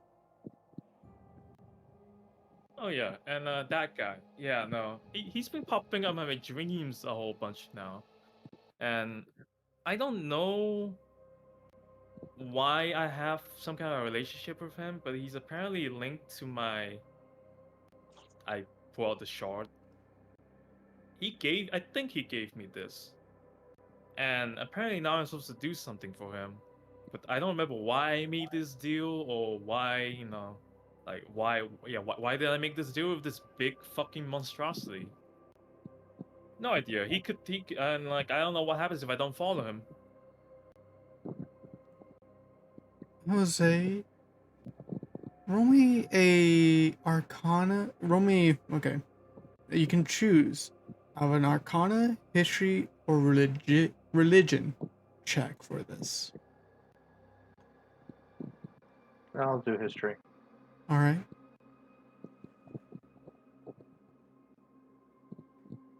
Oh yeah, and that guy. Yeah, no, he's been popping up in my dreams a whole bunch now, and I don't know why I have some kind of relationship with him, but he's apparently linked to my. I pull out the shard. I think he gave me this, and apparently now I'm supposed to do something for him, but I don't remember why I made this deal or why, like why did I make this deal with this big fucking monstrosity? No idea. And like I don't know what happens if I don't follow him. Jose, roll me a Arcana. Roll me. Okay. You can choose of an Arcana, History, or religion check for this. I'll do history. All right.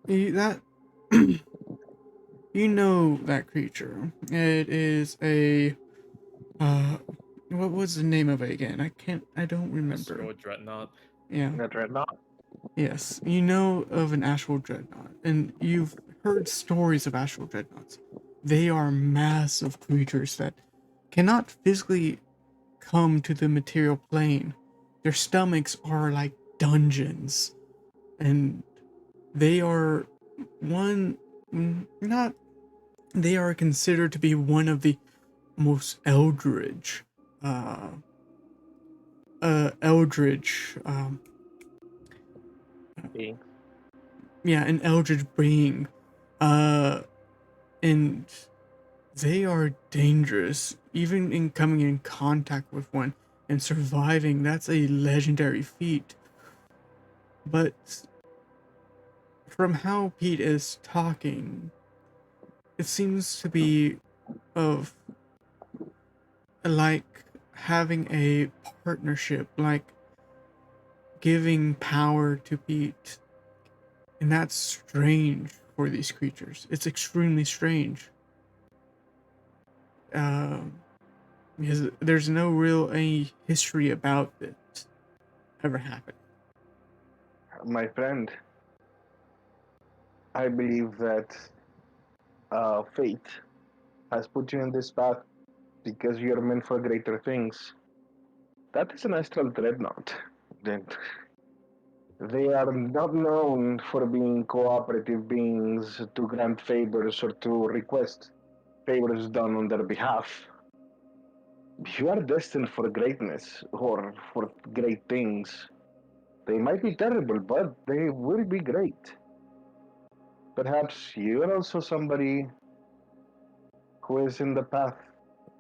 That you know that creature. It is a what was the name of it again? I don't remember. Astral Dreadnought. Yeah. That dreadnought. Yes. You know of an astral dreadnought, and you've heard stories of astral dreadnoughts. They are massive creatures that cannot physically come to the material plane. Their stomachs are like dungeons, and they are not they are considered to be one of the most uh eldritch Being. yeah, an eldritch being, uh and they are dangerous. Even in coming in contact with one and surviving, that's a legendary feat. But from how Pete is talking, it seems to be of like having a partnership, like giving power to Pete. And that's strange for these creatures. It's extremely strange. Because there's no real any history about it ever happening. My friend, I believe that fate has put you in this path because you're meant for greater things. That is an astral dreadnought. Then they are not known for being cooperative beings to grant favors or to request favors done on their behalf. You are destined for greatness or for great things. They might be terrible, but they will be great. Perhaps you are also somebody who is in the path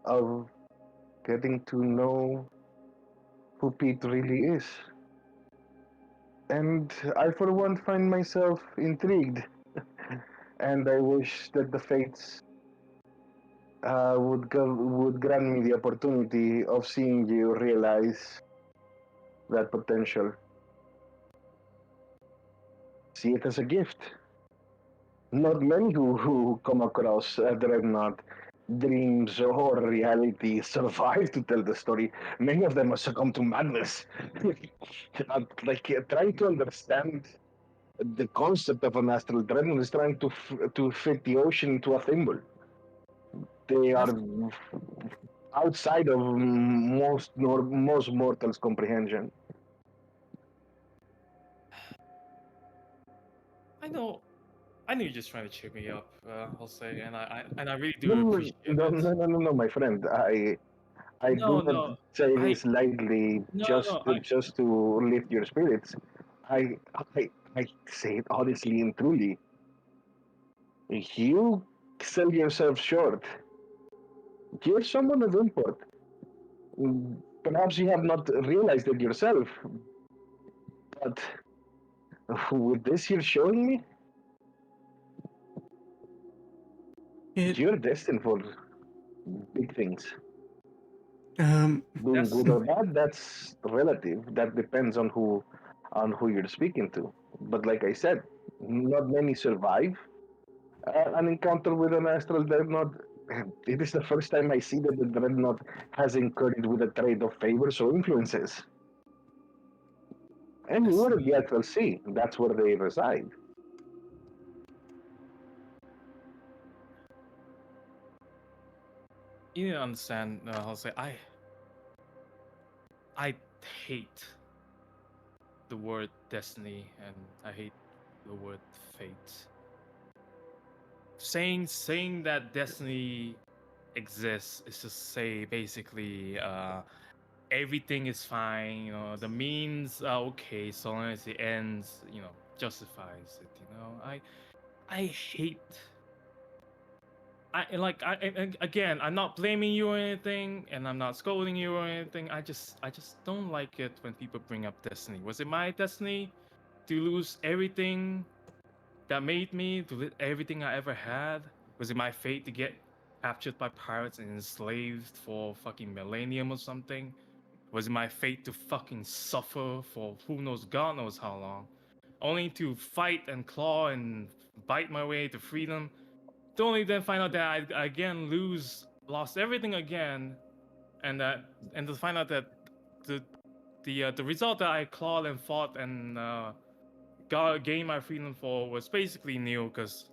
of getting to know who Pete really is. And I, for one, find myself intrigued, and I wish that the fates would grant me the opportunity of seeing you realize that potential. See it as a gift. Not many who come across a dreadnought dreams or reality survive to tell the story. Many of them have succumbed to madness. Trying to understand the concept of an astral dreadnought is trying to fit the ocean into a thimble. They are outside of most mortals' comprehension. I know I knew you're just trying to cheer me up, I'll say, and I really No, do appreciate no, it. no, no, no, no, my friend. I do No, not no, say I this lightly, no just no I just to lift your spirits. I say it honestly and truly. You sell yourself short. You're someone of import. Perhaps you have not realized it yourself, but with this you're showing me, It you're destined for big things. Being that's good or bad, that's relative. That depends on who you're speaking to. But like I said, not many survive an encounter with an astral dreadnought. It is the first time I see that the dreadnought has incurred with a trade of favors or influences. And we're at the destiny. actual sea. That's where they reside. You need to understand, I'll say I hate the word destiny and I hate the word fate. Saying that destiny exists is to say basically everything is fine, the means are okay so long as the ends, justifies it, I hate again, I'm not blaming you or anything, and I'm not scolding you or anything. I just don't like it when people bring up destiny. Was it my destiny to lose everything that made me, to lose everything I ever had? Was it my fate to get captured by pirates and enslaved for fucking millennium or something? Was it my fate to fucking suffer for who knows, God knows how long, only to fight and claw and bite my way to freedom? To only then find out that I again lost everything again, and to find out that the the result that I clawed and fought and gained my freedom for was basically nil because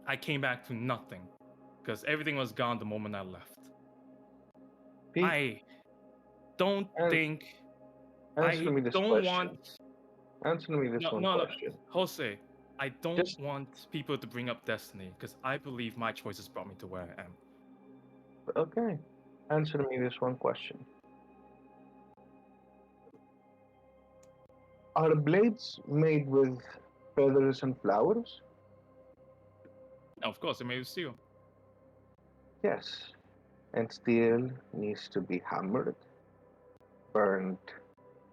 I came back to nothing because everything was gone the moment I left. Pete, I don't and think answer I me this don't want question. Answer me this no one no no question. Jose. I don't Just want people to bring up destiny because I believe my choices brought me to where I am. okay. Answer me this one question. Are blades made with feathers and flowers? Of course, it made you steal. Yes. And steel needs to be hammered, burned,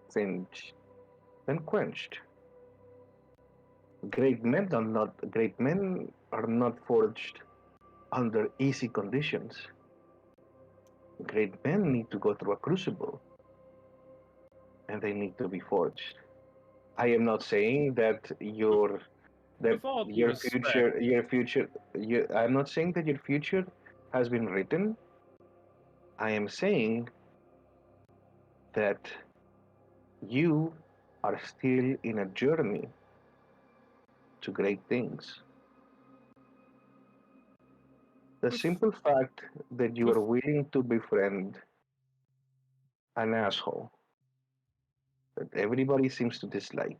singed, and quenched. Great men are not forged under easy conditions. Great men need to go through a crucible and they need to be forged. I am not saying that With all due your respect, I'm not saying that your future has been written. I am saying that you are still in a journey to great things. The with simple fact that you with are willing to befriend an asshole that everybody seems to dislike,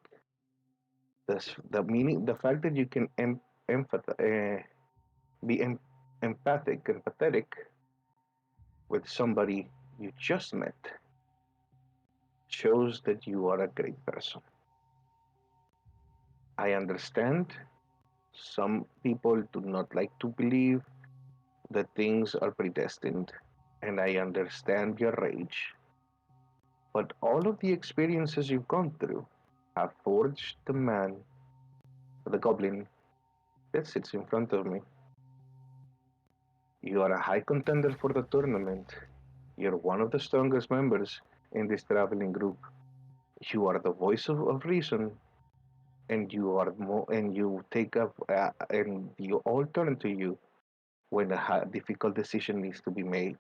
the fact that you can be empathic, empathetic with somebody you just met, shows that you are a great person. I understand some people do not like to believe that things are predestined, and I understand your rage. But all of the experiences you've gone through have forged the man, the goblin that sits in front of me. You are a high contender for the tournament. You're one of the strongest members in this traveling group. You are the voice of reason, and you are more, and you take up, and you all turn to you when a difficult decision needs to be made.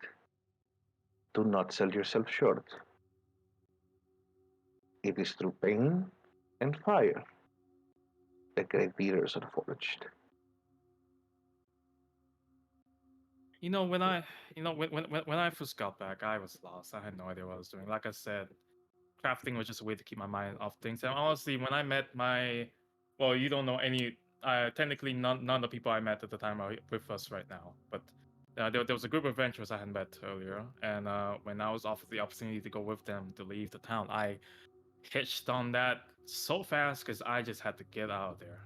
Do not sell yourself short. It is through pain and fire that great leaders are forged. when I when I first got back, I was lost. I had no idea what I was doing. Like I said, crafting was just a way to keep my mind off things. And honestly, when I met my, well, you don't know any technically none of the people I met at the time are with us right now. But there was a group of adventurers I had met earlier, and when I was offered the opportunity to go with them to leave the town, I hitched on that so fast because I just had to get out of there.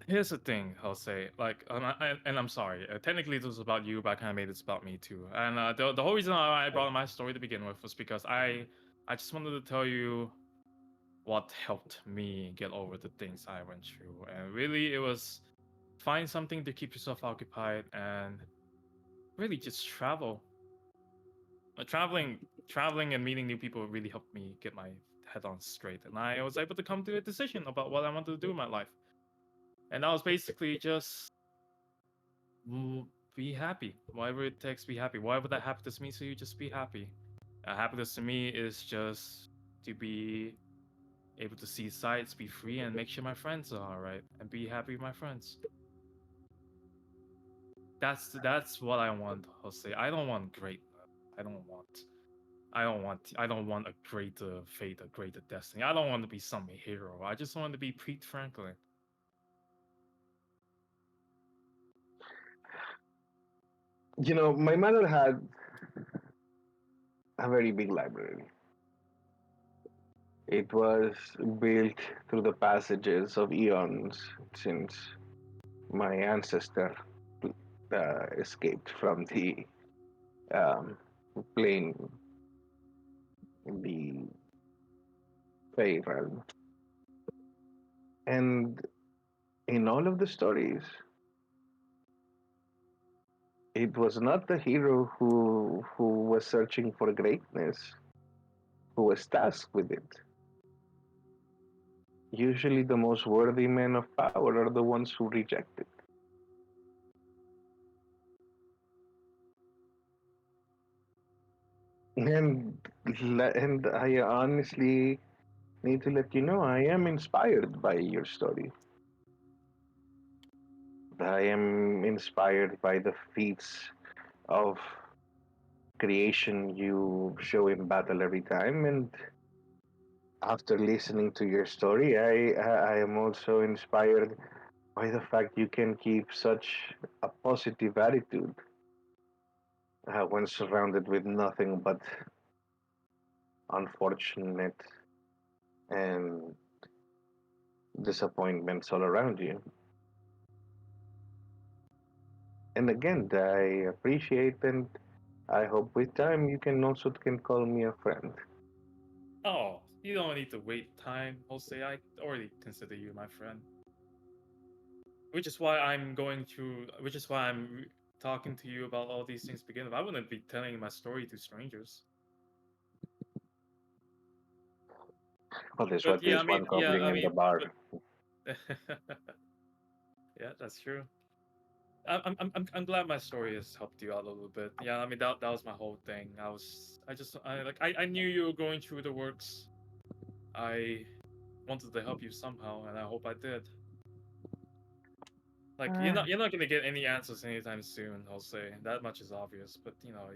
Here's the thing, I'll say, like, and I'm sorry. Technically, this was about you, but I kind of made this about me too. And the whole reason I brought my story to begin with was because I just wanted to tell you what helped me get over the things I went through, and really, it was find something to keep yourself occupied and really just travel. Traveling and meeting new people really helped me get my head on straight, and I was able to come to a decision about what I wanted to do in my life. And that was basically just be happy. Whatever it takes, be happy. Whatever that happiness means to you, just be happy. Happiness to me is just to be able to see sights, be free, and make sure my friends are alright, and be happy with my friends. That's what I want, Jose. I don't want great. I don't want. I don't want a greater fate, a greater destiny. I don't want to be some hero. I just want to be Pete Franklin. You know, my mother had a very big library. It was built through the passages of eons since my ancestor escaped from the um, plane, the Fey realm. And in all of the stories, it was not the hero who was searching for greatness who was tasked with it. Usually, the most worthy men of power are the ones who reject it. And and I honestly need to let you know I am inspired by your story. I am inspired by the feats of creation you show in battle every time, and after listening to your story, I am also inspired by the fact you can keep such a positive attitude when surrounded with nothing but unfortunate and disappointments all around you. And again, I appreciate and I hope with time you can also can call me a friend. Oh, you don't need to wait time, Jose. I already consider you my friend. Which is why I'm going through. Which is why I'm talking to you about all these things to begin with. I wouldn't be telling my story to strangers. Well, there's But what yeah, there's one goblin I in the mean, bar. yeah, that's true. I'm glad my story has helped you out a little bit. Yeah, I mean that was my whole thing. I knew you were going through the works. I wanted to help you somehow, and I hope I did. Like you're not gonna get any answers anytime soon. I'll say that much is obvious. But you know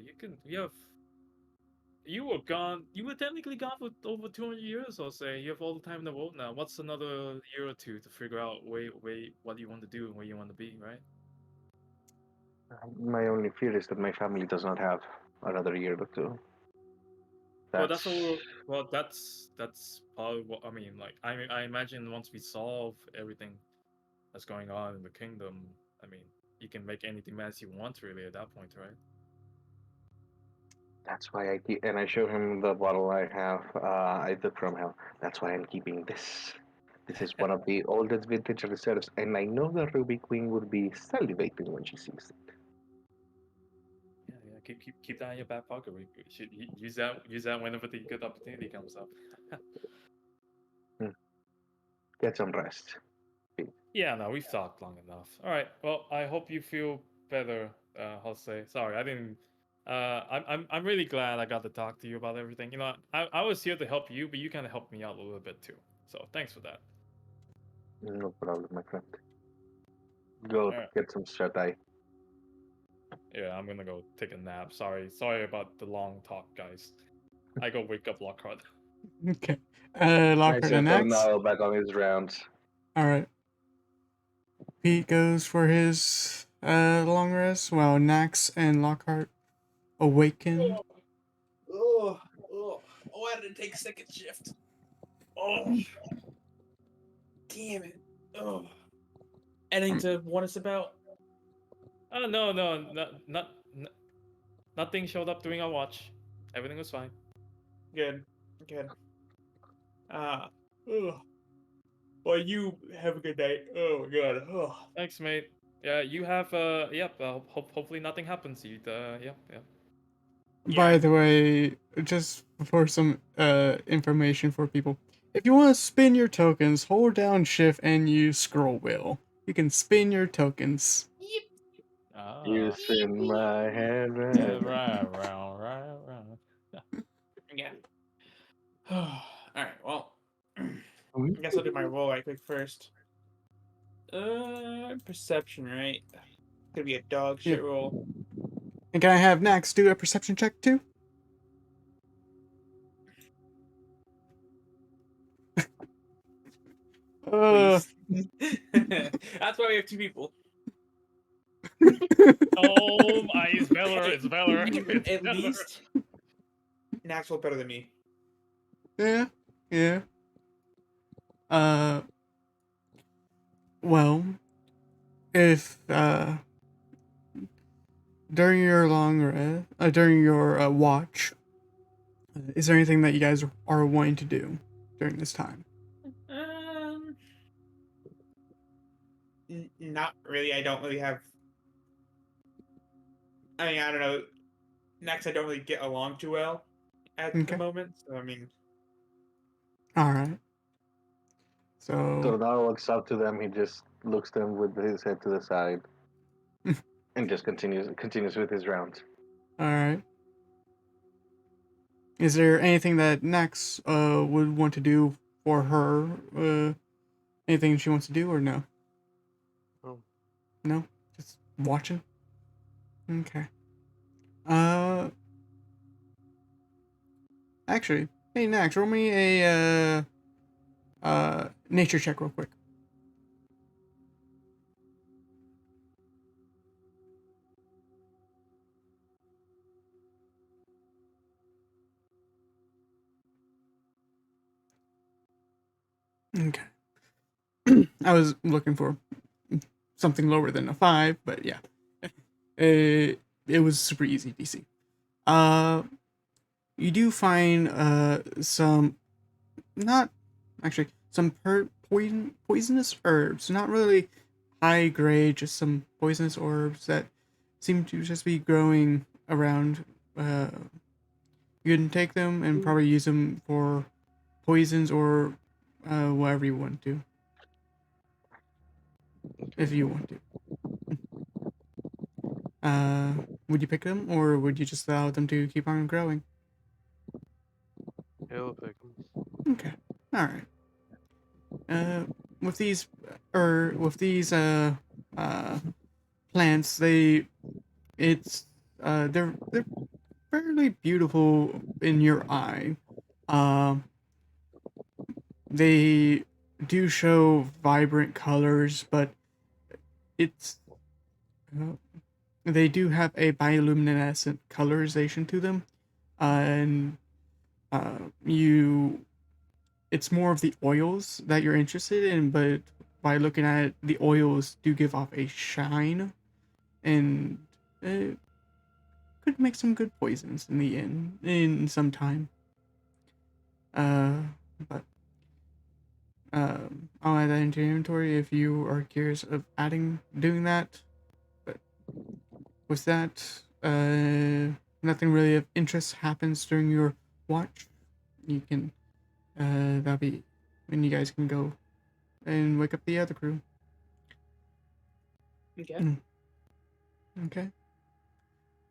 you were gone. You were technically gone for over 200 years. I'll say you have all the time in the world now. What's another year or two to figure out what you want to do and where you want to be, right? My only fear is that my family does not have another year or two. Well, that's That's all. Well, that's probably what I mean. Like, I imagine once we solve everything that's going on in the kingdom, I mean, you can make anything as you want, really, at that point, right? that's why I keep, and I show him the bottle I have. I took from him. That's why I'm keeping this. This is one of the oldest vintage reserves, and I know the Ruby Queen would be salivating when she sees it. Yeah. Keep that in your back pocket. We should use that whenever the good opportunity comes up. Hmm. Get some rest. Yeah, no, we've talked long enough. All right. Well, I hope you feel better, Jose. Sorry, I didn't. I'm really glad I got to talk to you about everything. You know, I was here to help you, but you kind of helped me out a little bit too. So thanks for that. No problem, my friend. Go All right. get some shut eye. Yeah, I'm gonna go take a nap. Sorry about the long talk, guys. I go wake up Lockhart. Okay. I Lockhart set and Axe. Tornado back on his rounds. All right. Pete goes for his long rest, while Nax and Lockhart awaken. Oh, I had to take second shift. Oh, damn it. Oh. Anything to warn us about? Oh no, nothing showed up during our watch. Everything was fine. Good. Good. Uh, ugh. Well, you have a good night. Oh my god. Oh. Thanks, mate. Yeah, you have yep. Hopefully nothing happens to you. Yep, yep. By Yeah. the way, just for some information for people, if you want to spin your tokens, hold down Shift and use Scroll Wheel. You can spin your tokens. Ah. It's in my head. Right. Yeah. All right. Well, I guess I'll do my roll right quick first. Perception, right? Gonna be a dog Yeah. shit roll. And can I have Nax do a perception check too? Uh, Please. That's why we have two people. Oh, it's Valor. It's Valor. It's At Valor. least Nax roll better than me. yeah, yeah. Uh, well, if during your during your watch, is there anything that you guys are wanting to do during this time? Um, Not really. I don't really have. I mean, I don't know. Next, I don't really get along too well at the Okay. moment. So I mean, All right. So So, now walks up to them. He just looks them with his head to the side and just continues with his rounds. all right. Is there anything that Nax would want to do for her? Anything she wants to do or no? Oh. No, just watching. Okay. Uh, actually, hey Nax, roll me a nature check real quick. Okay. I was looking for something lower than a 5, but yeah. It was super easy DC. Uh, you do find some, not actually, some poisonous herbs. Not really high grade, just some poisonous herbs that seem to just be growing around. You can take them and probably use them for poisons or whatever you want to, if you want to. Uh, would you pick them, or would you just allow them to keep on growing? Yeah, I'll pick 'em. Okay, all right. Uh, with these, or with these uh plants, it's they're fairly beautiful in your eye. Um, they do show vibrant colors, but it's uh, they do have a bioluminescent colorization to them, and you it's more of the oils that you're interested in, but by looking at it, the oils do give off a shine, and it could make some good poisons in the end in some time. Uh, but I'll add that into your inventory if you are curious of doing that. But with that, nothing really of interest happens during your watch. You can, that'll be when you guys can go and wake up the other crew. okay. Okay.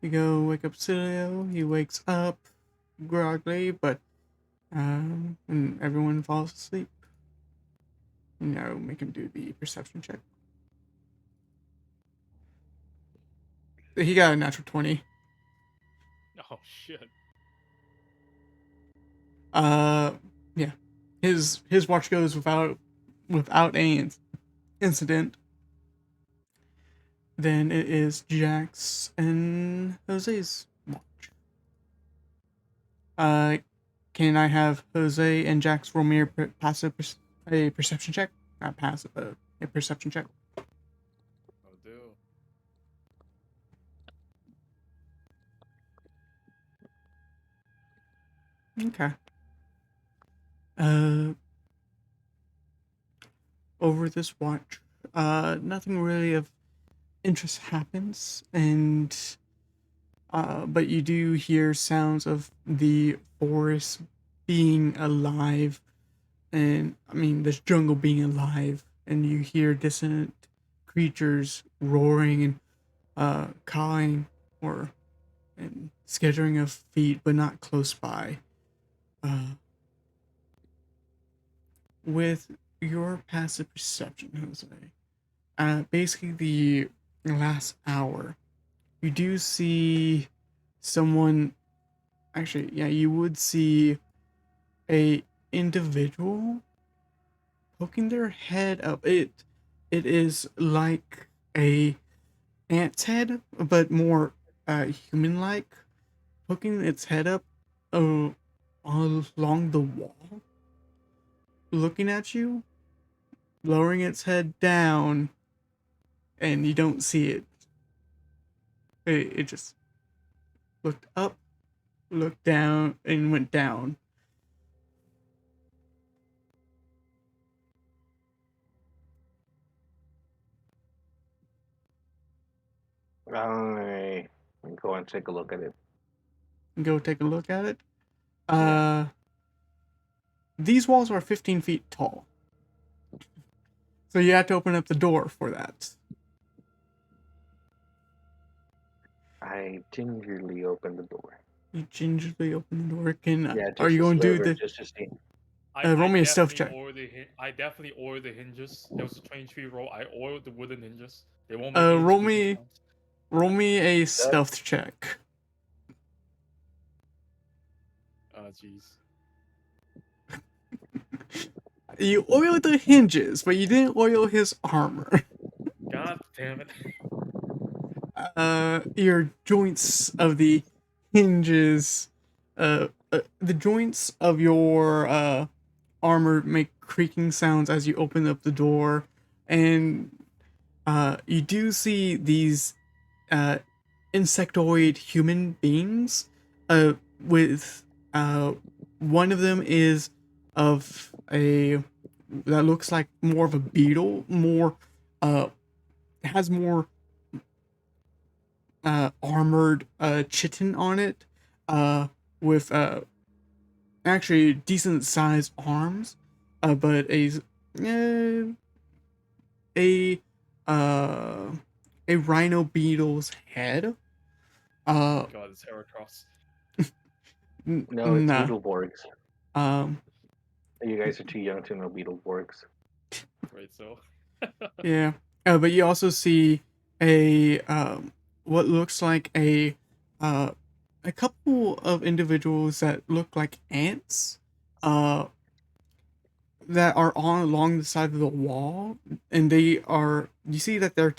You go wake up Cilio. He wakes up groggily, but and everyone falls asleep. Now make him do the perception check. He got a natural 20. Oh shit. Uh, yeah. His watch goes without without any incident, then it is Jack's and Jose's watch. Can I have Jose and Jack's roll me a perception check? Not passive, a perception check. Will do. Okay. Over this watch, nothing really of interest happens, and but you do hear sounds of the forest being alive, and I mean this jungle being alive, and you hear dissonant creatures roaring and cawing or and skittering of feet, but not close by. With your passive perception, Jose, basically the last hour, you do see someone. Actually, yeah, you would see a individual poking their head up. It is like a ant's head, but more human-like, poking its head up along the wall, looking at you, lowering its head down, and you don't see it. It just looked up, looked down, and went down. I go and take a look at it. Go take a look at it. Yeah. These walls are 15 feet tall. So you have to open up the door for that. I gingerly open the door. You gingerly open the door. Yeah, Are just you a going to do sliver, the... just to see. roll me a stealth check. I definitely ordered the hinges. There was a 23 roll. I ordered the wooden hinges. They won't make any Roll squeaky me sounds. roll me a stealth check. Oh, jeez. You oiled the hinges, but you didn't oil his armor. God damn it. Your joints of the hinges, the joints of your armor make creaking sounds as you open up the door, and you do see these insectoid human beings. With one of them is of a that looks like more of a beetle, more has more armored chitin on it, with actually decent sized arms, but a uh, a rhino beetle's head. God, it's Heracross. No, it's Nah. Beetleborgs. You guys are too young to know Beetleborgs. Right, so. Yeah. But you also see a what looks like a couple of individuals that look like ants, that are on along the side of the wall, and you see that their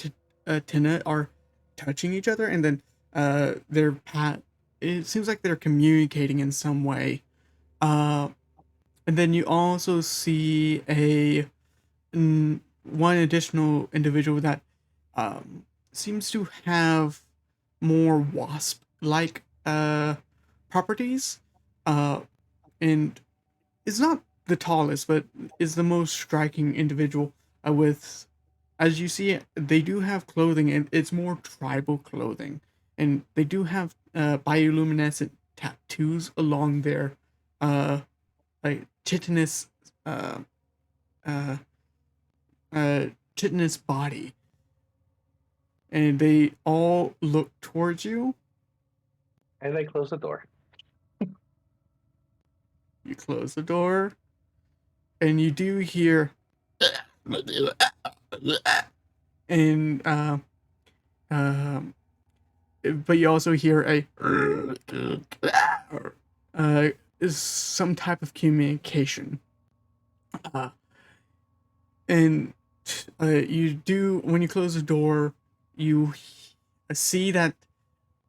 antennae are touching each other, and then it seems like they're communicating in some way. And then you also see one additional individual that seems to have more wasp-like properties, and is not the tallest, but is the most striking individual. With, as you see, they do have clothing, and it's more tribal clothing, and they do have bioluminescent tattoos along their like chitinous uh, chitinous body, and they all look towards you. And I close the door. You close the door, and you do hear, and but you also hear is some type of communication. And you do, when you close the door, you see that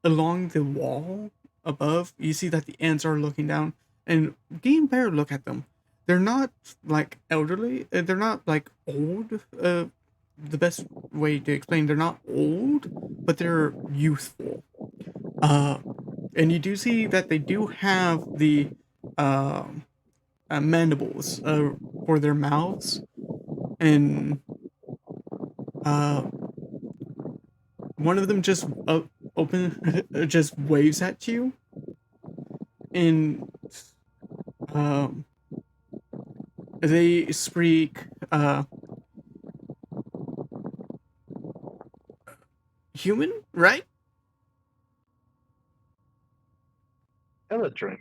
along the wall above, you see that the ants are looking down, and getting a better look at them. They're not like elderly. They're not like old. The best way to explain, they're not old, but they're youthful. And you do see that they do have the um mandibles for their mouths, and uh, one of them just open just waves at you, and um, they speak human, right? Eldrin.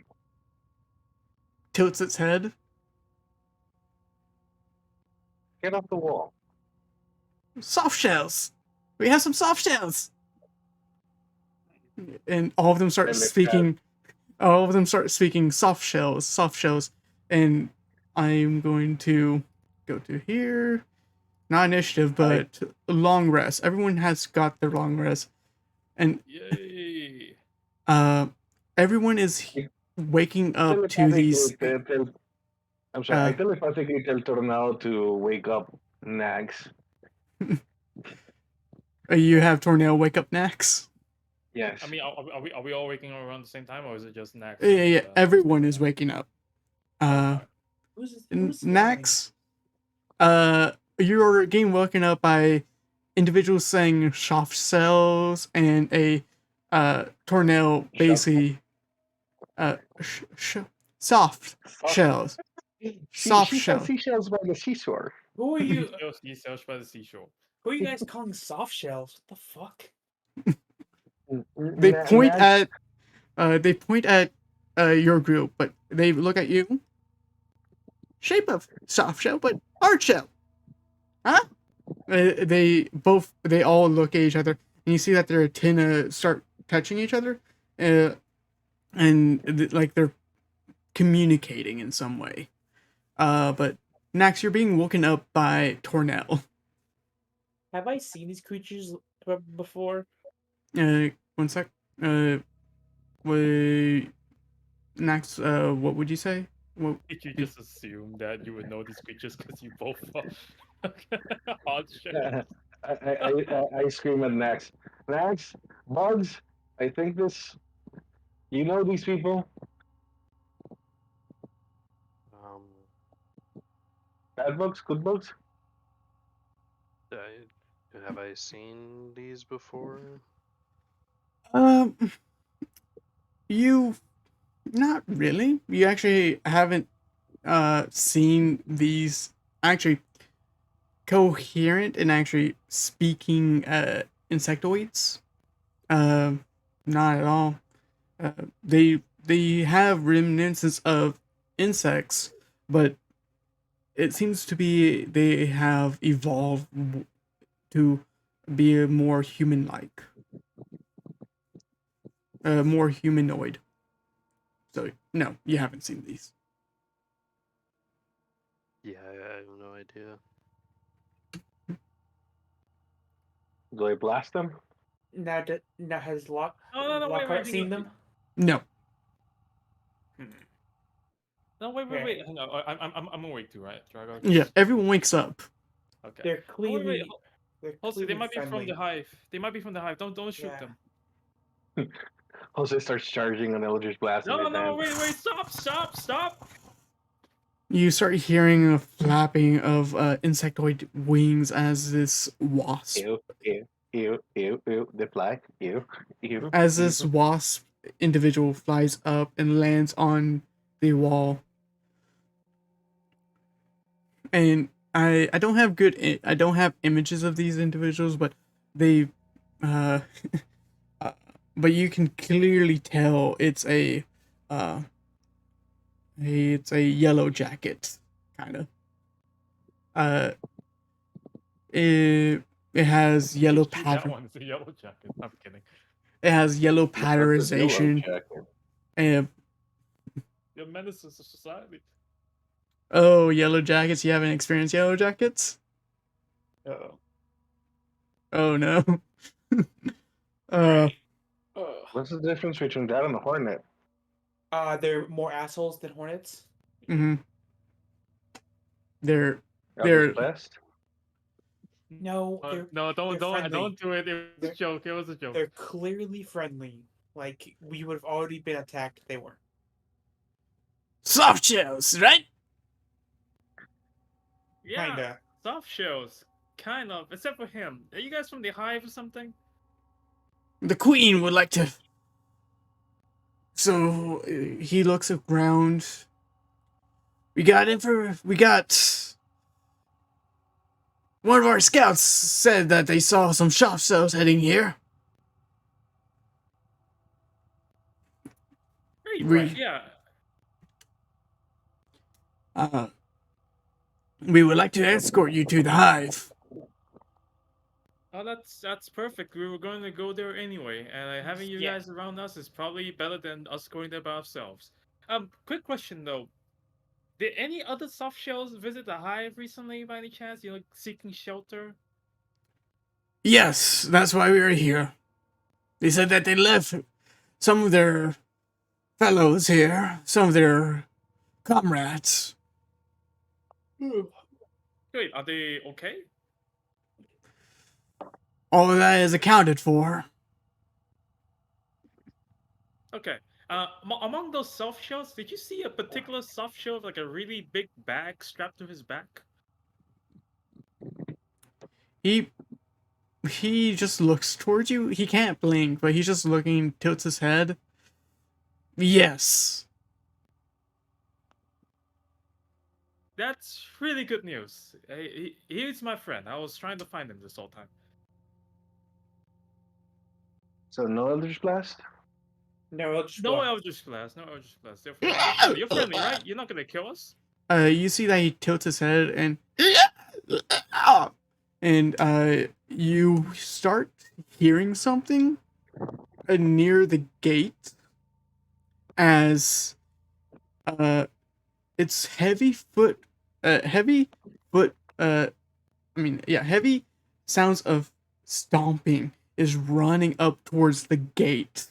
Tilts its head. Get off the wall. Soft shells. We have some soft shells. And all of them start And they speaking. All of them start speaking soft shells, and I'm going to go to here. Not initiative, but long rest. Everyone has got their long rest, and Yay! everyone is waking up to these. I'm sorry. I Uh, telepathically tell Tornado to wake up Nags. you have Tornado wake up next. Yes. I mean, are we all waking up around the same time, or is it just next? Yeah. Everyone is waking up. Who's Nax, you're getting woken up by individuals saying soft cells and a tornado basically soft shells. Soft she shell. says seashells by the seashore. Who are you? Seashells by the seashore. Who are you guys calling soft shells? What the fuck? They point at your group, but they look at you. Shape of soft shell, but hard shell. Huh? They all look at each other, and you see that their antennae start touching each other, and like they're communicating in some way. But Nax, you're being woken up by Tornell. Have I seen these creatures before? One sec. Wait, Nax, what would you say? What? Did you just assume that you would know these creatures because you both are hard shell? I scream at Nax. Nax, Bugs, I think this. You know these people? Um, Bad bugs? Good bugs? have I seen these before? Um, you not really. You actually haven't seen these actually coherent and actually speaking insectoids. Not at all. They have reminiscence of insects, but it seems to be they have evolved to be more human-like, more humanoid. So no, you haven't seen these. Yeah, I have no idea. Do I blast them? Now, now has No, wait, Lockhart hang seen on. them? No. No, wait, Okay. hang on. I'm awake too, right, Drago? Yeah, everyone wakes up. Okay. They're clearly. They're Also, they clearly might be from friendly. the hive. They might be from the hive. Don't shoot Yeah. them. Jose starts charging on Eldritch Blast and No, they dance. wait, stop! You start hearing a flapping of insectoid wings as this wasp, They fly. as this wasp individual flies up and lands on the wall. And I don't have I don't have images of these individuals, but they uh, but you can clearly tell it's it's a yellow jacket kind of. It has yellow That pattern. one's a yellow jacket. I'm kidding. It has yellow That's a yellow patternization. jacket. And You're menaces to society. oh, yellow jackets! You haven't experienced yellow jackets? Uh-oh. Oh no. Right. What's the difference between that and a hornet? They're more assholes than hornets. hmm They're Eldritch they're Blast? No, No, they're friendly. don't do it. It was a They're- joke. It was a joke. They're clearly friendly. Like we would have already been attacked if they weren't. soft shells, right? Yeah, Kinda. soft shells, kind of. Except for him. Are you guys from the hive or something? The queen would like to. So he looks around. We got one of our scouts said that they saw some soft shells heading here. Right, We- right. Yeah. We would like to escort you to the hive. Oh, that's perfect. We were going to go there anyway, and having you Yeah. guys around us is probably better than us going there by ourselves. Quick question though. Did any other soft shells visit the hive recently by any chance? You know, seeking shelter? Yes, that's why we are here. They said that they left some of their fellows here, some of their comrades. Wait, are they okay? All of that is accounted for. Okay. Among those soft shells, did you see a particular soft shell with like a really big bag strapped to his back? He just looks towards you. He can't blink, but he's just looking, tilts his head. Yes. That's really good news. He's my friend. I was trying to find him this whole time. So no Eldritch Blast? No, I'll just No block. Eldritch Blast. No Eldritch Blast. You're friendly. You're friendly, right? You're not gonna kill us? You see that he tilts his head and you start hearing something near the gate as it's heavy sounds of stomping is running up towards the gate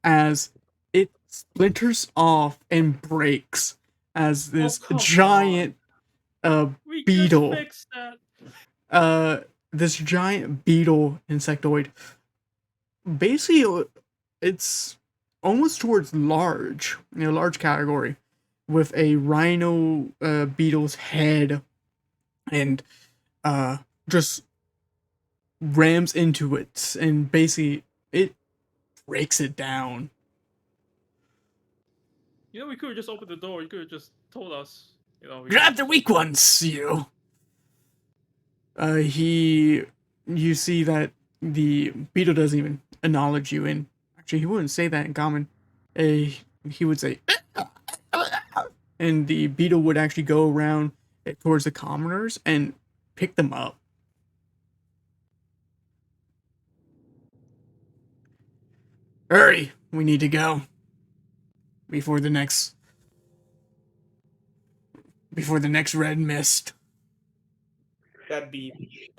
as it splinters off and breaks as this come giant We Beetle. just fixed that. this giant beetle insectoid, basically it's almost towards large, large category, with a rhino beetle's head, and just rams into it, and basically it breaks it down. You know, we could have just opened the door. You could have just told us. You know, Grab the weak ones, you. You see that the beetle doesn't even acknowledge you, and actually he wouldn't say that in common. He would say, and the beetle would actually go around towards the commoners and pick them up. Hurry, we need to go before the next red mist. That'd be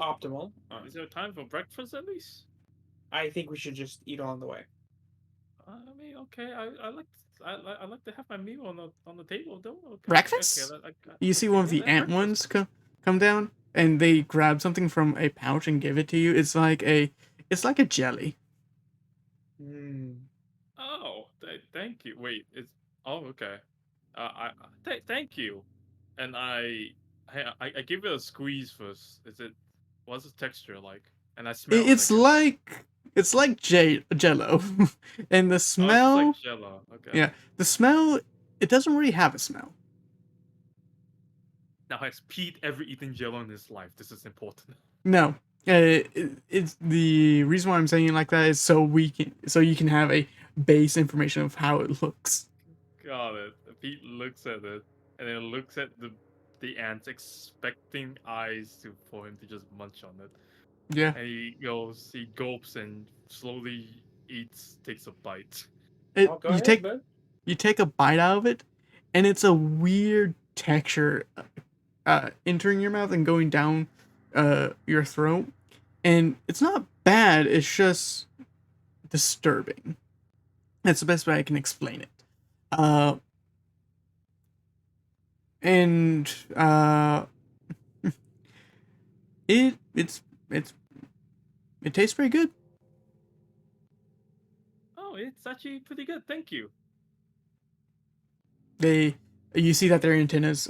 optimal. Is there time for breakfast at least? I think we should just eat on the way. I mean, okay. I like to have my meal on the table though. Okay, Breakfast? Okay, You see one of the ant ones come down, and they grab something from a pouch and give it to you. It's like a jelly. Oh, thank you. Wait, it's okay. Thank you, and I give it a squeeze first. What's the texture like? And I smell it. It's like Jello, and the Oh, smell. it's like Jello. Okay. Yeah, the smell. It doesn't really have a smell. Now, has Pete ever eaten Jello in his life? This is important. No, it's the reason why I'm saying it like that is so you can have a base information of how it looks. Got it. Pete looks at it and then looks at the ants, expecting eyes for him to just munch on it. Yeah, And he gulps and slowly takes a bite. Oh, go ahead, bud. you take a bite out of it, and it's a weird texture, entering your mouth and going down your throat, and it's not bad. It's just disturbing. That's the best way I can explain it. Uh, and it it's it tastes pretty good. Oh, it's actually pretty good. Thank you. You see that their antennas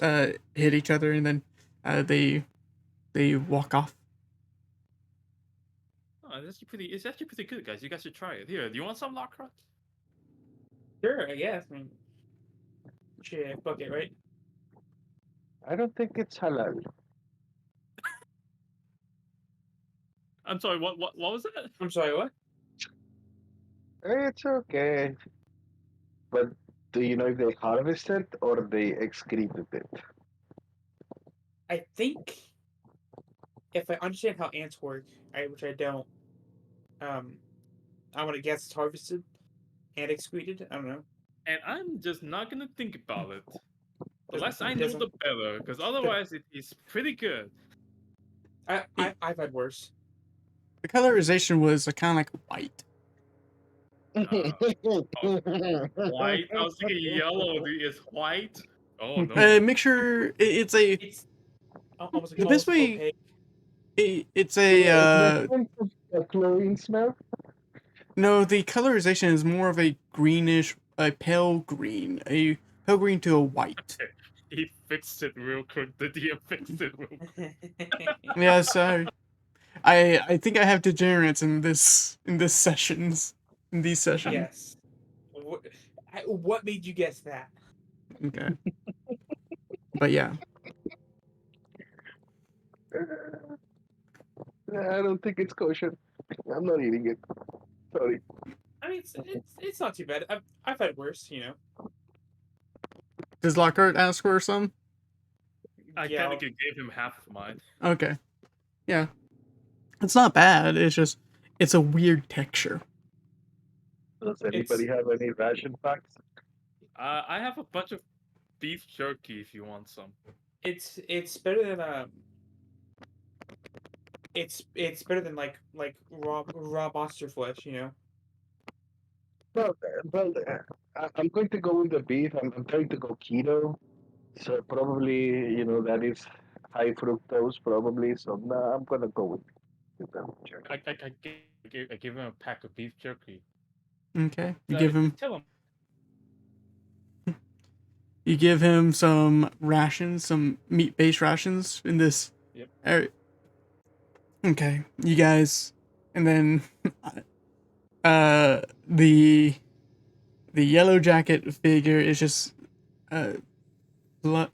hit each other, and then they walk off. Oh, it's actually pretty good, guys. You guys should try it. Here, do you want some, Lockhart? Sure, I guess. I mean, shit, fuck it, right? I don't think it's halal. I'm sorry. What was that? I'm sorry, what? It's okay. But do you know if they harvest it or they excreted it? I think if I understand how ants work, which I don't, um, I want to guess it's harvested and excreted. I don't know. And I'm just not gonna think about it. The Doesn't less I know, doesn't. the better. Because otherwise, it is pretty good. I've had worse. The colorization was kind of like white. White. I was thinking yellow. Dude, it's white. Oh no. Make sure it's a It's almost the best way. opaque. It's Yeah, a a chlorine smell. no. The colorization is more of a greenish, a pale green to a white. He fixed it real quick. The DM fixed it real quick. Yeah, sorry. I think I have degenerates in these sessions. Yes. What made you guess that? Okay. But yeah. I don't think it's kosher. I'm not eating it. Sorry. I mean, it's not too bad. I've had worse, you know. Does Lockhart ask for some? I Yeah, technically gave him half of mine. Okay. Yeah. It's not bad. It's a weird texture. Does anybody have any ration packs? I have a bunch of beef jerky if you want some. it's better than it's better than like raw monster flesh, you know. I'm going to go with the beef. I'm trying to go keto, so probably that is high fructose probably. So nah, I'm gonna go with them. Sure. I give him a pack of beef jerky. Okay. Tell him. You give him some rations, some meat-based rations in this Yep. area. Okay. You guys, and then the yellow jacket figure is just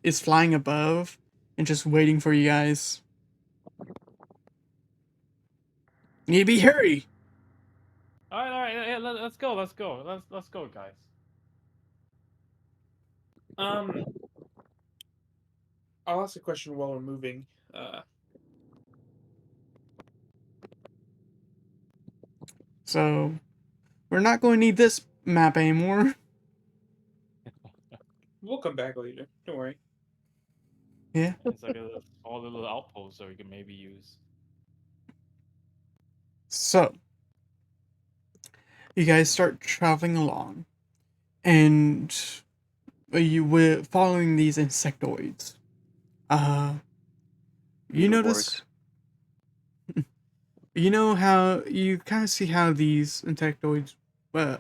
is flying above and just waiting for you guys. Need to be hurry. All right. Yeah, let's go. Let's go, guys. I'll ask a question while we're moving. So we're not going to need this map anymore. We'll come back later. Don't worry. Yeah. It's like a small little outpost that we can maybe use. So you guys start traveling along, and you were following these insectoids. You notice. You know how you kind of see how these insectoids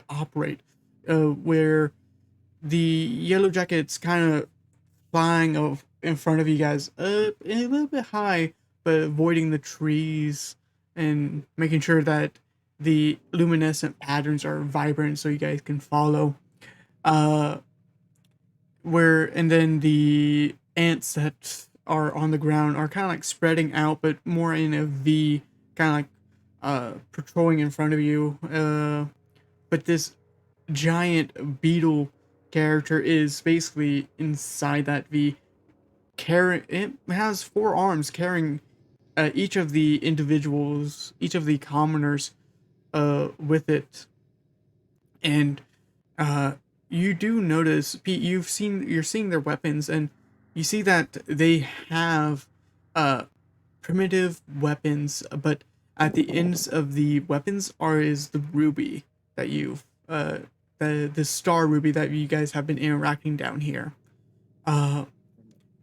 operate, where the yellow jackets kind of flying in front of you guys, a little bit high, but avoiding the trees and making sure that the luminescent patterns are vibrant so you guys can follow. And then the ants that are on the ground are kind of like spreading out, but more in a V, kind of like patrolling in front of you. But this giant beetle character is basically inside that V. It has 4 arms carrying each of the individuals, each of the commoners, with it, and you do notice, Pete. You're seeing their weapons, and you see that they have primitive weapons, but at the ends of the weapons is the ruby that you've the star ruby that you guys have been interacting down here.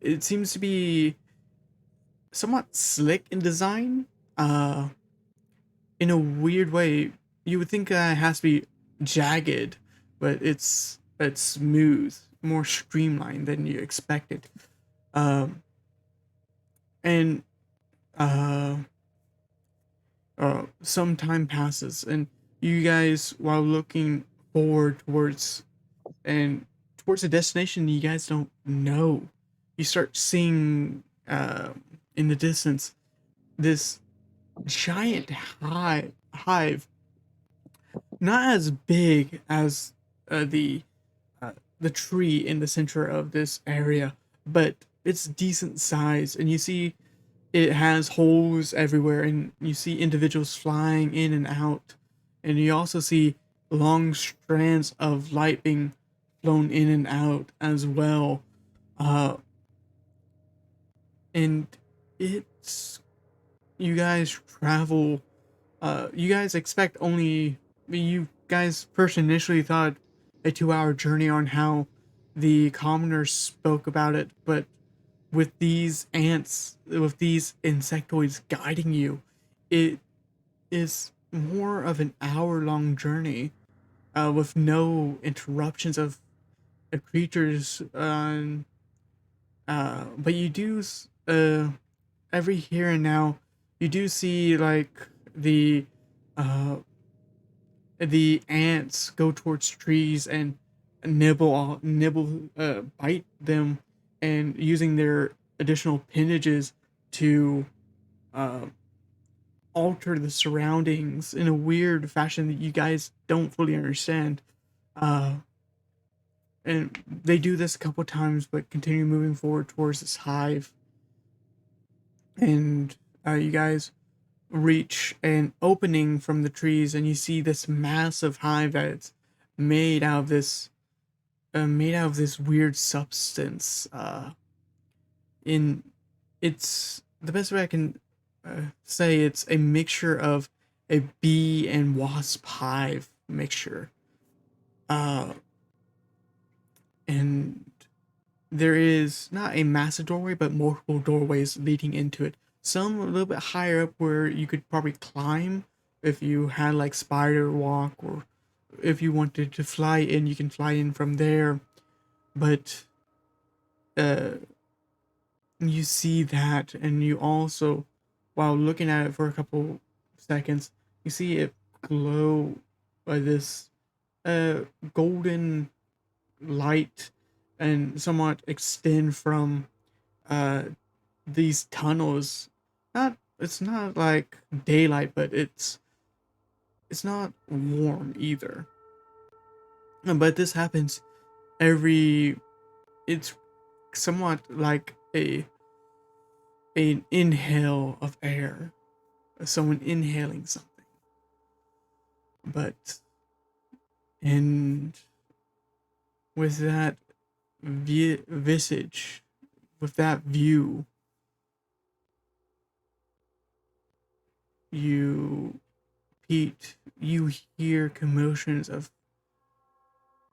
It seems to be somewhat slick in design. In a weird way, you would think it has to be jagged, but it's smooth, more streamlined than you expected. Um, and uh, some time passes, and you guys, while looking forward towards a destination you guys don't know, you start seeing in the distance this giant hive, not as big as the the tree in the center of this area, but it's decent size, and you see it has holes everywhere, and you see individuals flying in and out, and you also see long strands of light being flown in and out as well. Uh, and it's you guys travel. You guys expect only. You guys first initially thought a 2-hour journey on how the commoners spoke about it, but with these ants, with these insectoids guiding you, it is more of an hour-long journey, with no interruptions of creatures. But you do every here and now, you do see like uh the ants go towards trees and bite them, and using their additional appendages to uh, alter the surroundings in a weird fashion that you guys don't fully understand. Uh, and they do this a couple times, but continue moving forward towards this hive. And you guys reach an opening from the trees, and you see this massive hive that's made out of this weird substance. In It's the best way I can say, it's a mixture of a bee and wasp hive mixture. Uh, and there is not a massive doorway, but multiple doorways leading into it. Some a little bit higher up where you could probably climb if you had like spider walk, or if you wanted to fly in, you can fly in from there. But uh, you see that, and you also, while looking at it for a couple seconds, you see it glow by this golden light, and somewhat extend from uh these tunnels. Not It's not like daylight, but it's not warm either. But this happens every it's somewhat like an inhale of air, someone inhaling something. But and with that visage, with that view, you Pete, you hear commotions of,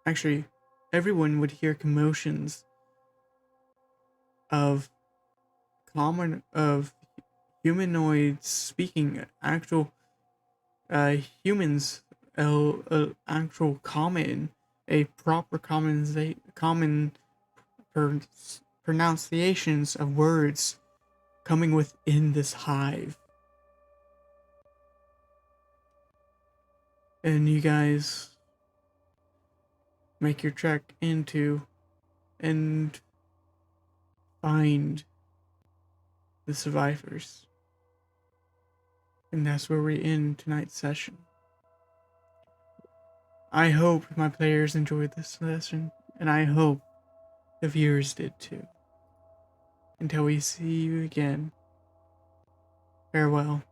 actually, everyone would hear commotions of humanoids speaking, actual humans, actual common, a proper common pronunciations of words coming within this hive. And you guys make your trek into and find the survivors. And that's where we end tonight's session. I hope my players enjoyed this session, and I hope the viewers did too. Until we see you again, farewell.